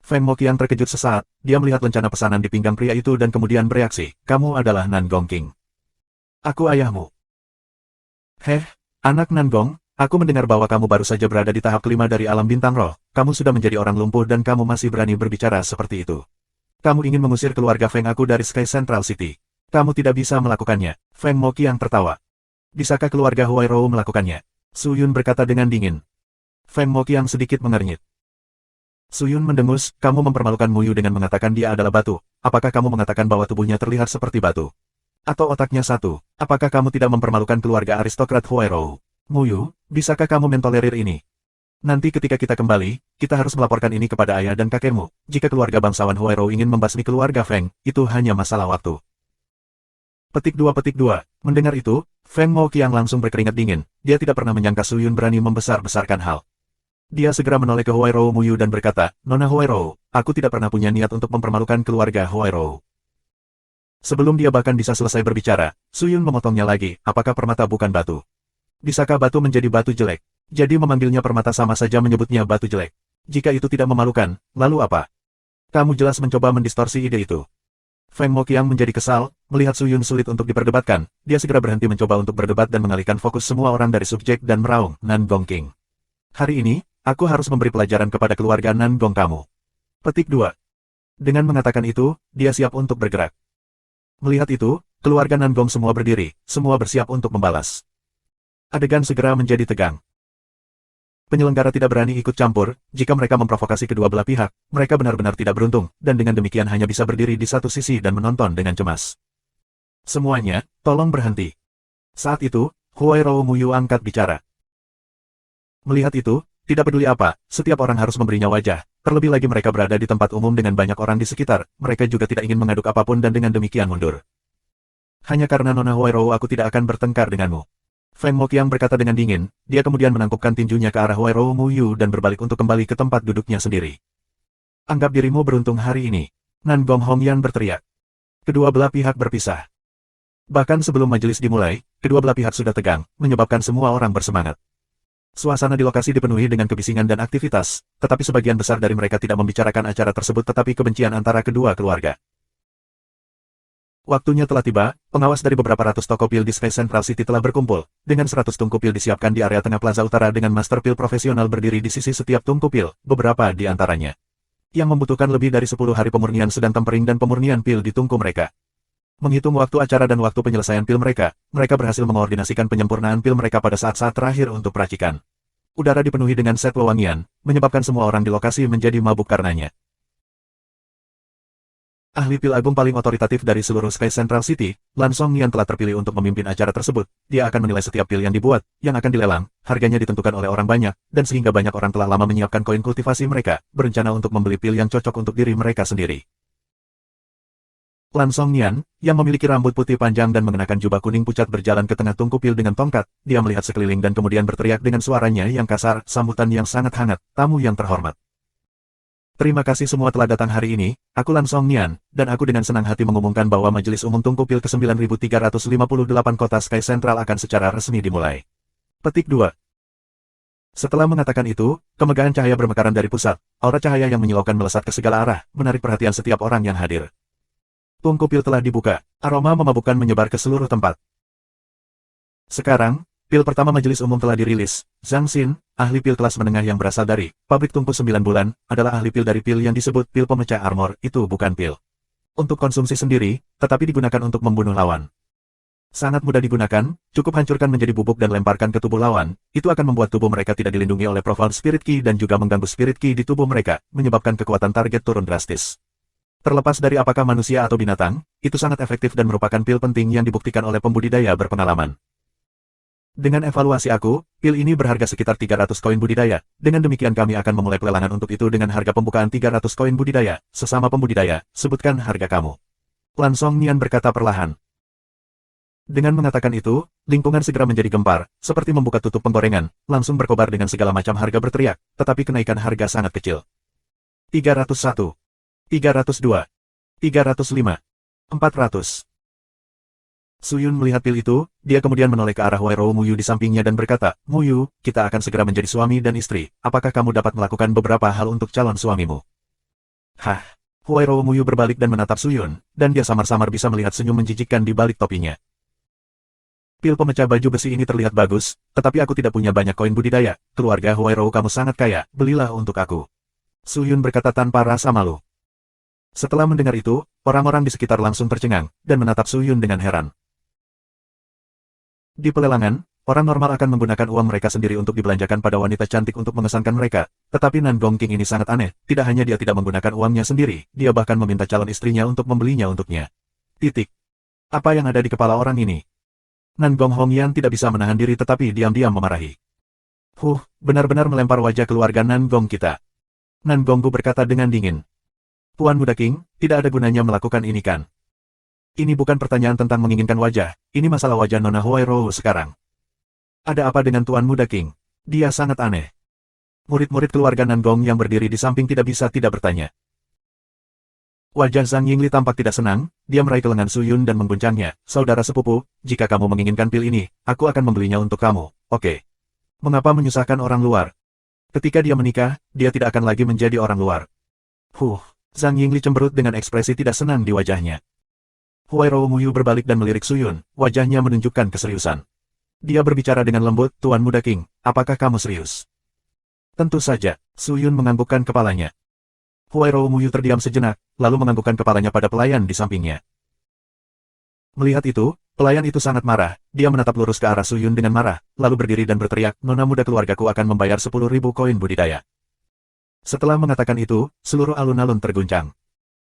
Speaker 1: Feng Moqiang terkejut sesaat, dia melihat lencana pesanan di pinggang pria itu dan kemudian bereaksi, kamu adalah Nangong King. Aku ayahmu. Heh, anak Nangong, aku mendengar bahwa kamu baru saja berada di tahap kelima dari alam bintang roh, kamu sudah menjadi orang lumpuh dan kamu masih berani berbicara seperti itu. Kamu ingin mengusir keluarga Feng aku dari Sky Central City. Kamu tidak bisa melakukannya. Feng Moqiang tertawa. Bisakah keluarga Huairou melakukannya? Su Yun berkata dengan dingin. Feng Moqiang sedikit mengernyit. Su Yun mendengus, kamu mempermalukan Muyu dengan mengatakan dia adalah batu. Apakah kamu mengatakan bahwa tubuhnya terlihat seperti batu? Atau otaknya satu, apakah kamu tidak mempermalukan keluarga aristokrat Huairou? Muyu, bisakah kamu mentolerir ini? Nanti ketika kita kembali, kita harus melaporkan ini kepada ayah dan kakekmu. Jika keluarga bangsawan Huairou ingin membasmi keluarga Feng, itu hanya masalah waktu. Petik 2. Mendengar itu, Feng Moqiang langsung berkeringat dingin. Dia tidak pernah menyangka Su Yun berani membesar-besarkan hal. Dia segera menoleh ke Huairou Muyu dan berkata, Nona Huairou, aku tidak pernah punya niat untuk mempermalukan keluarga Huairou. Sebelum dia bahkan bisa selesai berbicara, Su Yun memotongnya lagi, apakah permata bukan batu? Bisakah batu menjadi batu jelek? Jadi memanggilnya permata sama saja menyebutnya batu jelek. Jika itu tidak memalukan, lalu apa? Kamu jelas mencoba mendistorsi ide itu. Feng Moqiang menjadi kesal, melihat Su Yun sulit untuk diperdebatkan, dia segera berhenti mencoba untuk berdebat dan mengalihkan fokus semua orang dari subjek dan meraung, Nangong King. Hari ini, aku harus memberi pelajaran kepada keluarga Nangong kamu. Petik 2. Dengan mengatakan itu, dia siap untuk bergerak. Melihat itu, keluarga Nangong semua berdiri, semua bersiap untuk membalas. Adegan segera menjadi tegang. Penyelenggara tidak berani ikut campur, jika mereka memprovokasi kedua belah pihak, mereka benar-benar tidak beruntung, dan dengan demikian hanya bisa berdiri di satu sisi dan menonton dengan cemas. Semuanya, tolong berhenti. Saat itu, Huairou Muyu angkat bicara. Melihat itu, tidak peduli apa, setiap orang harus memberinya wajah, terlebih lagi mereka berada di tempat umum dengan banyak orang di sekitar, mereka juga tidak ingin mengaduk apapun dan dengan demikian mundur. Hanya karena Nona Huairou aku tidak akan bertengkar denganmu. Feng Moqiang berkata dengan dingin, dia kemudian menangkupkan tinjunya ke arah Wei Rou Muyu dan berbalik untuk kembali ke tempat duduknya sendiri. Anggap dirimu beruntung hari ini. Nan Gong Hongyan berteriak. Kedua belah pihak berpisah. Bahkan sebelum majelis dimulai, kedua belah pihak sudah tegang, menyebabkan semua orang bersemangat. Suasana di lokasi dipenuhi dengan kebisingan dan aktivitas, tetapi sebagian besar dari mereka tidak membicarakan acara tersebut tetapi kebencian antara kedua keluarga. Waktunya telah tiba, pengawas dari beberapa ratus toko pil di Space Central City telah berkumpul, dengan 100 tungku pil disiapkan di area tengah plaza utara dengan master pil profesional berdiri di sisi setiap tungku pil, beberapa di antaranya yang membutuhkan lebih dari 10 hari pemurnian sedang tempering dan pemurnian pil di tungku mereka. Menghitung waktu acara dan waktu penyelesaian pil mereka, mereka berhasil mengordinasikan penyempurnaan pil mereka pada saat-saat terakhir untuk peracikan. Udara dipenuhi dengan set wewangian, menyebabkan semua orang di lokasi menjadi mabuk karenanya. Ahli pil agung paling otoritatif dari seluruh Space Central City, Lan Songnian telah terpilih untuk memimpin acara tersebut. Dia akan menilai setiap pil yang dibuat, yang akan dilelang, harganya ditentukan oleh orang banyak, dan sehingga banyak orang telah lama menyiapkan koin kultivasi mereka, berencana untuk membeli pil yang cocok untuk diri mereka sendiri. Lan Songnian, yang memiliki rambut putih panjang dan mengenakan jubah kuning pucat berjalan ke tengah tungku pil dengan tongkat, dia melihat sekeliling dan kemudian berteriak dengan suaranya yang kasar, sambutan yang sangat hangat, tamu yang terhormat. Terima kasih semua telah datang hari ini, aku Lan Songnian, dan aku dengan senang hati mengumumkan bahwa Majelis Umum Tungku Pil ke-9358 Kota Sky Central akan secara resmi dimulai. Petik 2. Setelah mengatakan itu, kemegahan cahaya bermekaran dari pusat, aura cahaya yang menyilaukan melesat ke segala arah, menarik perhatian setiap orang yang hadir. Tungku pil telah dibuka, aroma memabukkan menyebar ke seluruh tempat. Sekarang, pil pertama majelis umum telah dirilis. Zhang Xin, ahli pil kelas menengah yang berasal dari pabrik tungku 9 bulan, adalah ahli pil dari pil yang disebut pil pemecah armor, itu bukan pil untuk konsumsi sendiri, tetapi digunakan untuk membunuh lawan. Sangat mudah digunakan, cukup hancurkan menjadi bubuk dan lemparkan ke tubuh lawan, itu akan membuat tubuh mereka tidak dilindungi oleh Profound Spirit Ki dan juga mengganggu Spirit Ki di tubuh mereka, menyebabkan kekuatan target turun drastis. Terlepas dari apakah manusia atau binatang, itu sangat efektif dan merupakan pil penting yang dibuktikan oleh pembudidaya berpengalaman. Dengan evaluasi aku, pil ini berharga sekitar 300 koin budidaya, dengan demikian kami akan memulai pelelangan untuk itu dengan harga pembukaan 300 koin budidaya, sesama pembudidaya, sebutkan harga kamu. Lan Songnian berkata perlahan. Dengan mengatakan itu, lingkungan segera menjadi gempar, seperti membuka tutup penggorengan, langsung berkobar dengan segala macam harga berteriak, tetapi kenaikan harga sangat kecil. 301. 302, 305, 400. Suyun melihat pil itu, dia kemudian menoleh ke arah Wei Rou Muyu di sampingnya dan berkata, Muyu, kita akan segera menjadi suami dan istri, apakah kamu dapat melakukan beberapa hal untuk calon suamimu? Hah? Wei Rou Muyu berbalik dan menatap Suyun, dan dia samar-samar bisa melihat senyum menjijikkan di balik topinya. Pil pemecah baju besi ini terlihat bagus, tetapi aku tidak punya banyak koin budidaya, keluarga Wei Rou kamu sangat kaya, belilah untuk aku. Suyun berkata tanpa rasa malu. Setelah mendengar itu, orang-orang di sekitar langsung tercengang, dan menatap Suyun dengan heran. Di pelelangan, orang normal akan menggunakan uang mereka sendiri untuk dibelanjakan pada wanita cantik untuk mengesankan mereka, tetapi Nan Gongqing ini sangat aneh, tidak hanya dia tidak menggunakan uangnya sendiri, dia bahkan meminta calon istrinya untuk membelinya untuknya. Titik. Apa yang ada di kepala orang ini? Nan Gong Hongyan tidak bisa menahan diri tetapi diam-diam memarahi. Benar-benar melempar wajah keluarga Nan Gong kita. Nan Gonggu berkata dengan dingin. Tuan Muda King, tidak ada gunanya melakukan ini kan? Ini bukan pertanyaan tentang menginginkan wajah, ini masalah wajah Nona Wei Rou sekarang. Ada apa dengan Tuan Muda King? Dia sangat aneh. Murid-murid keluarga Nan Gong yang berdiri di samping tidak bisa tidak bertanya. Wajah Zhang Yingli tampak tidak senang, dia meraih lengan Suyun dan mengguncangnya. Saudara sepupu, jika kamu menginginkan pil ini, aku akan membelinya untuk kamu, oke? Mengapa menyusahkan orang luar? Ketika dia menikah, dia tidak akan lagi menjadi orang luar. Zhang Yingli cemberut dengan ekspresi tidak senang di wajahnya. Wei Rou Muyu berbalik dan melirik Suyun, wajahnya menunjukkan keseriusan. Dia berbicara dengan lembut, Tuan Muda King, apakah kamu serius? Tentu saja, Suyun menganggukkan kepalanya. Wei Rou Muyu terdiam sejenak, lalu menganggukkan kepalanya pada pelayan di sampingnya. Melihat itu, pelayan itu sangat marah, dia menatap lurus ke arah Suyun dengan marah, lalu berdiri dan berteriak, Nona muda keluargaku akan membayar 10.000 koin budidaya. Setelah mengatakan itu, seluruh alun-alun terguncang.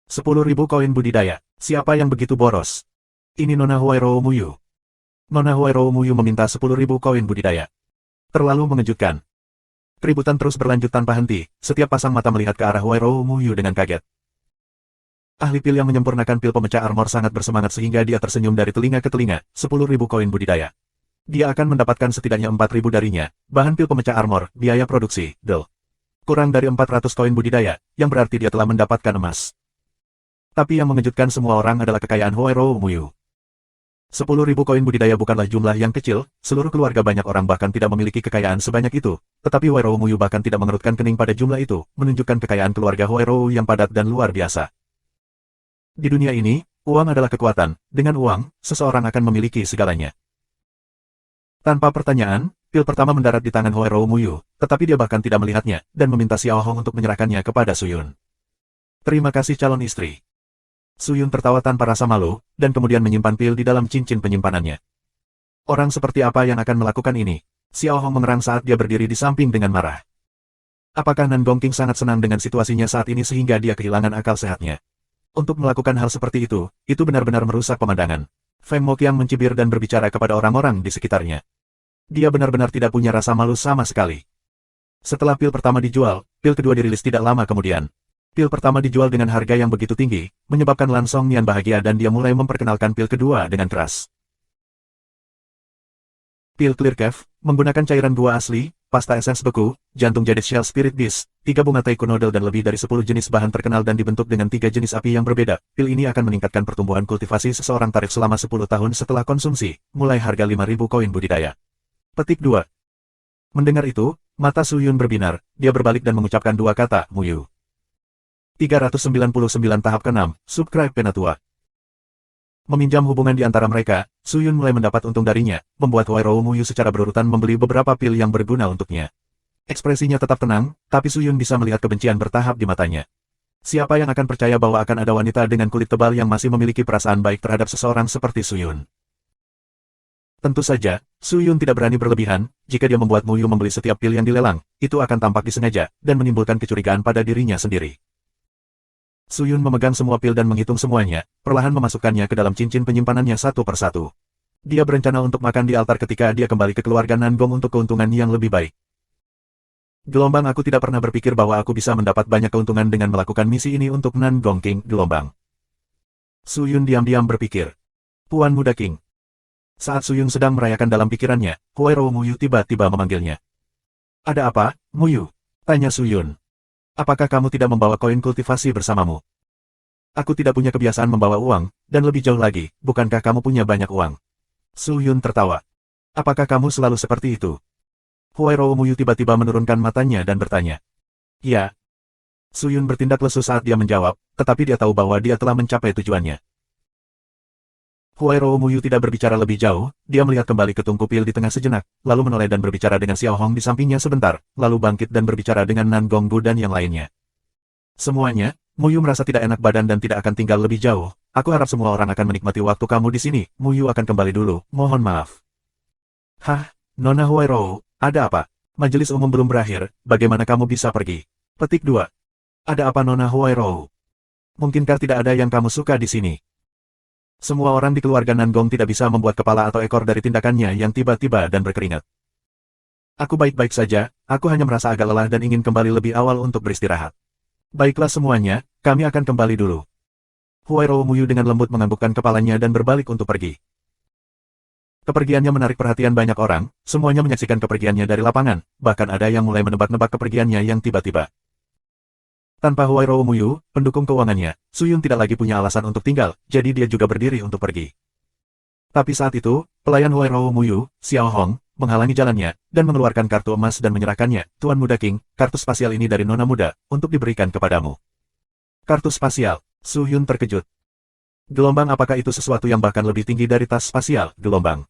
Speaker 1: 10.000 koin budidaya, siapa yang begitu boros? Ini Nona Wei Rou Muyu. Nona Wei Rou Muyu meminta 10.000 koin budidaya. Terlalu mengejutkan. Keributan terus berlanjut tanpa henti, setiap pasang mata melihat ke arah Wei Rou Muyu dengan kaget. Ahli pil yang menyempurnakan pil pemecah armor sangat bersemangat sehingga dia tersenyum dari telinga ke telinga, 10.000 koin budidaya. Dia akan mendapatkan setidaknya 4.000 darinya, bahan pil pemecah armor, biaya produksi, del. Kurang dari 400 koin budidaya, yang berarti dia telah mendapatkan emas. Tapi yang mengejutkan semua orang adalah kekayaan Huairou Muyu. 10.000 koin budidaya bukanlah jumlah yang kecil, seluruh keluarga banyak orang bahkan tidak memiliki kekayaan sebanyak itu, tetapi Huairou Muyu bahkan tidak mengerutkan kening pada jumlah itu, menunjukkan kekayaan keluarga Huairou yang padat dan luar biasa. Di dunia ini, uang adalah kekuatan, dengan uang, seseorang akan memiliki segalanya. Tanpa pertanyaan, pil pertama mendarat di tangan Huairou Muyu, tetapi dia bahkan tidak melihatnya, dan meminta Xiao Hong untuk menyerahkannya kepada Suyun. Terima kasih calon istri. Suyun tertawa tanpa rasa malu, dan kemudian menyimpan pil di dalam cincin penyimpanannya. Orang seperti apa yang akan melakukan ini? Xiao Hong mengerang saat dia berdiri di samping dengan marah. Apakah Nan Gongqing sangat senang dengan situasinya saat ini sehingga dia kehilangan akal sehatnya? Untuk melakukan hal seperti itu benar-benar merusak pemandangan. Feng Moqiang mencibir dan berbicara kepada orang-orang di sekitarnya. Dia benar-benar tidak punya rasa malu sama sekali. Setelah pil pertama dijual, pil kedua dirilis tidak lama kemudian. Pil pertama dijual dengan harga yang begitu tinggi, menyebabkan Lan Songnian bahagia dan dia mulai memperkenalkan pil kedua dengan keras. Pil Clear Cave, menggunakan cairan buah asli, pasta esens beku, jantung jaded shell spirit beast, 3 bunga taikonodel dan lebih dari 10 jenis bahan terkenal dan dibentuk dengan 3 jenis api yang berbeda. Pil ini akan meningkatkan pertumbuhan kultivasi seseorang tarif selama 10 tahun setelah konsumsi, mulai harga 5.000 koin budidaya. Petik 2. Mendengar itu, mata Suyun berbinar, dia berbalik dan mengucapkan dua kata, Muyu. 399 tahap ke-6, subscribe Penatua. Meminjam hubungan di antara mereka, Suyun mulai mendapat untung darinya, membuat Huairou Muyu secara berurutan membeli beberapa pil yang berguna untuknya. Ekspresinya tetap tenang, tapi Suyun bisa melihat kebencian bertahap di matanya. Siapa yang akan percaya bahwa akan ada wanita dengan kulit tebal yang masih memiliki perasaan baik terhadap seseorang seperti Suyun? Tentu saja, Suyun tidak berani berlebihan, jika dia membuat Muyu membeli setiap pil yang dilelang, itu akan tampak disengaja, dan menimbulkan kecurigaan pada dirinya sendiri. Suyun memegang semua pil dan menghitung semuanya, perlahan memasukkannya ke dalam cincin penyimpanannya satu persatu. Dia berencana untuk makan di altar ketika dia kembali ke keluarga Nangong untuk keuntungan yang lebih baik. Gelombang, aku tidak pernah berpikir bahwa aku bisa mendapat banyak keuntungan dengan melakukan misi ini untuk Nangong King. Gelombang. Suyun diam-diam berpikir. Puan Muda King. Saat Suyun sedang merayakan dalam pikirannya, Huairou Muyu tiba-tiba memanggilnya. Ada apa, Muyu? Tanya Suyun. Apakah kamu tidak membawa koin kultivasi bersamamu? Aku tidak punya kebiasaan membawa uang, dan lebih jauh lagi, bukankah kamu punya banyak uang? Suyun tertawa. Apakah kamu selalu seperti itu? Huairou Muyu tiba-tiba menurunkan matanya dan bertanya. Ya. Suyun bertindak lesu saat dia menjawab, tetapi dia tahu bahwa dia telah mencapai tujuannya. Huairou Muyu tidak berbicara lebih jauh, dia melihat kembali ke tungku pil di tengah sejenak, lalu menoleh dan berbicara dengan Xiao Hong di sampingnya sebentar, lalu bangkit dan berbicara dengan Nan Gonggu dan yang lainnya. Semuanya, Muyu merasa tidak enak badan dan tidak akan tinggal lebih jauh. Aku harap semua orang akan menikmati waktu kamu di sini. Muyu akan kembali dulu, mohon maaf. Hah, Nona Huairou, ada apa? Majelis umum belum berakhir, bagaimana kamu bisa pergi? Petik 2. Ada apa Nona Huairou? Mungkinkah tidak ada yang kamu suka di sini? Semua orang di keluarga Nangong tidak bisa membuat kepala atau ekor dari tindakannya yang tiba-tiba dan berkeringat. Aku baik-baik saja, aku hanya merasa agak lelah dan ingin kembali lebih awal untuk beristirahat. Baiklah semuanya, kami akan kembali dulu. Huairou Muyu dengan lembut menganggukkan kepalanya dan berbalik untuk pergi. Kepergiannya menarik perhatian banyak orang, semuanya menyaksikan kepergiannya dari lapangan, bahkan ada yang mulai menebak-nebak kepergiannya yang tiba-tiba. Tanpa Huairou Muyu, pendukung keuangannya, Suyun tidak lagi punya alasan untuk tinggal, jadi dia juga berdiri untuk pergi. Tapi saat itu, pelayan Huairou Muyu, Xiao Hong, menghalangi jalannya, dan mengeluarkan kartu emas dan menyerahkannya, Tuan Muda King, kartu spasial ini dari Nona Muda, untuk diberikan kepadamu. Kartu spasial, Suyun terkejut. Gelombang, apakah itu sesuatu yang bahkan lebih tinggi dari tas spasial, gelombang?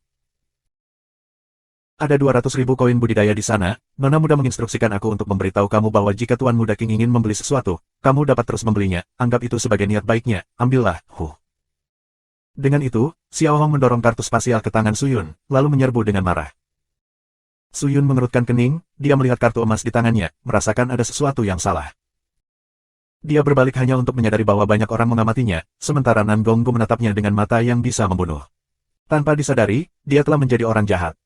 Speaker 1: Ada 200.000 koin budidaya di sana, Nona Muda menginstruksikan aku untuk memberitahu kamu bahwa jika Tuan Muda King ingin membeli sesuatu, kamu dapat terus membelinya, anggap itu sebagai niat baiknya, ambillah, Dengan itu, Xiao Hong mendorong kartu spasial ke tangan Suyun, lalu menyerbu dengan marah. Suyun mengerutkan kening, dia melihat kartu emas di tangannya, merasakan ada sesuatu yang salah. Dia berbalik hanya untuk menyadari bahwa banyak orang mengamatinya, sementara Nan Gonggu menatapnya dengan mata yang bisa membunuh. Tanpa disadari, dia telah menjadi orang jahat.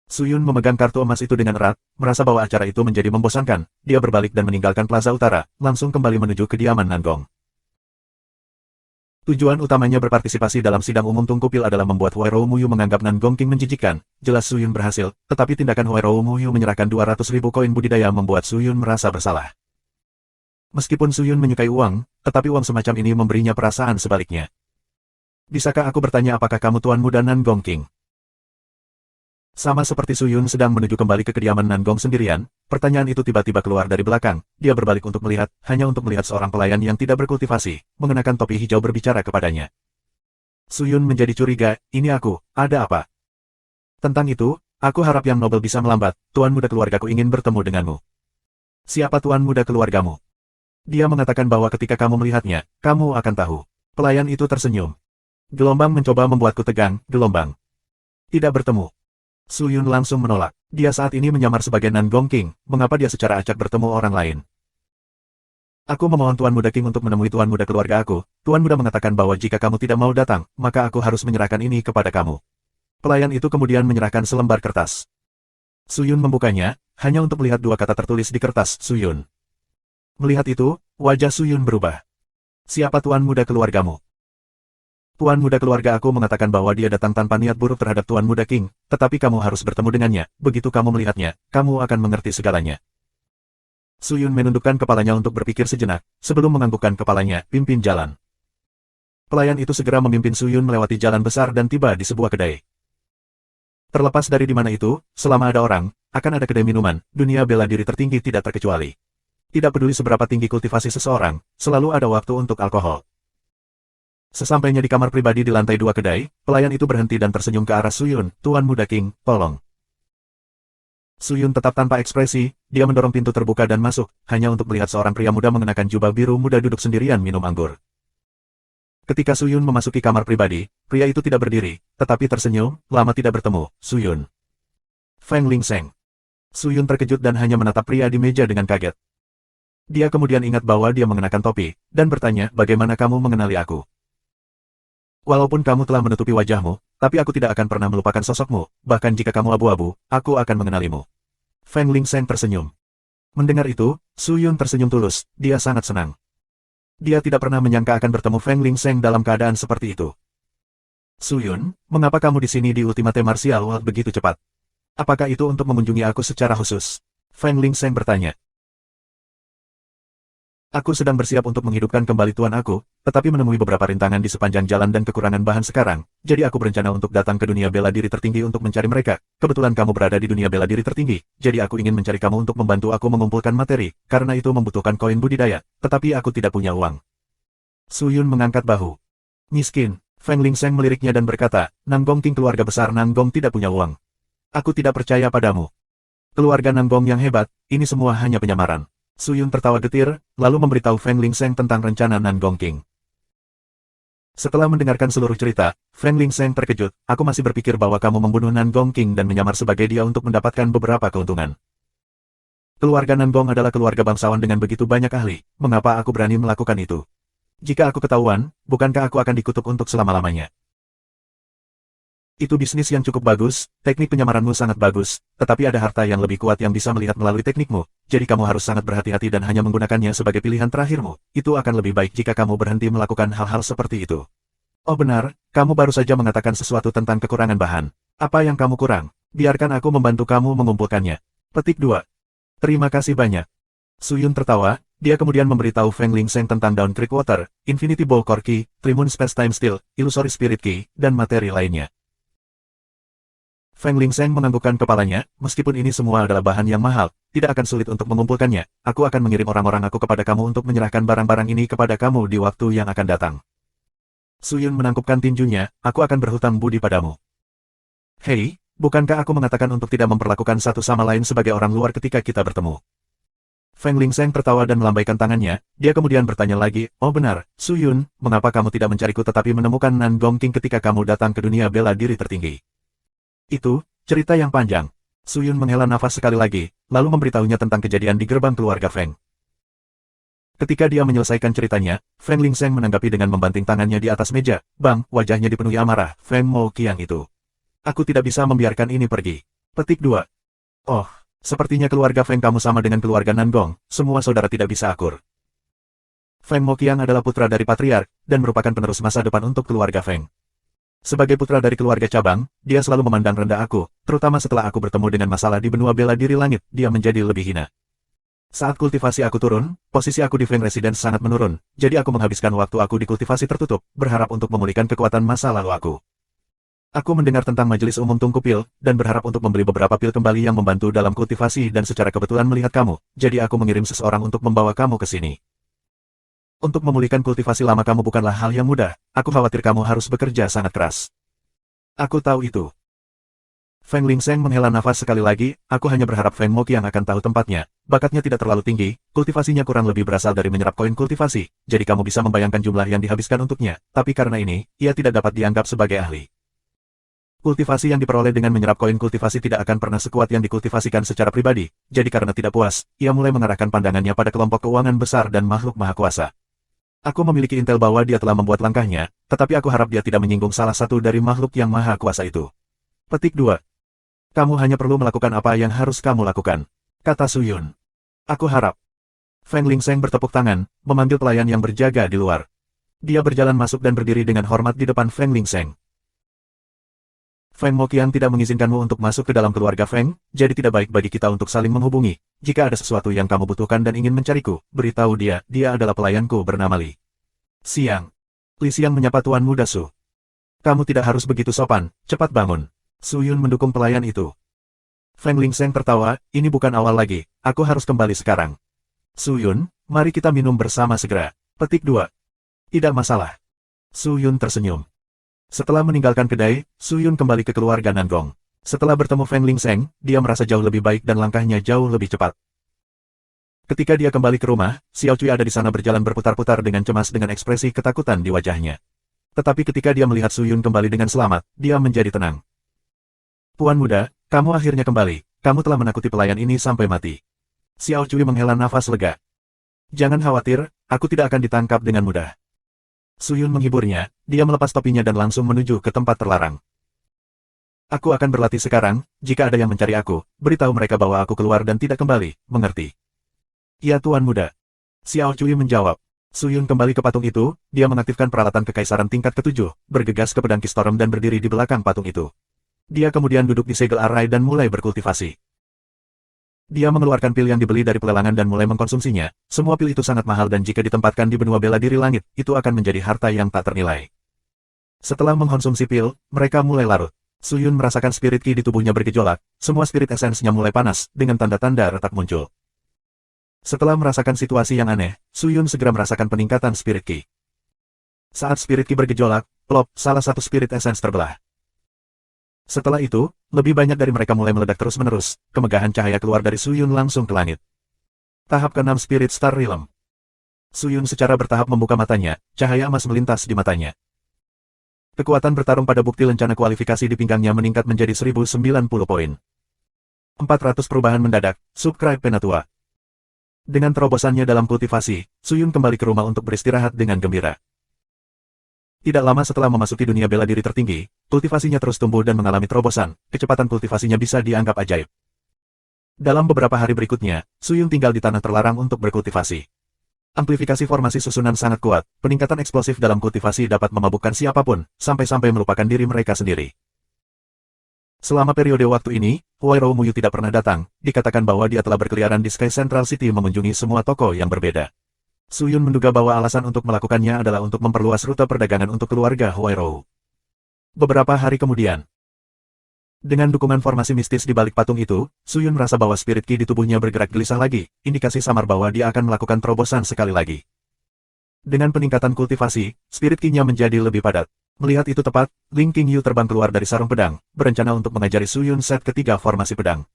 Speaker 1: Suyun memegang kartu emas itu dengan erat, merasa bahwa acara itu menjadi membosankan, dia berbalik dan meninggalkan Plaza Utara, langsung kembali menuju kediaman Nangong. Tujuan utamanya berpartisipasi dalam sidang umum Tungku Pil adalah membuat Huairou Muyu menganggap Nan Gongqing menjijikkan. Jelas Suyun berhasil, tetapi tindakan Huairou Muyu menyerahkan 200.000 koin budidaya membuat Suyun merasa bersalah. Meskipun Suyun menyukai uang, tetapi uang semacam ini memberinya perasaan sebaliknya. Bisakah aku bertanya apakah kamu tuan muda Nan Gongqing? Sama seperti Suyun sedang menuju kembali ke kediaman Nan Gong sendirian, pertanyaan itu tiba-tiba keluar dari belakang. Dia berbalik untuk melihat, hanya untuk melihat seorang pelayan yang tidak berkultivasi, mengenakan topi hijau berbicara kepadanya. Suyun menjadi curiga, ini aku, ada apa? Tentang itu, aku harap Yang Nobel bisa melambat, tuan muda keluargaku ingin bertemu denganmu. Siapa tuan muda keluargamu? Dia mengatakan bahwa ketika kamu melihatnya, kamu akan tahu. Pelayan itu tersenyum. Gelombang mencoba membuatku tegang, gelombang. Tidak bertemu. Suyun langsung menolak. Dia saat ini menyamar sebagai Nan Gongqing, mengapa dia secara acak bertemu orang lain? Aku memohon Tuan Muda King untuk menemui Tuan Muda keluarga aku. Tuan Muda mengatakan bahwa jika kamu tidak mau datang, maka aku harus menyerahkan ini kepada kamu. Pelayan itu kemudian menyerahkan selembar kertas. Suyun membukanya, hanya untuk melihat dua kata tertulis di kertas, Suyun. Melihat itu, wajah Suyun berubah. Siapa Tuan Muda keluargamu? Tuan Muda keluarga aku mengatakan bahwa dia datang tanpa niat buruk terhadap Tuan Muda King, tetapi kamu harus bertemu dengannya, begitu kamu melihatnya, kamu akan mengerti segalanya. Suyun menundukkan kepalanya untuk berpikir sejenak, sebelum menganggukkan kepalanya, pimpin jalan. Pelayan itu segera memimpin Suyun melewati jalan besar dan tiba di sebuah kedai. Terlepas dari di mana itu, selama ada orang, akan ada kedai minuman, dunia bela diri tertinggi tidak terkecuali. Tidak peduli seberapa tinggi kultivasi seseorang, selalu ada waktu untuk alkohol. Sesampainya di kamar pribadi di lantai 2 kedai, pelayan itu berhenti dan tersenyum ke arah Suyun, Tuan Muda King, tolong. Suyun tetap tanpa ekspresi, dia mendorong pintu terbuka dan masuk, hanya untuk melihat seorang pria muda mengenakan jubah biru muda duduk sendirian minum anggur. Ketika Suyun memasuki kamar pribadi, pria itu tidak berdiri, tetapi tersenyum, lama tidak bertemu, Suyun. Feng Lingseng. Suyun terkejut dan hanya menatap pria di meja dengan kaget. Dia kemudian ingat bahwa dia mengenakan topi, dan bertanya, bagaimana kamu mengenali aku? Walaupun kamu telah menutupi wajahmu, tapi aku tidak akan pernah melupakan sosokmu, bahkan jika kamu abu-abu, aku akan mengenalimu. Feng Lingseng tersenyum. Mendengar itu, Suyun tersenyum tulus, dia sangat senang. Dia tidak pernah menyangka akan bertemu Feng Lingseng dalam keadaan seperti itu. Suyun, mengapa kamu di sini di Ultimate Martial World begitu cepat? Apakah itu untuk mengunjungi aku secara khusus? Feng Lingseng bertanya. Aku sedang bersiap untuk menghidupkan kembali tuan aku, tetapi menemui beberapa rintangan di sepanjang jalan dan kekurangan bahan sekarang, jadi aku berencana untuk datang ke dunia bela diri tertinggi untuk mencari mereka. Kebetulan kamu berada di dunia bela diri tertinggi, jadi aku ingin mencari kamu untuk membantu aku mengumpulkan materi, karena itu membutuhkan koin budidaya, tetapi aku tidak punya uang. Suyun mengangkat bahu. Miskin, Feng Lingseng meliriknya dan berkata, Nan Gongqing keluarga besar Nan Gong tidak punya uang. Aku tidak percaya padamu. Keluarga Nan Gong yang hebat, ini semua hanya penyamaran. Suyun tertawa getir, lalu memberitahu Feng Lingseng tentang rencana Nan Gongqing. Setelah mendengarkan seluruh cerita, Feng Lingseng terkejut, aku masih berpikir bahwa kamu membunuh Nan Gongqing dan menyamar sebagai dia untuk mendapatkan beberapa keuntungan. Keluarga Nan Gong adalah keluarga bangsawan dengan begitu banyak ahli, mengapa aku berani melakukan itu? Jika aku ketahuan, bukankah aku akan dikutuk untuk selama-lamanya? Itu bisnis yang cukup bagus, teknik penyamaranmu sangat bagus, tetapi ada harta yang lebih kuat yang bisa melihat melalui teknikmu, jadi kamu harus sangat berhati-hati dan hanya menggunakannya sebagai pilihan terakhirmu. Itu akan lebih baik jika kamu berhenti melakukan hal-hal seperti itu. Oh benar, kamu baru saja mengatakan sesuatu tentang kekurangan bahan. Apa yang kamu kurang? Biarkan aku membantu kamu mengumpulkannya. Petik 2. Terima kasih banyak. Suyun tertawa, dia kemudian memberitahu Feng Lingseng tentang Dawn Creek Water, Infinity Ball Core Key, Trimun Space Time Steel, Illusory Spirit Key, dan materi lainnya. Feng Lingseng menganggukkan kepalanya, meskipun ini semua adalah bahan yang mahal, tidak akan sulit untuk mengumpulkannya, aku akan mengirim orang-orang aku kepada kamu untuk menyerahkan barang-barang ini kepada kamu di waktu yang akan datang. Suyun menangkupkan tinjunya, aku akan berhutang budi padamu. Hei, bukankah aku mengatakan untuk tidak memperlakukan satu sama lain sebagai orang luar ketika kita bertemu? Feng Lingseng tertawa dan melambaikan tangannya, dia kemudian bertanya lagi, oh benar, Suyun, mengapa kamu tidak mencariku tetapi menemukan Nan Gongqing ketika kamu datang ke dunia bela diri tertinggi? Itu, cerita yang panjang. Suyun menghela nafas sekali lagi, lalu memberitahunya tentang kejadian di gerbang keluarga Feng. Ketika dia menyelesaikan ceritanya, Feng Lingseng menanggapi dengan membanting tangannya di atas meja. Bang, wajahnya dipenuhi amarah, Feng Mo Qiang itu. Aku tidak bisa membiarkan ini pergi. Petik 2. Oh, sepertinya keluarga Feng kamu sama dengan keluarga Nan Gong, semua saudara tidak bisa akur. Feng Moqiang adalah putra dari patriark, dan merupakan penerus masa depan untuk keluarga Feng. Sebagai putra dari keluarga cabang, dia selalu memandang rendah aku, terutama setelah aku bertemu dengan masalah di benua bela diri langit, dia menjadi lebih hina. Saat kultivasi aku turun, posisi aku di Feng Residence sangat menurun, jadi aku menghabiskan waktu aku di kultivasi tertutup, berharap untuk memulihkan kekuatan masa lalu aku. Aku mendengar tentang majelis umum tungku pil, dan berharap untuk membeli beberapa pil kembali yang membantu dalam kultivasi dan secara kebetulan melihat kamu, jadi aku mengirim seseorang untuk membawa kamu ke sini. Untuk memulihkan kultivasi lama kamu bukanlah hal yang mudah, aku khawatir kamu harus bekerja sangat keras. Aku tahu itu. Feng Lingsheng menghela nafas sekali lagi, aku hanya berharap Feng Moqiang akan tahu tempatnya, bakatnya tidak terlalu tinggi, kultivasinya kurang lebih berasal dari menyerap koin kultivasi, jadi kamu bisa membayangkan jumlah yang dihabiskan untuknya, tapi karena ini, ia tidak dapat dianggap sebagai ahli. Kultivasi yang diperoleh dengan menyerap koin kultivasi tidak akan pernah sekuat yang dikultivasikan secara pribadi, jadi karena tidak puas, ia mulai mengarahkan pandangannya pada kelompok keuangan besar dan makhluk maha kuasa. Aku memiliki intel bahwa dia telah membuat langkahnya, tetapi aku harap dia tidak menyinggung salah satu dari makhluk yang maha kuasa itu. Petik 2. Kamu hanya perlu melakukan apa yang harus kamu lakukan, kata Su Yun. Aku harap. Feng Lingsheng bertepuk tangan, memanggil pelayan yang berjaga di luar. Dia berjalan masuk dan berdiri dengan hormat di depan Feng Lingsheng. Feng Moqiang tidak mengizinkanmu untuk masuk ke dalam keluarga Feng, jadi tidak baik bagi kita untuk saling menghubungi. Jika ada sesuatu yang kamu butuhkan dan ingin mencariku, beritahu dia adalah pelayanku bernama Li. Siang. Li Xiang menyapa Tuan Muda Su. Kamu tidak harus begitu sopan, cepat bangun. Su Yun mendukung pelayan itu. Feng Lingsheng tertawa, ini bukan awal lagi, aku harus kembali sekarang. Su Yun, mari kita minum bersama segera. Petik 2. Tidak masalah. Su Yun tersenyum. Setelah meninggalkan kedai, Su Yun kembali ke keluarga Nangong. Setelah bertemu Feng Lingsheng, dia merasa jauh lebih baik dan langkahnya jauh lebih cepat. Ketika dia kembali ke rumah, Xiao Cui ada di sana berjalan berputar-putar dengan cemas dengan ekspresi ketakutan di wajahnya. Tetapi ketika dia melihat Su Yun kembali dengan selamat, dia menjadi tenang. Puan muda, kamu akhirnya kembali, kamu telah menakuti pelayan ini sampai mati. Xiao Cui menghela nafas lega. Jangan khawatir, aku tidak akan ditangkap dengan mudah. Su Yun menghiburnya, dia melepas topinya dan langsung menuju ke tempat terlarang. Aku akan berlatih sekarang, jika ada yang mencari aku, beritahu mereka bahwa aku keluar dan tidak kembali, mengerti? Ya Tuan Muda. Xiao Cui menjawab. Su Yun kembali ke patung itu, dia mengaktifkan peralatan kekaisaran tingkat ke-7, bergegas ke pedang Kistorm dan berdiri di belakang patung itu. Dia kemudian duduk di segel arai dan mulai berkultivasi. Dia mengeluarkan pil yang dibeli dari pelelangan dan mulai mengkonsumsinya, semua pil itu sangat mahal dan jika ditempatkan di benua bela diri langit, itu akan menjadi harta yang tak ternilai. Setelah mengkonsumsi pil, mereka mulai larut. Su Yun merasakan spirit ki di tubuhnya bergejolak, semua spirit esensnya mulai panas, dengan tanda-tanda retak muncul. Setelah merasakan situasi yang aneh, Su Yun segera merasakan peningkatan spirit ki. Saat spirit ki bergejolak, plop, salah satu spirit esens terbelah. Setelah itu, lebih banyak dari mereka mulai meledak terus-menerus, kemegahan cahaya keluar dari Su Yun langsung ke langit. Tahap ke-6 Spirit Star Realm. Su Yun secara bertahap membuka matanya, cahaya emas melintas di matanya. Kekuatan bertarung pada bukti lencana kualifikasi di pinggangnya meningkat menjadi 1090 poin. 400 perubahan mendadak, subscribe Penatua. Dengan terobosannya dalam kultivasi, Su Yun kembali ke rumah untuk beristirahat dengan gembira. Tidak lama setelah memasuki dunia bela diri tertinggi, kultivasinya terus tumbuh dan mengalami terobosan, kecepatan kultivasinya bisa dianggap ajaib. Dalam beberapa hari berikutnya, Su Yun tinggal di tanah terlarang untuk berkultivasi. Amplifikasi formasi susunan sangat kuat, peningkatan eksplosif dalam kultivasi dapat memabukkan siapapun, sampai-sampai melupakan diri mereka sendiri. Selama periode waktu ini, Huairou Muyu tidak pernah datang, dikatakan bahwa dia telah berkeliaran di Sky Central City mengunjungi semua toko yang berbeda. Su Yun menduga bahwa alasan untuk melakukannya adalah untuk memperluas rute perdagangan untuk keluarga Huairou. Beberapa hari kemudian, dengan dukungan formasi mistis di balik patung itu, Su Yun merasa bahwa spirit ki di tubuhnya bergerak gelisah lagi, indikasi samar bahwa dia akan melakukan terobosan sekali lagi. Dengan peningkatan kultivasi, spirit ki-nya menjadi lebih padat. Melihat itu tepat, Ling Qingyu terbang keluar dari sarung pedang, berencana untuk mengajari Su Yun set ketiga formasi pedang.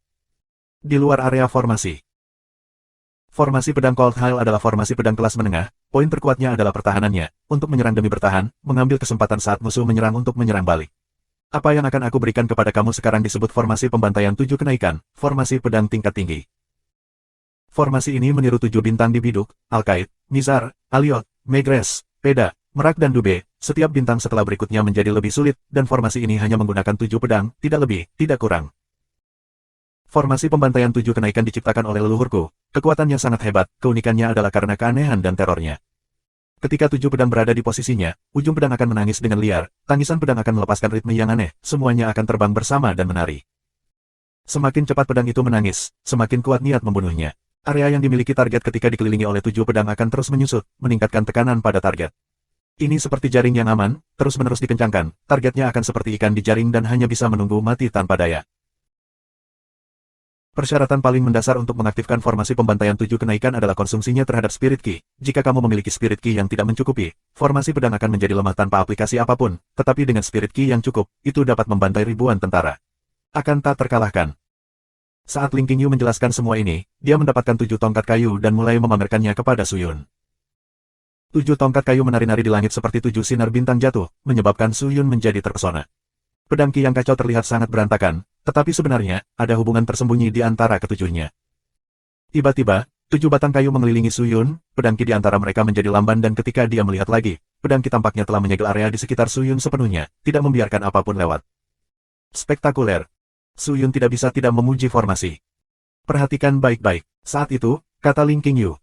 Speaker 1: Di luar area formasi. Formasi pedang Cold Hail adalah formasi pedang kelas menengah, poin terkuatnya adalah pertahanannya, untuk menyerang demi bertahan, mengambil kesempatan saat musuh menyerang untuk menyerang balik. Apa yang akan aku berikan kepada kamu sekarang disebut formasi pembantaian 7 kenaikan, formasi pedang tingkat tinggi. Formasi ini meniru 7 bintang di biduk, Alkaid, Mizar, Aliot, Megres, Peda, Merak dan Dube, setiap bintang setelah berikutnya menjadi lebih sulit, dan formasi ini hanya menggunakan 7 pedang, tidak lebih, tidak kurang. Formasi pembantaian 7 kenaikan diciptakan oleh leluhurku, kekuatannya sangat hebat, keunikannya adalah karena keanehan dan terornya. Ketika 7 pedang berada di posisinya, ujung pedang akan menangis dengan liar, tangisan pedang akan melepaskan ritme yang aneh, semuanya akan terbang bersama dan menari. Semakin cepat pedang itu menangis, semakin kuat niat membunuhnya. Area yang dimiliki target ketika dikelilingi oleh 7 pedang akan terus menyusut, meningkatkan tekanan pada target. Ini seperti jaring yang aman, terus-menerus dikencangkan, targetnya akan seperti ikan di jaring dan hanya bisa menunggu mati tanpa daya. Persyaratan paling mendasar untuk mengaktifkan formasi pembantaian 7 kenaikan adalah konsumsinya terhadap Spirit Ki. Jika kamu memiliki Spirit Ki yang tidak mencukupi, formasi pedang akan menjadi lemah tanpa aplikasi apapun, tetapi dengan Spirit Ki yang cukup, itu dapat membantai ribuan tentara. Akan tak terkalahkan. Saat Ling Qingyu menjelaskan semua ini, dia mendapatkan 7 tongkat kayu dan mulai memamerkannya kepada Su Yun. 7 tongkat kayu menari-nari di langit seperti 7 sinar bintang jatuh, menyebabkan Su Yun menjadi terpesona. Pedang Ki yang kacau terlihat sangat berantakan, tetapi sebenarnya, ada hubungan tersembunyi di antara ketujuhnya. Tiba-tiba, 7 batang kayu mengelilingi Su Yun, pedang Ki di antara mereka menjadi lamban dan ketika dia melihat lagi, pedang Ki tampaknya telah menyegel area di sekitar Su Yun sepenuhnya, tidak membiarkan apapun lewat. Spektakuler. Su Yun tidak bisa tidak memuji formasi. Perhatikan baik-baik. Saat itu, kata Ling Qingyu.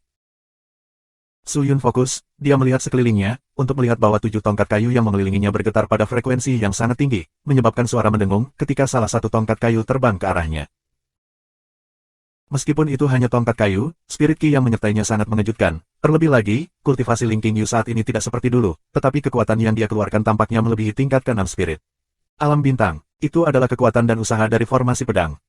Speaker 1: Su Yun fokus, dia melihat sekelilingnya, untuk melihat bahwa 7 tongkat kayu yang mengelilinginya bergetar pada frekuensi yang sangat tinggi, menyebabkan suara mendengung ketika salah satu tongkat kayu terbang ke arahnya. Meskipun itu hanya tongkat kayu, Spirit Ki yang menyertainya sangat mengejutkan. Terlebih lagi, kultivasi Ling Qingyu saat ini tidak seperti dulu, tetapi kekuatan yang dia keluarkan tampaknya melebihi tingkat ke-6 spirit. Alam bintang, itu adalah kekuatan dan usaha dari formasi pedang.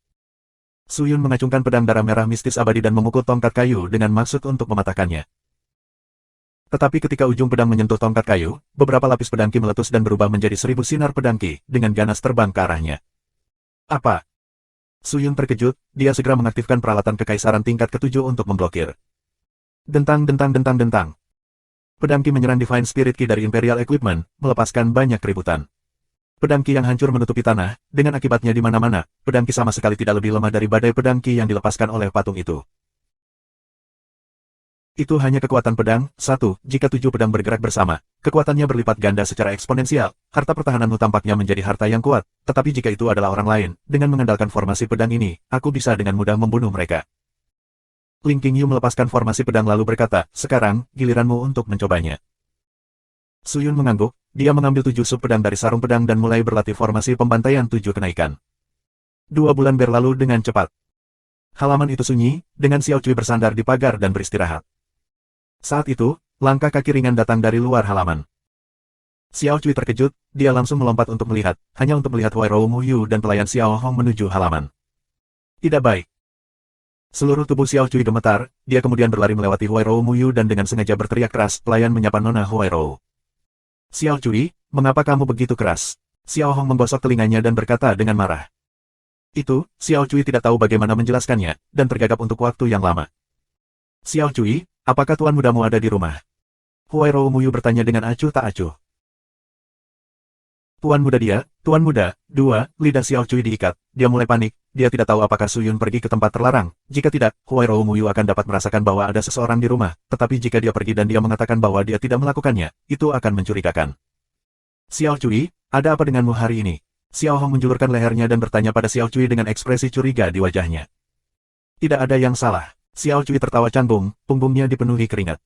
Speaker 1: Su Yun mengacungkan pedang darah merah mistis abadi dan memukul tongkat kayu dengan maksud untuk mematahkannya. Tetapi ketika ujung pedang menyentuh tongkat kayu, beberapa lapis pedang Ki meletus dan berubah menjadi 1000 sinar pedang Ki, dengan ganas terbang ke arahnya. Apa? Su Yun terkejut, dia segera mengaktifkan peralatan kekaisaran tingkat ke-7 untuk memblokir. Dentang. Pedang Ki menyerang Divine Spirit Ki dari Imperial Equipment, melepaskan banyak keributan. Pedang Ki yang hancur menutupi tanah, dengan akibatnya di mana-mana, pedang Ki sama sekali tidak lebih lemah dari badai pedang Ki yang dilepaskan oleh patung itu. Itu hanya kekuatan pedang, jika 7 pedang bergerak bersama, kekuatannya berlipat ganda secara eksponensial, harta pertahananmu tampaknya menjadi harta yang kuat, tetapi jika itu adalah orang lain, dengan mengandalkan formasi pedang ini, aku bisa dengan mudah membunuh mereka. Ling Qingyu melepaskan formasi pedang lalu berkata, sekarang, giliranmu untuk mencobanya. Su Yun mengangguk, dia mengambil 7 sub pedang dari sarung pedang dan mulai berlatih formasi pembantaian 7 kenaikan. 2 bulan berlalu dengan cepat. Halaman itu sunyi, dengan Xiao Cui bersandar di pagar dan beristirahat. Saat itu, langkah kaki ringan datang dari luar halaman. Xiao Cui terkejut, dia langsung melompat untuk melihat, hanya untuk melihat Huai Rou Mu Yu dan pelayan Xiao Hong menuju halaman. Tidak baik. Seluruh tubuh Xiao Cui gemetar, dia kemudian berlari melewati Huai Rou Mu Yu dan dengan sengaja berteriak keras, pelayan menyapa Nona Huai Rou. Xiao Cui, mengapa kamu begitu keras? Xiao Hong menggosok telinganya dan berkata dengan marah. Itu, Xiao Cui tidak tahu bagaimana menjelaskannya, dan tergagap untuk waktu yang lama. Xiao Cui, apakah tuan mudamu ada di rumah? Huai Rou Mu Yu bertanya dengan acuh tak acuh. Tuan muda, lidah Xiao Cui diikat, dia mulai panik, dia tidak tahu apakah Su Yun pergi ke tempat terlarang, jika tidak, Huai Rou Mu Yu akan dapat merasakan bahwa ada seseorang di rumah, tetapi jika dia pergi dan dia mengatakan bahwa dia tidak melakukannya, itu akan mencurigakan. Xiao Cui, ada apa denganmu hari ini? Xiao Hong menjulurkan lehernya dan bertanya pada Xiao Cui dengan ekspresi curiga di wajahnya. Tidak ada yang salah. Xiao Cui tertawa canggung, punggungnya dipenuhi keringat.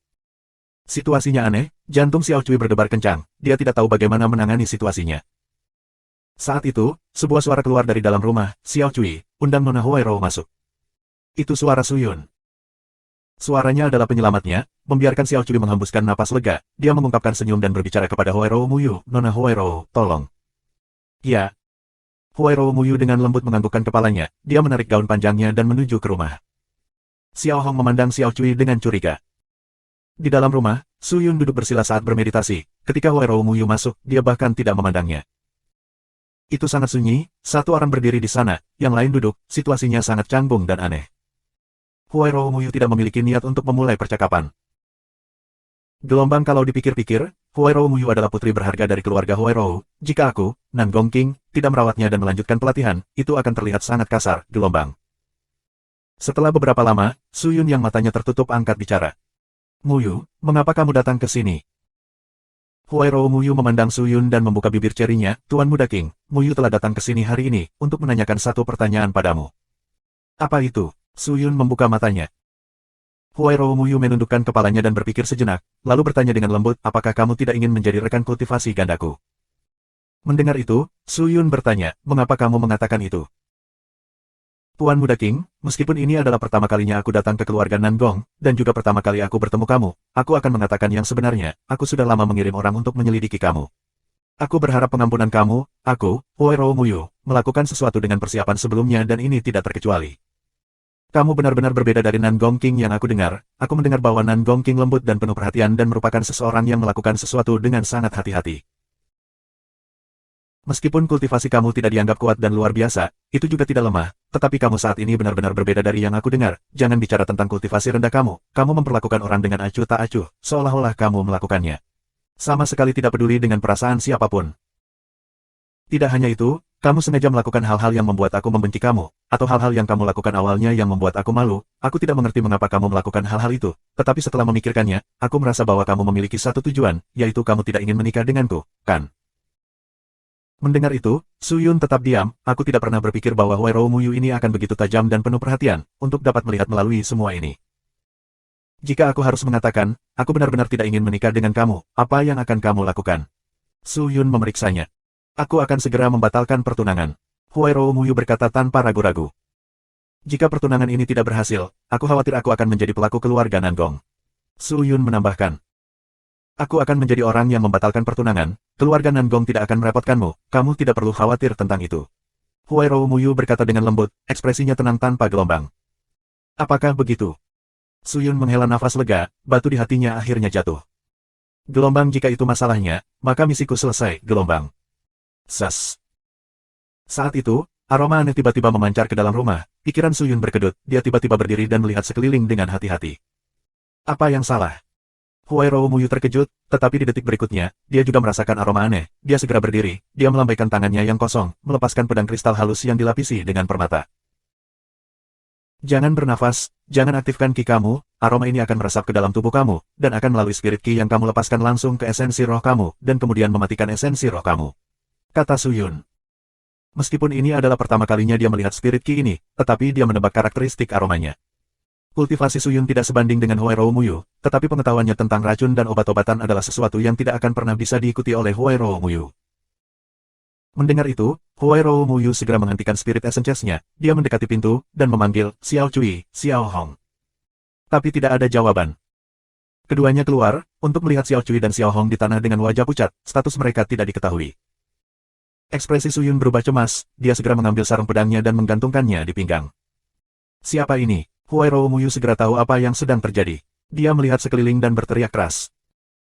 Speaker 1: Situasinya aneh, jantung Xiao Cui berdebar kencang, dia tidak tahu bagaimana menangani situasinya. Saat itu, sebuah suara keluar dari dalam rumah, Xiao Cui, undang Nona Huai Rou masuk. Itu suara Su Yun. Suaranya adalah penyelamatnya, membiarkan Xiao Cui menghembuskan napas lega, dia mengungkapkan senyum dan berbicara kepada Huai Rou Mu Yu, Nona Huai Rou, tolong. Ya. Huai Rou Mu Yu dengan lembut menganggukkan kepalanya, dia menarik gaun panjangnya dan menuju ke rumah. Xiao Hong memandang Xiao Cui dengan curiga. Di dalam rumah, Su Yun duduk bersila saat bermeditasi. Ketika Huai Rou Mu Yu masuk, dia bahkan tidak memandangnya. Itu sangat sunyi, satu orang berdiri di sana, yang lain duduk, situasinya sangat canggung dan aneh. Huai Rou Mu Yu tidak memiliki niat untuk memulai percakapan. Gelombang kalau dipikir-pikir, Huai Rou Mu Yu adalah putri berharga dari keluarga Huai Rou. Jika aku, Nan Gongqing, tidak merawatnya dan melanjutkan pelatihan, itu akan terlihat sangat kasar, gelombang. Setelah beberapa lama, Su Yun yang matanya tertutup angkat bicara. Mu Yu, mengapa kamu datang ke sini? Huai Rou Mu Yu memandang Su Yun dan membuka bibir cerinya, Tuan Muda King, Mu Yu telah datang ke sini hari ini, untuk menanyakan satu pertanyaan padamu. Apa itu? Su Yun membuka matanya. Huairou Muyu menundukkan kepalanya dan berpikir sejenak, lalu bertanya dengan lembut, apakah kamu tidak ingin menjadi rekan kultivasi gandaku? Mendengar itu, Su Yun bertanya, mengapa kamu mengatakan itu? Tuan Muda King, meskipun ini adalah pertama kalinya aku datang ke keluarga Nangong, dan juga pertama kali aku bertemu kamu, aku akan mengatakan yang sebenarnya, aku sudah lama mengirim orang untuk menyelidiki kamu. Aku berharap pengampunan kamu, aku, Huairou Muyu, melakukan sesuatu dengan persiapan sebelumnya dan ini tidak terkecuali. Kamu benar-benar berbeda dari Nangong King yang aku dengar, aku mendengar bahwa Nangong King lembut dan penuh perhatian dan merupakan seseorang yang melakukan sesuatu dengan sangat hati-hati. Meskipun kultivasi kamu tidak dianggap kuat dan luar biasa, itu juga tidak lemah, tetapi kamu saat ini benar-benar berbeda dari yang aku dengar. Jangan bicara tentang kultivasi rendah kamu memperlakukan orang dengan acuh tak acuh, seolah-olah kamu melakukannya. Sama sekali tidak peduli dengan perasaan siapapun. Tidak hanya itu, kamu sengaja melakukan hal-hal yang membuat aku membenci kamu, atau hal-hal yang kamu lakukan awalnya yang membuat aku malu. Aku tidak mengerti mengapa kamu melakukan hal-hal itu, tetapi setelah memikirkannya, aku merasa bahwa kamu memiliki satu tujuan, yaitu kamu tidak ingin menikah denganku, kan? Mendengar itu, Su Yun tetap diam, aku tidak pernah berpikir bahwa Huairou Muyu ini akan begitu tajam dan penuh perhatian, untuk dapat melihat melalui semua ini. Jika aku harus mengatakan, aku benar-benar tidak ingin menikah dengan kamu, apa yang akan kamu lakukan? Su Yun memeriksanya. Aku akan segera membatalkan pertunangan. Huairou Muyu berkata tanpa ragu-ragu. Jika pertunangan ini tidak berhasil, aku khawatir aku akan menjadi pelaku keluarga Nangong. Su Yun menambahkan. Aku akan menjadi orang yang membatalkan pertunangan, keluarga Nangong tidak akan merepotkanmu, kamu tidak perlu khawatir tentang itu. Huairou Muyu berkata dengan lembut, ekspresinya tenang tanpa gelombang. Apakah begitu? Su Yun menghela nafas lega, batu di hatinya akhirnya jatuh. Gelombang jika itu masalahnya, maka misiku selesai, gelombang. Sas. Saat itu, aroma aneh tiba-tiba memancar ke dalam rumah, pikiran Su Yun berkedut, dia tiba-tiba berdiri dan melihat sekeliling dengan hati-hati. Apa yang salah? Huairou Muyu terkejut, tetapi di detik berikutnya, dia juga merasakan aroma aneh. Dia segera berdiri, dia melambaikan tangannya yang kosong, melepaskan pedang kristal halus yang dilapisi dengan permata. Jangan bernafas, jangan aktifkan ki kamu, aroma ini akan meresap ke dalam tubuh kamu, dan akan melalui spirit ki yang kamu lepaskan langsung ke esensi roh kamu, dan kemudian mematikan esensi roh kamu. Kata Su Yun. Meskipun ini adalah pertama kalinya dia melihat spirit ki ini, tetapi dia menebak karakteristik aromanya. Kultivasi Su Yun tidak sebanding dengan Huairou Muyu, tetapi pengetahuannya tentang racun dan obat-obatan adalah sesuatu yang tidak akan pernah bisa diikuti oleh Huairou Muyu. Mendengar itu, Huairou Muyu segera menghentikan spirit essence-nya, dia mendekati pintu, dan memanggil, Xiao Cui, Xiao Hong. Tapi tidak ada jawaban. Keduanya keluar, untuk melihat Xiao Cui dan Xiao Hong di tanah dengan wajah pucat, status mereka tidak diketahui. Ekspresi Su Yun berubah cemas, dia segera mengambil sarung pedangnya dan menggantungkannya di pinggang. Siapa ini? Huairou Muyu segera tahu apa yang sedang terjadi. Dia melihat sekeliling dan berteriak keras.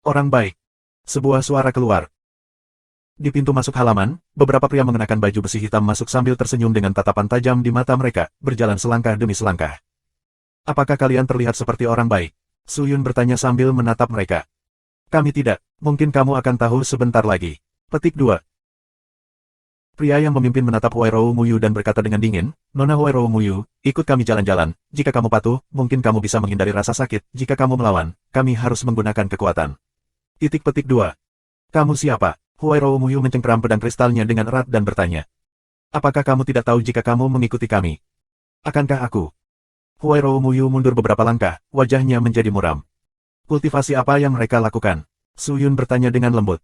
Speaker 1: Orang baik. Sebuah suara keluar. Di pintu masuk halaman, beberapa pria mengenakan baju besi hitam masuk sambil tersenyum dengan tatapan tajam di mata mereka, berjalan selangkah demi selangkah. Apakah kalian terlihat seperti orang baik? Su Yun bertanya sambil menatap mereka. Kami tidak, mungkin kamu akan tahu sebentar lagi. Petik 2. Pria yang memimpin menatap Huairou Muyu dan berkata dengan dingin, Nona Huairou Muyu, ikut kami jalan-jalan, jika kamu patuh, mungkin kamu bisa menghindari rasa sakit, jika kamu melawan, kami harus menggunakan kekuatan. Petik 2. Kamu siapa? Huairou Muyu mencengkeram pedang kristalnya dengan erat dan bertanya. Apakah kamu tidak tahu jika kamu mengikuti kami? Akankah aku? Huairou Muyu mundur beberapa langkah, wajahnya menjadi muram. Kultivasi apa yang mereka lakukan? Su Yun bertanya dengan lembut.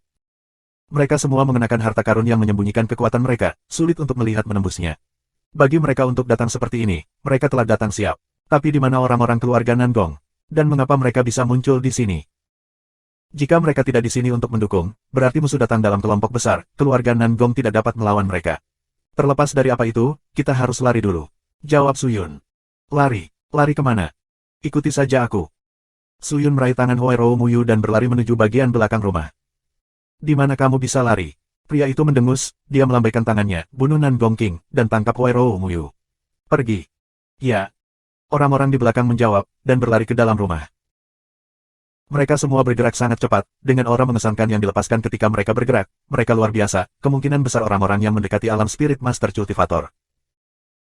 Speaker 1: Mereka semua mengenakan harta karun yang menyembunyikan kekuatan mereka, sulit untuk melihat menembusnya. Bagi mereka untuk datang seperti ini, mereka telah datang siap. Tapi di mana orang-orang keluarga Nangong? Dan mengapa mereka bisa muncul di sini? Jika mereka tidak di sini untuk mendukung, berarti musuh datang dalam kelompok besar, keluarga Nangong tidak dapat melawan mereka. Terlepas dari apa itu, kita harus lari dulu. Jawab Su Yun. Lari? Lari kemana? Ikuti saja aku. Su Yun meraih tangan Huairou Muyu dan berlari menuju bagian belakang rumah. Di mana kamu bisa lari? Pria itu mendengus, dia melambaikan tangannya, bunuh Nangong King, dan tangkap Huairou Muyu. Pergi. Ya. Orang-orang di belakang menjawab, dan berlari ke dalam rumah. Mereka semua bergerak sangat cepat, dengan aura mengesankan yang dilepaskan ketika mereka bergerak, mereka luar biasa, kemungkinan besar orang-orang yang mendekati alam Spirit Master Cultivator.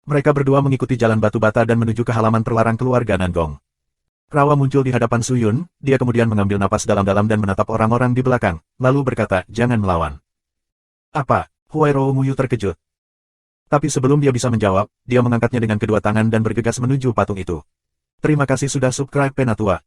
Speaker 1: Mereka berdua mengikuti jalan batu bata dan menuju ke halaman terlarang keluarga Nangong. Rawa muncul di hadapan Su Yun, dia kemudian mengambil napas dalam-dalam dan menatap orang-orang di belakang, lalu berkata, jangan melawan. Apa? Huairou Muyu terkejut. Tapi sebelum dia bisa menjawab, dia mengangkatnya dengan kedua tangan dan bergegas menuju patung itu. Terima kasih sudah subscribe Penatua.